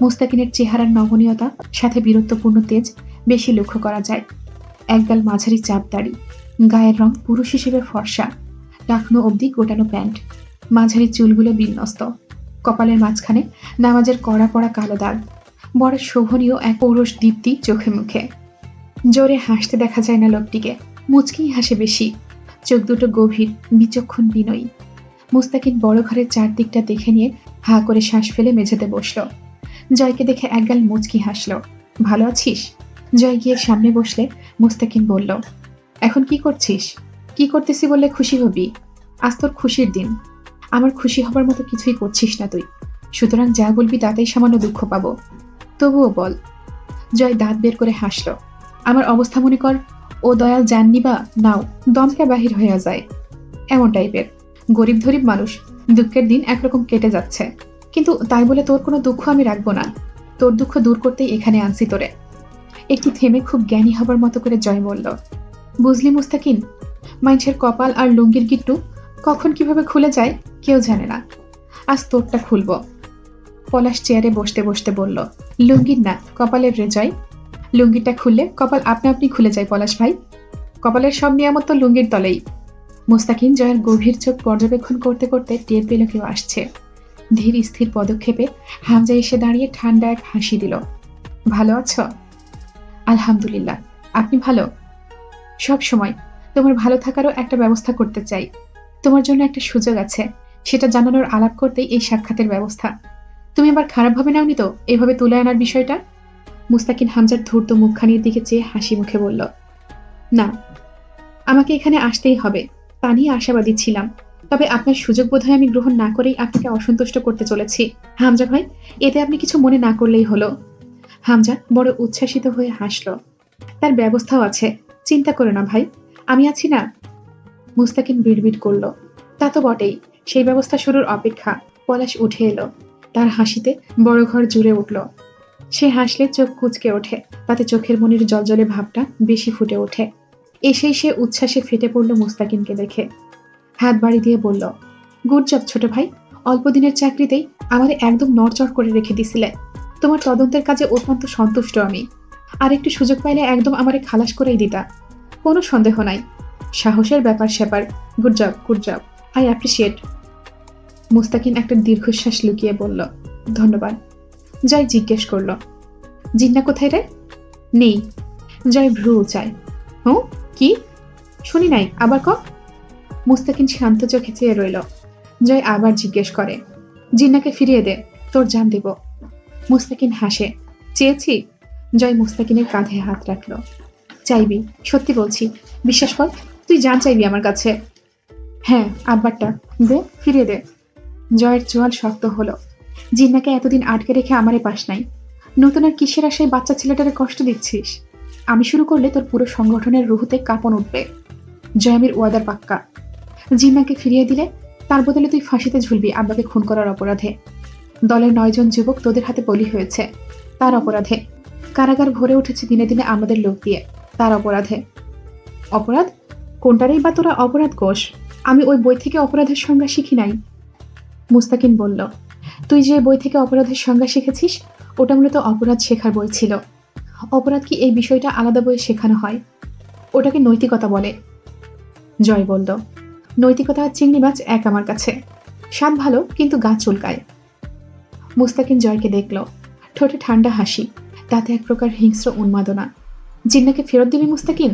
মুস্তাকিনের চেহারার নমনীয়তা সাথে বীরত্বপূর্ণ তেজ বেশি লক্ষ্য করা যায়। একগাল মাঝারি চাপ দাড়ি, গায়ের রং পুরুষ হিসেবে ফর্সা, টাকনো অবধি গোটানো প্যান্ট, মাঝারি চুলগুলো বিন্যস্ত, কপালের মাঝখানে নামাজের কড়া পড়া কালো দাগ, বড় শোভনীয় এক ঔরস দীপ্তি চোখে মুখে। জোরে হাসতে দেখা যায় না লোকটিকে, মুচকিই হাসে বেশি। চোখ দুটো গভীর, বিচক্ষণ, বিনয়ী। মুস্তাকিন বড় ঘরের চারদিকটা দেখে নিয়ে হা করে শ্বাস ফেলে মেঝেতে বসল। জয়কে দেখে একগাল মুচকি হাসল। ভালো আছিস? জয় গিয়ে সামনে বসলে মুস্তাকিন বলল, এখন কি করছিস? কি করতেছি বললে খুশি হবি? আজ তোর খুশির দিন। আমার খুশি হবার মতো কিছুই করছিস না তুই, সুতরাং যা বলবি তাতেই সামান্য দুঃখ পাবো। তবুও বল। জয় দাঁত বের করে হাসল। আমার অবস্থা মনে কর, ও দয়াল জাননি বা নাও দমকা বাহির হইয়া যায়, এমন টাইপের। গরিব ধরিব মানুষ, দুঃখের দিন একরকম কেটে যাচ্ছে, কিন্তু তাই বলে তোর কোনো দুঃখ আমি রাখবো না। তোর দুঃখ দূর করতেই এখানে আনছি তোরে। একটু থেমে খুব জ্ঞানী হবার মতো করে জয় বলল, বুঝলি মুস্তাকিন, মানুষের কপাল আর লুঙ্গির গিট্টু কখন কিভাবে খুলে যায় কেউ জানে না। আজ তোরটা খুলবো। পলাশ চেয়ারে বসতে বসতে বলল, লুঙ্গির না, কপালের রে জয়। লুঙ্গিটা খুললে কপাল আপনি আপনি খুলে যায় পলাশ ভাই। কপালের সব নিয়ামত তো লুঙ্গির তলেই। মুস্তাকিন জয়ের গভীর চোখ পর্যবেক্ষণ করতে করতে টের পেল কেউ আসছে। ধীর স্থির পদক্ষেপে হামজা এসে দাঁড়িয়ে ঠান্ডা এক হাসি দিল। ভালো আছো? আলহামদুলিল্লাহ, আপনি ভালো? সব সময়। তোমার ভালো থাকারও একটা ব্যবস্থা করতে চাই। তোমার জন্য একটা সুযোগ আছে, সেটা জানানোর আলাপ করতেই এই সাক্ষাতের ব্যবস্থা। তুমি আবার খারাপভাবে নাওনি তো এভাবে তুলে আনার বিষয়টা? মুস্তাকিন হামজার ধূর্ত মুখখানির দিকে চেয়ে হাসি মুখে বলল, না, আমাকে এখানে আসতেই হবে তা নিয়ে আশাবাদী ছিলাম, তবে আপনার সুযোগ বোধহয় আমি গ্রহণ না করেই আপনাকে অসন্তুষ্ট করতে চলেছি। হামজা ভাই, এতে আপনি কিছু মনে না করলেই হলো। হামজা বড় উচ্ছ্বাসিত হয়ে হাসল। তার ব্যবস্থাও আছে, চিন্তা করো না ভাই, আমি আছি না। মুস্তাকিন বিড়বিড় করল, তা তো বটেই, সেই ব্যবস্থা শুরুর অপেক্ষা। পলাশ উঠে এলো। তার হাসিতে বড় ঘর জুড়ে উঠল। সে হাসলে চোখ কুঁচকে ওঠে, তাতে চোখের মনির জলজলে ভাবটা বেশি ফুটে ওঠে। এসেই সে উচ্ছ্বাসে ফেটে পড়ল মুস্তাকিনকে দেখে। হাত বাড়ি দিয়ে বলল, গুড জব ছোট ভাই, অল্প দিনের চাকরিতেই আমারে একদম নড়চড় করে রেখে দিছিলে। তোমার তদন্তের কাজে অত্যন্ত সন্তুষ্ট আমি। আর একটু সুযোগ পাইলে একদম আমারে খালাস করেই দিতা, কোনো সন্দেহ নাই। সাহসের ব্যাপার স্যাপার। Good job, good job, I appreciate. Mustakin একটা দীর্ঘশ্বাস লুকিয়ে বলল, ধন্যবাদ। জয় জিজ্ঞেস করল, জিন্না কোথায় রে? নেই। জয় ভ্রু উঁচায়। হুঁ, কি? শুনি নাই, আবার ক। মুস্তাকিন শান্ত চোখে চেয়ে রইল। জয় আবার জিজ্ঞেস করে, জিন্নাকে ফিরিয়ে দে, তোর জান দেব। মুস্তাকিন হাসে, চেয়েছি? জয় মুস্তাকিনের কাঁধে হাত রাখল। চাইবি, সত্যি বলছি, বিশ্বাস কর, তুই জান চাইবি আমার কাছে। হ্যাঁ, আব্বারটা দে, ফিরিয়ে দে। জয়ের চোয়াল শক্ত হলো। জিন্নাকে এতদিন আটকে রেখে আমারে পাস নাই, নতুন আর কিসের আশায় বাচ্চা ছেলেটারে কষ্ট দিচ্ছিস? আমি শুরু করলে তোর পুরো সংগঠনের রুহুতে কাঁপন উঠবে। জয়ামির ওয়াদার পাক্কা। জিন্নাকে ফিরিয়ে দিলে তার বদলে তুই ফাঁসিতে ঝুলবি আব্বাকে খুন করার অপরাধে। দলের 9 জন যুবক তোদের হাতে বলি হয়েছে, তার অপরাধে। কারাগার ভরে উঠেছে দিনে দিনে আমাদের লোক দিয়ে, তার অপরাধে। অপরাধ? কোনটারেই বা তোরা অপরাধ কোষ? আমি ওই বই থেকে অপরাধের সংজ্ঞা শিখি নাই। মুস্তাকিন বলল, তুই যে বই থেকে অপরাধের সংজ্ঞা শিখেছিস ওটা মূলত অপরাধ শেখার বই ছিল। অপরাধ কি এই বিষয়টা আলাদা বইয়ে শেখানো হয়, ওটাকে নৈতিকতা বলে। জয় বলল, নৈতিকতা আর চিংড়ি মাছ এক আমার কাছে, স্বাদ ভালো কিন্তু গা চুলকায়। মুস্তাকিন জয়কে দেখল, ঠোঁটে ঠান্ডা হাসি, তাতে এক প্রকার হিংস্র উন্মাদনা। জিন্নাকে ফেরত দিবি মুস্তাকিন?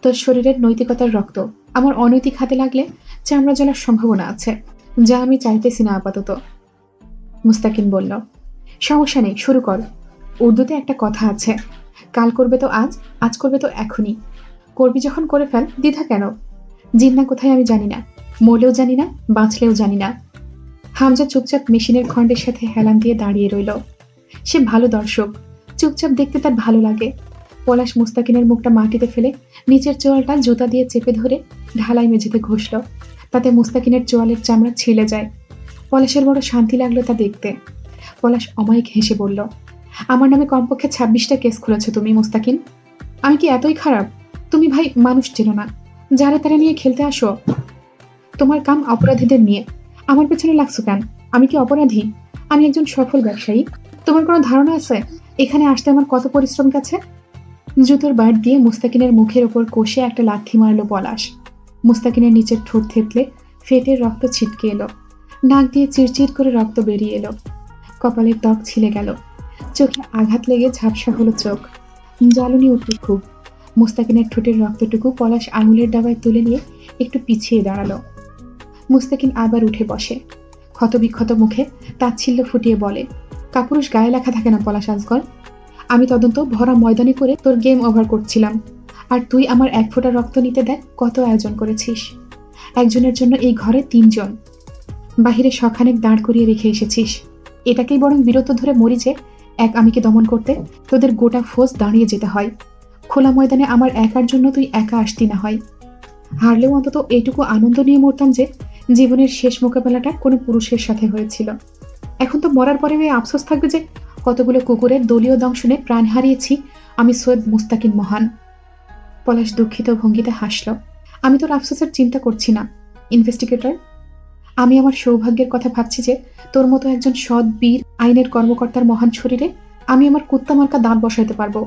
তোর শরীরের নৈতিকতার রক্ত আমার অনৈতিক হাতে লাগলে চামড়া জ্বলার সম্ভাবনা আছে, যা আমি চাইতেছি না আপাতত। মুস্তাকিন বলল, সমস্যা নেই, শুরু কর। উর্দুতে একটা কথা আছে, কাল করবে তো আজ, আজ করবে তো এখনই। করবি যখন করে ফেল, দ্বিধা কেন? জিন্না কোথায় আমি জানি না, মরলেও জানি না, বাঁচলেও জানি না। হামজা চুপচাপ মেশিনের খণ্ডের সাথে হেলান দিয়ে দাঁড়িয়ে রইল। সে ভালো দর্শক, চুপচাপ দেখতে তার ভালো লাগে। পলাশ মুস্তাকিনের মুখটা মাটিতে ফেলে নিচের চোয়ালটা জুতা দিয়ে চেপে ধরে ঢালাই মেঝেতে ঘষল। তাতে মুস্তাকিনের চোয়ালের চামড়া ছিলে যায়। পলাশের বড় শান্তি লাগলো তা দেখতে। পলাশ অমায়িক হেসে বলল, আমার নামে কমপক্ষে 26টা কেস খুলেছো তুমি মুস্তাকিন। আমি কি এতই খারাপ? তুমি ভাই মানুষ চেনো না, যারা তারা নিয়ে খেলতে আসো। তোমার কাম অপরাধীদের নিয়ে, আমার পেছনে লাগছো কেন? আমি কি অপরাধী? আমি একজন সফল ব্যবসায়ী। তোমার কোনো ধারণা আছে এখানে আসতে আমার কত পরিশ্রম গেছে? জুতোর বাট দিয়ে মুস্তাকিনের মুখের ওপর কষে একটা লাথি মারল পলাশ। মুস্তাকিনের নিচের ঠোঁট থেতলে ফেটে রক্ত ছিটকে এলো। নাক দিয়ে চিরচির করে রক্ত বেরিয়ে এলো। কপালের ত্বক ছিলে গেল। চোখে আঘাত লেগে ঝাপসা হলো চোখ। জ্বালনি উঠল খুব। মুস্তাকিনের ঠোঁটের রক্তটুকু পলাশ আঙুলের ডাবায় তুলে নিয়ে একটু পিছিয়ে দাঁড়ালো। মুস্তাকিন আবার উঠে বসে। ক্ষতবিক্ষত মুখে তাচ্ছিল্য ফুটিয়ে বলে, কাপুরুষ গায়ে লেখা থাকে না পলাশ আজগর। আমি তদন্ত ভরা ময়দানে করে তোর গেম ওভার করছিলাম, আর তুই আমার 1 ফোঁটা রক্ত নিতে দেখ কত আয়োজন করেছিস। একজনের জন্য এই ঘরে 3 জন, বাহিরে শখানেক দাঁড় করিয়ে রেখে এসেছিস। এটাকেই বরং বিরত ধরে মরি যে এক আমিকে দমন করতে তোদের গোটা ফোর্স দাঁড়িয়ে যেতে হয়। খোলা ময়দানে আমার একার জন্য তুই একা আসতি না হয়। হারলেও অন্তত এইটুকু আনন্দ নিয়ে মরতাম যে জীবনের শেষ মোকাবেলাটা কোনো পুরুষের সাথে হয়েছিল। এখন তো মরার পরে আফসোস থাকবে যে কতগুলো কুকুরের দলীয় দংশনে প্রাণ হারিয়েছি আমি সৈয়দ মুস্তাকিন মহান। পলাশ দুঃখিত ভঙ্গিতে হাসল। আমি তোর আফসোসের চিন্তা করছি না ইনভেস্টিগেটর। আমি আমার সৌভাগ্যের কথা ভাবছি যে তোর মতো একজন সৎ বীর আইনের কর্মকর্তার মহান শরীরে আমি আমার কুত্তা মার্কা দাঁত বসাইতে পারবো।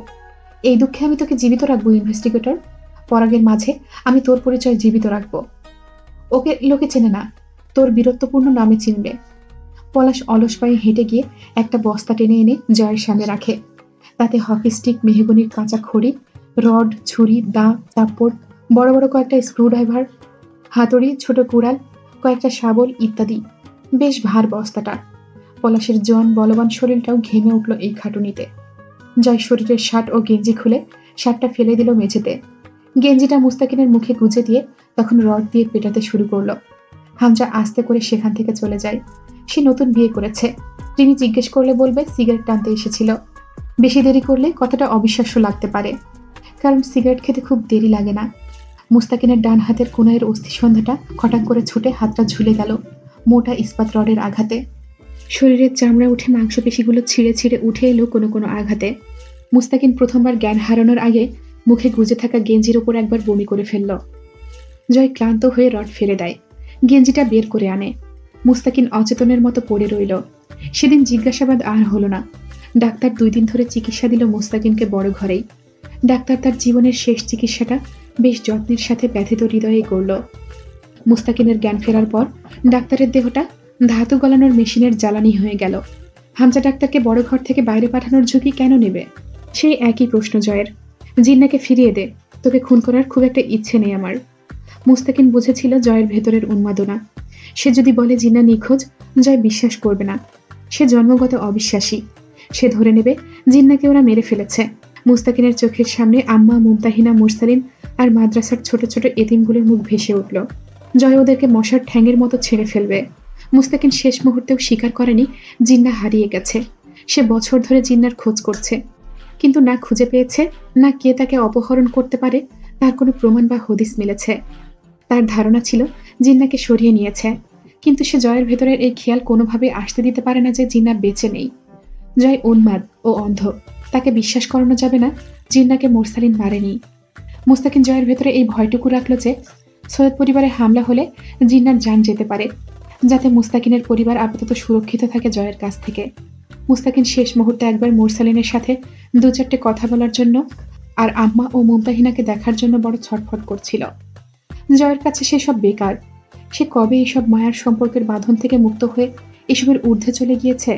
এই দুঃখে আমি তোকে জীবিত রাখবো ইনভেস্টিগেটর। পরাগের মাঝে আমি তোর পরিচয় জীবিত রাখবো। ওকে লোকে চেনে না, তোর বীরত্বপূর্ণ নামে চিনবে। পলাশ অলস পায়ে হেঁটে গিয়ে একটা বস্তা টেনে এনে জয়ের সামনে রাখে। তাতে হকি স্টিক, মেহগনির কাঁচা খড়ি, রড, ছুরি, দা, চাপড়, বড় বড় কয়েকটা স্ক্রুড্রাইভার, হাতুড়ি, ছোট কুড়াল, কয়েকটা শাবল ইত্যাদি। বেশ ভার বস্তাটা। পলাশের জন বলবান শরীরটাও ঘেমে উঠল এই খাটুনিতে। জয় শরীরের শার্ট ও গেঞ্জি খুলে শার্টটা ফেলে দিল মেঝেতে। গেঞ্জিটা মুস্তাকিনের মুখে গুজে দিয়ে তখন রড দিয়ে পেটাতে শুরু করলো। হামজা আস্তে করে সেখান থেকে চলে যায়। সে নতুন বিয়ে করেছে, তিনি জিজ্ঞেস করলে বলবে সিগারেট টানতে এসেছিল। বেশি দেরি করলে কতটা অবিশ্বাস্য লাগতে পারে, কারণ সিগারেট খেতে খুব দেরি লাগে না। মুস্তাকিনের ডান হাতের কোনায়ের অস্থিসন্ধাটা খটাক করে ছুটে হাতটা ঝুলে গেল মোটা ইস্পাত রডের আঘাতে। শরীরের চামড়া উঠে মাংসপেশিগুলো ছিঁড়ে ছিঁড়ে উঠে এলো কোনো কোনো আঘাতে। মুস্তাকিন প্রথমবার জ্ঞান হারানোর আগে মুখে গুজে থাকা গেঞ্জির ওপর একবার বমি করে ফেলল। জয় ক্লান্ত হয়ে রড ফেলে দেয়, গেঞ্জিটা বের করে আনে। মুস্তাকিন অচেতনের মতো পড়ে রইল। সেদিন জিজ্ঞাসাবাদ আর হলো না। ডাক্তার 2 দিন ধরে চিকিৎসা দিল মুস্তাকিনকে বড় ঘরেই। ডাক্তার তার জীবনের শেষ চিকিৎসাটা বেশ যত্নের সাথে ব্যথিত হৃদয়ে করল। মুস্তাকিনের জ্ঞান ফেরার পর ডাক্তারের দেহটা ধাতু গলানোর মেশিনের জ্বালানি হয়ে গেল। হামজা ডাক্তারকে বড় ঘর থেকে বাইরে পাঠানোর ঝুঁকি কেন নেবে? সেই একই প্রশ্ন জয়ের। জিন্নাকে ফিরিয়ে দে, তোকে খুন করার খুব একটা ইচ্ছে নেই আমার। মুস্তাকিন বুঝেছিল জয়ের ভেতরের উন্মাদনা। সে যদি বলে জিন্না নিখোঁজ, জয় বিশ্বাস করবে না। সে জন্মগত অবিশ্বাসী। সে ধরে নেবে জিন্নাকে ওরা মেরে ফেলেছে। মুস্তাকিনের চোখের সামনে আম্মা, মুমতাহিনা, মুরসালিন আর মাদ্রাসার ছোট ছোট এতিমগুলোর মুখ ভেসে উঠল। জয় ওদেরকে মশার ঠ্যাঙের মতো ছেড়ে ফেলবে। মুস্তাকিন শেষ মুহূর্তেও স্বীকার করেনি জিন্না হারিয়ে গেছে। সে বছর ধরে জিন্নার খোঁজ করছে, কিন্তু না খুঁজে পেয়েছে, না কে তাকে অপহরণ করতে পারে তার কোনো প্রমাণ বা হদিস মিলেছে। তার ধারণা ছিল জিন্নাকে সরিয়ে নিয়েছে, কিন্তু সে জয়ের ভেতরের এই খেয়াল কোনোভাবে আসতে দিতে পারে না যে জিন্না বেঁচে নেই। জয় উন্মাদ ও অন্ধ, তাকে বিশ্বাস করানো যাবে না জিন্নাকে মুরসালিন মারেনি। মুস্তাকিন জয়ের ভেতরে এই ভয়টুকু রাখলো যে সৈয়দ পরিবারে হামলা হলে জিন্নার জান যেতে পারে, যাতে মুস্তাকিনের পরিবার আপাতত সুরক্ষিত থাকে জয়ের কাছ থেকে। মুস্তাকিন শেষ মুহূর্তে একবার মুরসালিনের সাথে 2-4টে কথা বলার জন্য আর আম্মা ও মুমতাহিনাকে দেখার জন্য বড় ছটফট করছিল। জয়ের কাছে সেসব বেকার। সে কবে এইসব মায়ার সম্পর্কের বাঁধন থেকে মুক্ত হয়ে এসবের ঊর্ধ্বে চলে গিয়েছে।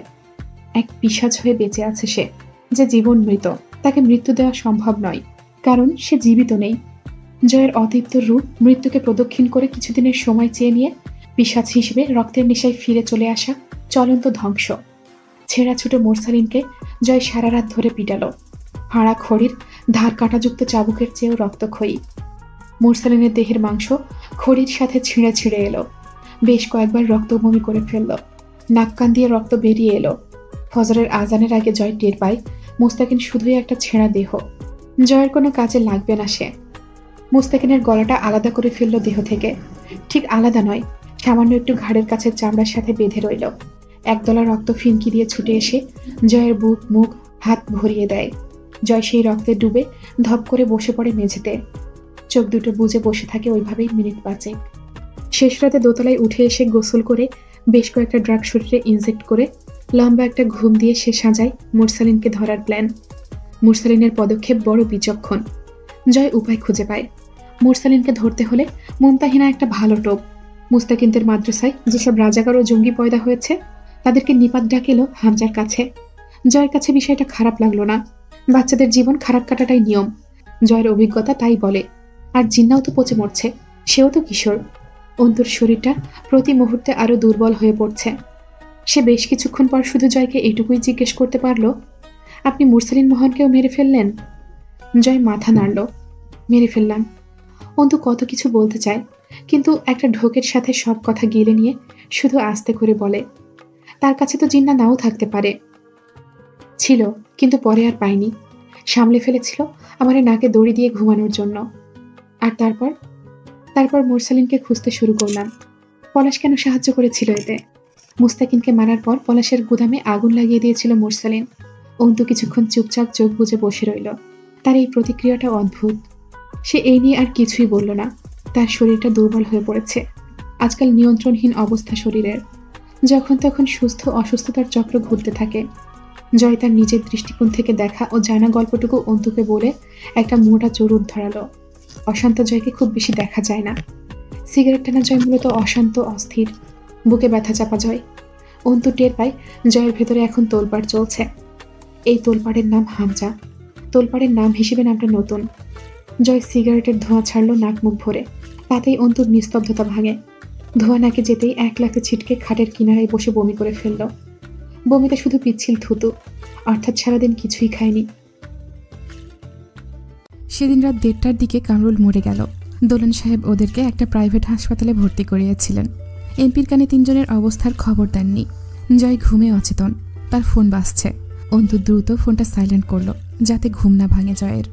এক পিশাচ হয়ে বেঁচে আছে সে, যে জীবন মৃত। তাকে মৃত্যু দেওয়া সম্ভব নয়, কারণ সে জীবিত নেই। জয়ের অদীপ্ত রূপ মৃত্যুকে প্রদক্ষিণ করে কিছুদিনের সময় চেয়ে নিয়ে পিশাচ হিসেবে রক্তের নেশায় ফিরে চলে আসা চলন্ত ধ্বংস। ছেঁড়া ছুটে মোরসালিনকে জয় সারা রাত ধরে পিটালো। হাড়া খড়ির ধার কাঁটাযুক্ত চাবুকের চেয়েও রক্তক্ষয়ী। মোরসালিনের দেহের মাংস খড়ির সাথে ছিঁড়ে ছিঁড়ে এলো। বেশ কয়েকবার রক্ত বমি করে ফেলল। নাক কান দিয়ে রক্ত বেরিয়ে এলো। ফজরের আজানের আগে জয় টের পায় মুস্তাকিন শুধুই একটা ছেঁড়া দেহ। জয়ের কোনো কাজে লাগবে না সে। মুস্তাকিনের গলাটা আলাদা করে ফেলল দেহ থেকে। ঠিক আলাদা নয়, সামান্য একটু ঘাড়ের কাছে চামড়ার সাথে বেঁধে রইল। একদলা রক্ত ফিনকি দিয়ে ছুটে এসে জয়ের বুক মুখ হাত ভরিয়ে দেয়। জয় সেই রক্তে ডুবে ধপ করে বসে পড়ে মেঝেতে। চোখ দুটো বুজে বসে থাকে ওইভাবেই মিনিট 5। শেষ রাতে দোতলায় উঠে এসে গোসল করে বেশ কয়েকটা ড্রাগ শরীরে ইনজেক্ট করে লম্বা একটা ঘুম দিয়ে সে সাজায় মুরসালিনকে ধরার প্ল্যান। মুরসালিনের পদক্ষেপ বড় বিচক্ষণ। জয় উপায় খুঁজে পায়। মুরসালিনকে ধরতে হলে মুমতাহিনা একটা ভালো টোপ। মুস্তাকিনদের মাদ্রাসায় যেসব রাজাকার ও জঙ্গি পয়দা হয়েছে তাদেরকে নিপাত ডাকেল হামজার কাছে। জয়ের কাছে বিষয়টা খারাপ লাগলো না। বাচ্চাদের জীবন খারাপ কাটাটাই নিয়ম। জয়ের অভিজ্ঞতা তাই বলে। আর জিন্নাও তো পচে মরছে, সেও তো কিশোর। অন্তুর শরীরটা প্রতি মুহূর্তে আরো দুর্বল হয়ে পড়ছে। সে বেশ কিছুক্ষণ পর শুধু জয়কে এইটুকুই জিজ্ঞেস করতে পারল, আপনি মুরসালিন মোহনকেও মেরে ফেললেন? জয় মাথা নাড়ল। মেরে ফেললাম। অন্তু কত কিছু বলতে চায়, কিন্তু একটা ঢোকের সাথে সব কথা গিলে নিয়ে শুধু আস্তে করে বলে, তার কাছে তো জিন্না নাও থাকতে পারে। ছিল, কিন্তু পরে আর পাইনি। সামলে ফেলেছিল আমার নাকে দড়ি দিয়ে ঘুমানোর জন্য। আর তারপর মুরসালিনকে খুঁজতে শুরু করলাম। পলাশ কেন সাহায্য করেছিল এতে? মুস্তাকিনকে মারার পর পলাশের গুদামে আগুন লাগিয়ে দিয়েছিল মুরসালিন। অন্তু কিছুক্ষণ চুপচাপ চোখ বুজে বসে রইল। তার এই প্রতিক্রিয়াটা অদ্ভুত। সে এই নিয়ে আর কিছুই বলল না। তার শরীরটা দুর্বল হয়ে পড়েছে। আজকাল নিয়ন্ত্রণহীন অবস্থা শরীরের। যখন তখন সুস্থ অসুস্থতার চক্র ঘুরতে থাকে। জয় তার নিজের দৃষ্টিকোণ থেকে দেখা ও জানা গল্পটুকু অন্তুকে বলে একটা মোটা চরুদ ধরালো। অশান্ত জয়কে খুব বেশি দেখা যায় না। সিগারেট টানা জয় মূলত অশান্ত, অস্থির। বুকে ব্যথা চাপা জয়। অন্তু টের পায় জয়ের ভেতরে এখন তোলপাড় চলছে। এই তোলপাড়ের নাম হামজা। তোলপাড়ের নাম হিসেবে নামটা নতুন। জয় সিগারেটের ধোঁয়া ছাড়ল নাক মুখ ভরে। তাতেই অন্তুর নিস্তব্ধতা ভাঙে। ধোঁয়া নাকে যেতেই এক লাফে ছিটকে খাটের কিনারায় বসে বমি করে ফেলল। বমিতে শুধু পিচ্ছিল থুতু, অর্থাৎ সারাদিন কিছুই খায়নি। সেদিন রাত 1:30টার দিকে কামরুল মরে গেল। দোলন সাহেব ওদেরকে একটা প্রাইভেট হাসপাতালে ভর্তি করিয়েছিলেন। এমপির কানে 3 জনের অবস্থার খবর দেননি। জয় ঘুমে অচেতন। তার ফোন বাজছে। অন্তু দ্রুত ফোনটা সাইলেন্ট করল, যাতে ঘুম না ভাঙে জয়ের।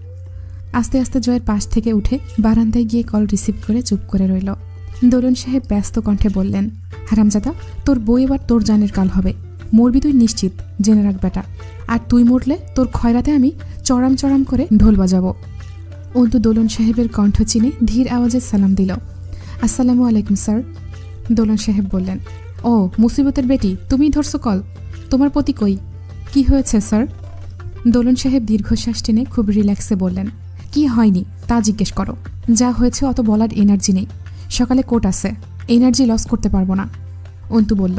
আস্তে আস্তে জয়ের পাশ থেকে উঠে বারান্দায় গিয়ে কল রিসিভ করে চুপ করে রইল। দোলন সাহেব ব্যস্ত কণ্ঠে বললেন, হারামজাদা, তোর বউ এবার তোর জানের কাল হবে। মরবি তুই নিশ্চিত, জেনে রাখ বেটা। আর তুই মরলে তোর খয়রাতে আমি চড়াম চড়াম করে ঢোল বাজাবো। অন্তু দোলন সাহেবের কণ্ঠ চিনে ধীর আওয়াজে সালাম দিল। আসসালামু আলাইকুম স্যার। দোলন সাহেব বললেন, ও মুসিবতের বেটি, তুমিই ধরছো কল? তোমার পতি কই? কি হয়েছে স্যার? দোলন সাহেব দীর্ঘশ্বাস টেনে খুব রিল্যাক্সে বললেন, কি হয়নি তা জিজ্ঞেস করো। যা হয়েছে অত বলার এনার্জি নেই। সকালে কোর্ট আছে, এনার্জি লস করতে পারবো না। অন্তু বলল,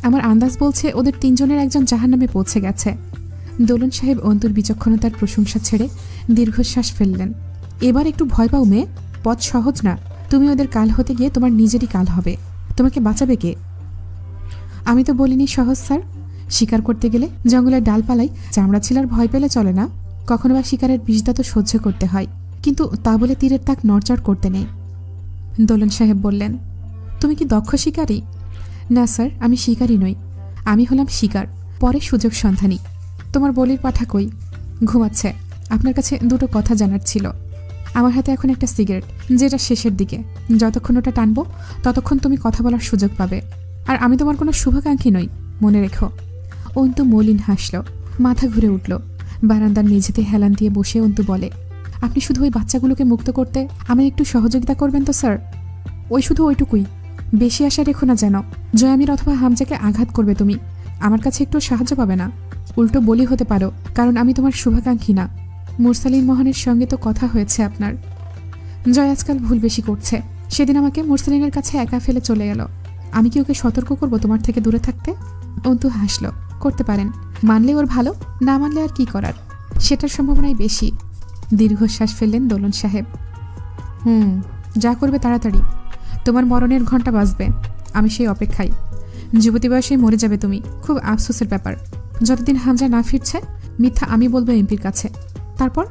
আমার আন্দাজ বলছে ওদের 3 জনের একজন জাহান্নামে পৌঁছে গেছে। দোলন সাহেব অন্তুর বিচক্ষণতার প্রশংসা ছেড়ে দীর্ঘশ্বাস ফেললেন। এবার একটু ভয় পাও মেয়ে, পথ সহজ না। তুমি ওদের কাল হতে গিয়ে তোমার নিজেরই কাল হবে। তোমাকে বাঁচাবে কে? আমি তো বলিনি সহজ স্যার। শিকার করতে গেলে জঙ্গলের ডালপালায় চামড়া ছিলার ভয় পেলে চলে না। কখনো বা শিকারের বিষদা তো সহ্য করতে হয়, কিন্তু তা বলে তীরের তাক নড়চড় করতে নেই। দোলন সাহেব বললেন, তুমি কি দক্ষ শিকারী? না স্যার, আমি শিকারী নই। আমি হলাম শিকার, পরে সুযোগ সন্ধানী। তোমার বলির পাঠা কই? ঘুমাচ্ছে। আপনার কাছে 2টো কথা জানার ছিল। আমার হাতে এখন একটা সিগারেট, যেটা শেষের দিকে। যতক্ষণ ওটা টানবো ততক্ষণ তুমি কথা বলার সুযোগ পাবে। আর আমি তোমার কোনো শুভাকাঙ্ক্ষী নই, মনে রেখো। অন্তু মলিন হাসল, মাথা ঘুরে উঠল। বারান্দার মেঝেতে হেলান দিয়ে বসে অন্তু বলে, আপনি শুধু ওই বাচ্চাগুলোকে মুক্ত করতে আমায় একটু সহযোগিতা করবেন তো স্যার? শুধু ওইটুকুই, বেশি আশা রেখো না যেন। জয়ামির অথবা হামজাকে আঘাত করবে তুমি, আমার কাছে একটু সাহায্য পাবে না। উল্টো বলি হতে পারো, কারণ আমি তোমার শুভাকাঙ্ক্ষী না। মুরসালিন মোহনের সঙ্গে তো কথা হয়েছে আপনার। জয় আজকাল ভুল বেশি করছে। সেদিন আমাকে মুরসালিনের কাছে একা ফেলে চলে গেল। আমি কি ওকে সতর্ক করব তোমার থেকে দূরে থাকতে? অন্তু হাসল, করতে পারেন। মানলে ওর ভালো, না মানলে আর কি করার, সেটার সম্ভাবনাই বেশি। দীর্ঘশ্বাস ফেললেন দোলন সাহেব। যা করবে তাড়াতাড়ি, তোমার মরণের ঘন্টা বাজবে, আমি সেই অপেক্ষায়। যুবতী বয়সেই মরে যাবে তুমি, খুব আফসোসের ব্যাপার। যতদিন হামজা না ফিরছে মিথ্যা আমি বলবো এমপির কাছে। তারপর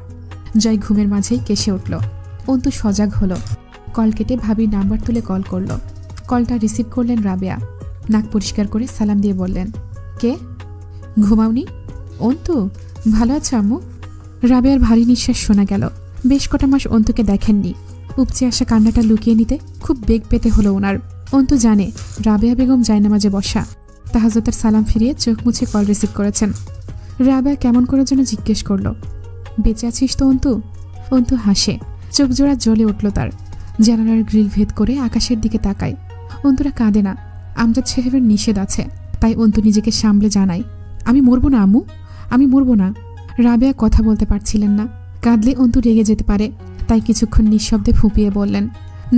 জয় ঘুমের মাঝেই কেসে উঠল। অন্তু সজাগ হলো, কল কেটে ভাবির নাম্বার তুলে কল করল। কলটা রিসিভ করলেন রাবেয়া। নাক পরিষ্কার করে সালাম দিয়ে বললেন, কে? ঘুমাওনি? অন্তু, ভালো আছো আম্মু? রাবেয়ার ভারী নিঃশ্বাস শোনা গেল। বেশ কটা মাস অন্তুকে দেখেননি। উপচে আসা কান্নাটা লুকিয়ে নিতে খুব বেগ পেতে হলো ওনার। অন্তু জানে রাবেয়া বেগম জায়নামাজে বসা। তাহাজ্জুদের সালাম ফিরিয়ে চোখ মুছে কল রিসিভ করেছেন। রাবেয়া কেমন করে যেন জিজ্ঞেস করল, বেঁচে আছিস তো অন্তু? অন্তু হাসে, চোখ জোড়া জ্বলে উঠল তার। জানালার গ্রিল ভেদ করে আকাশের দিকে তাকায়। অন্তুরা কাঁদে না, আমজাদ সাহেবের নিষেধ আছে, তাই অন্তু নিজেকে সামলে জানায়, আমি মরবো না আম্মু, আমি মরবো না। রাবেয়া কথা বলতে পারছিলেন না, কাঁদলে অন্তু রেগে যেতে পারে, তাই কিছুক্ষণ নিঃশব্দে ফুঁপিয়ে বললেন,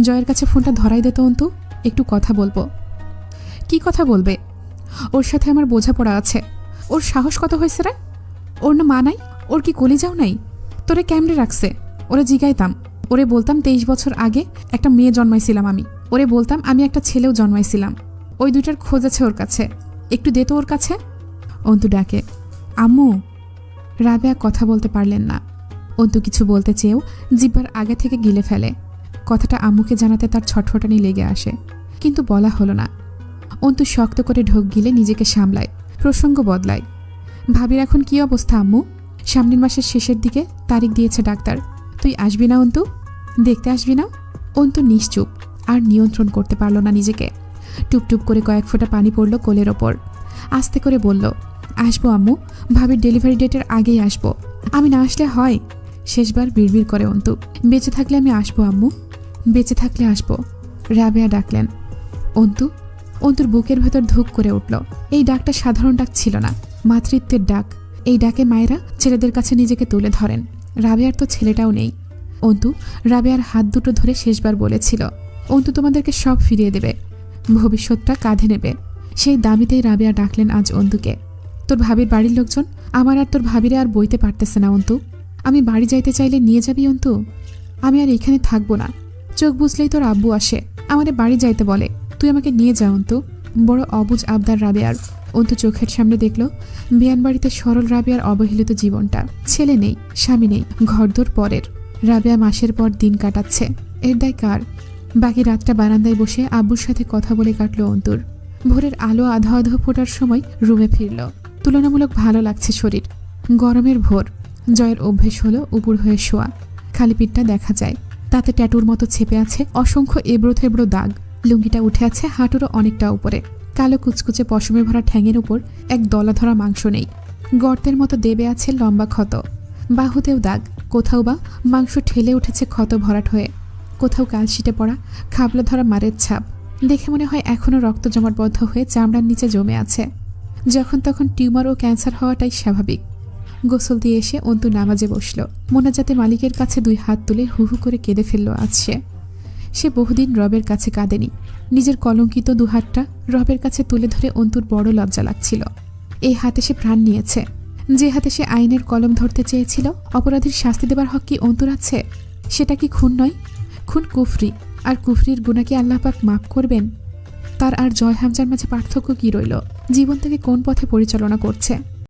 জয়ের কাছে ফোনটা ধরাই দে তো অন্তু, একটু কথা বলবো। কি কথা বলবে? ওর সাথে আমার বোঝাপড়া আছে। ওর সাহস কত হয়েছে রে? ওর না মা নাই, ওর কি কলিজাও নাই? তোরে ক্যামরে রাখছে? ওরে জিগাইতাম, ওরে বলতাম 23 বছর আগে একটা মেয়ে জন্মাইছিলাম আমি, ওরে বলতাম আমি একটা ছেলেও জন্মাইছিলাম। ওই দুইটার খোঁজ আছে ওর কাছে, একটু দে তো ওর কাছে। অন্তু ডাকে, আম্মু। রাবেয়া কথা বলতে পারলেন না। অন্তু কিছু বলতে চেয়েও জিব্বার আগে থেকে গিলে ফেলে। কথাটা আম্মুকে জানাতে তার ছটফটানি লেগে আসে, কিন্তু বলা হলো না। অন্তু শক্ত করে ঢোক গিলে নিজেকে সামলায়, প্রসঙ্গ বদলায়। ভাবির এখন কি অবস্থা আম্মু? সামনের মাসের শেষের দিকে তারিখ দিয়েছে ডাক্তার। তুই আসবি না অন্তু? দেখতে আসবি না? অন্তু নিশ্চুপ, আর নিয়ন্ত্রণ করতে পারল না নিজেকে। টুপটুপ করে কয়েক ফোঁটা পানি পড়ল কোলের ওপর। আস্তে করে বলল, আসবো আম্মু, ভাবির ডেলিভারি ডেটের আগেই আসবো। আমি না আসলে হয়? শেষবার বিড়বিড় করে অন্তু, বেঁচে থাকলে আমি আসবো আম্মু, বেঁচে থাকলে আসবো। রাবেয়া ডাকলেন, অন্তু। অন্তুর বুকের ভেতর ধুক করে উঠল। এই ডাকটা সাধারণ ডাক ছিল না, মাতৃত্বের ডাক। এই ডাকে মায়েরা ছেলেদের কাছে নিজেকে তুলে ধরেন। রাবেয়ার তো ছেলেটাও নেই। অন্তু রাবেয়ার হাত দুটো ধরে শেষবার বলেছিল, অন্তু তোমাদেরকে সব ফিরিয়ে দেবে, ভবিষ্যৎটা কাঁধে নেবে। সেই দাবিতেই রাবেয়া ডাকলেন আজ অন্তুকে। তোর ভাবির বাড়ির লোকজন আমার আর তোর ভাবিরে আর বইতে পারতেছে না অন্তু। আমি বাড়ি যাইতে চাইলে নিয়ে যাবি অন্তু? আমি আর এখানে থাকবো না। চোখ বুঝলেই তোর আব্বু আসে, আমারে বাড়ি যাইতে বলে, তুই আমাকে নিয়ে যা অন্তু। বড় অবুঝ আবদার রাবেয়ার। অন্তু চোখের সামনে দেখল বিয়ান বাড়িতে সরল রাবেয়ার অবহেলিত জীবনটা। ছেলে নেই, স্বামী নেই, ঘরদোর পরের। রাবেয়া মাসের পর দিন কাটাচ্ছে, এর দায় কার? বাকি রাতটা বারান্দায় বসে আব্বুর সাথে কথা বলে কাটল অন্তুর। ভোরের আলো আধো আধো ফোটার সময় রুমে ফিরল। তুলনামূলক ভালো লাগছে শরীর। গরমের ভোর। জয়ের অভ্যেস হলো উপুর হয়ে শোয়া। খালি পিঠটা দেখা যায়, তাতে ট্যাটুর মতো ছেপে আছে অসংখ্য এবড়ো থেবড়ো দাগ। লুঙ্গিটা উঠে আছে হাঁটুরও অনেকটা উপরে। কালো কুচকুচে পশমে ভরা ঠ্যাঙের উপর এক দলাধরা মাংস নেই। গর্তের মতো দেবে আছে লম্বা ক্ষত। বাহুতেও দাগ, কোথাও বা মাংস ঠেলে উঠেছে ক্ষত ভরাট হয়ে, কোথাও কালশিটে পড়া খাবলা ধরা মারের ছাপ। দেখে মনে হয় এখনও রক্ত জমাটবদ্ধ হয়ে চামড়ার নিচে জমে আছে। যখন তখন টিউমার ও ক্যান্সার হওয়াটাই স্বাভাবিক। গোসল দিয়ে এসে অন্তু নামাজে বসল। মোনাজাতে মালিকের কাছে 2 হাত তুলে হু হু করে কেঁদে ফেলল আজ সে বহুদিন রবের কাছে কাঁদেনি। নিজের কলঙ্কিত 2 হাতটা রবের কাছে তুলে ধরে অন্তুর বড় লজ্জা লাগছিল। এই হাতে সে প্রাণ নিয়েছে, যে হাতে সে আইনের কলম ধরতে চেয়েছিল। অপরাধীর শাস্তি দেবার হক কি অন্তুর আছে? সেটা কি খুন নয়? খুন কুফরি, আর কুফরির গুনাহ কি আল্লাহ পাক মাফ করবেন? তার আর জয় হামজার মাঝে পার্থক্য কি রইল? জীবন থেকে কোন পথে পরিচালনা করছে?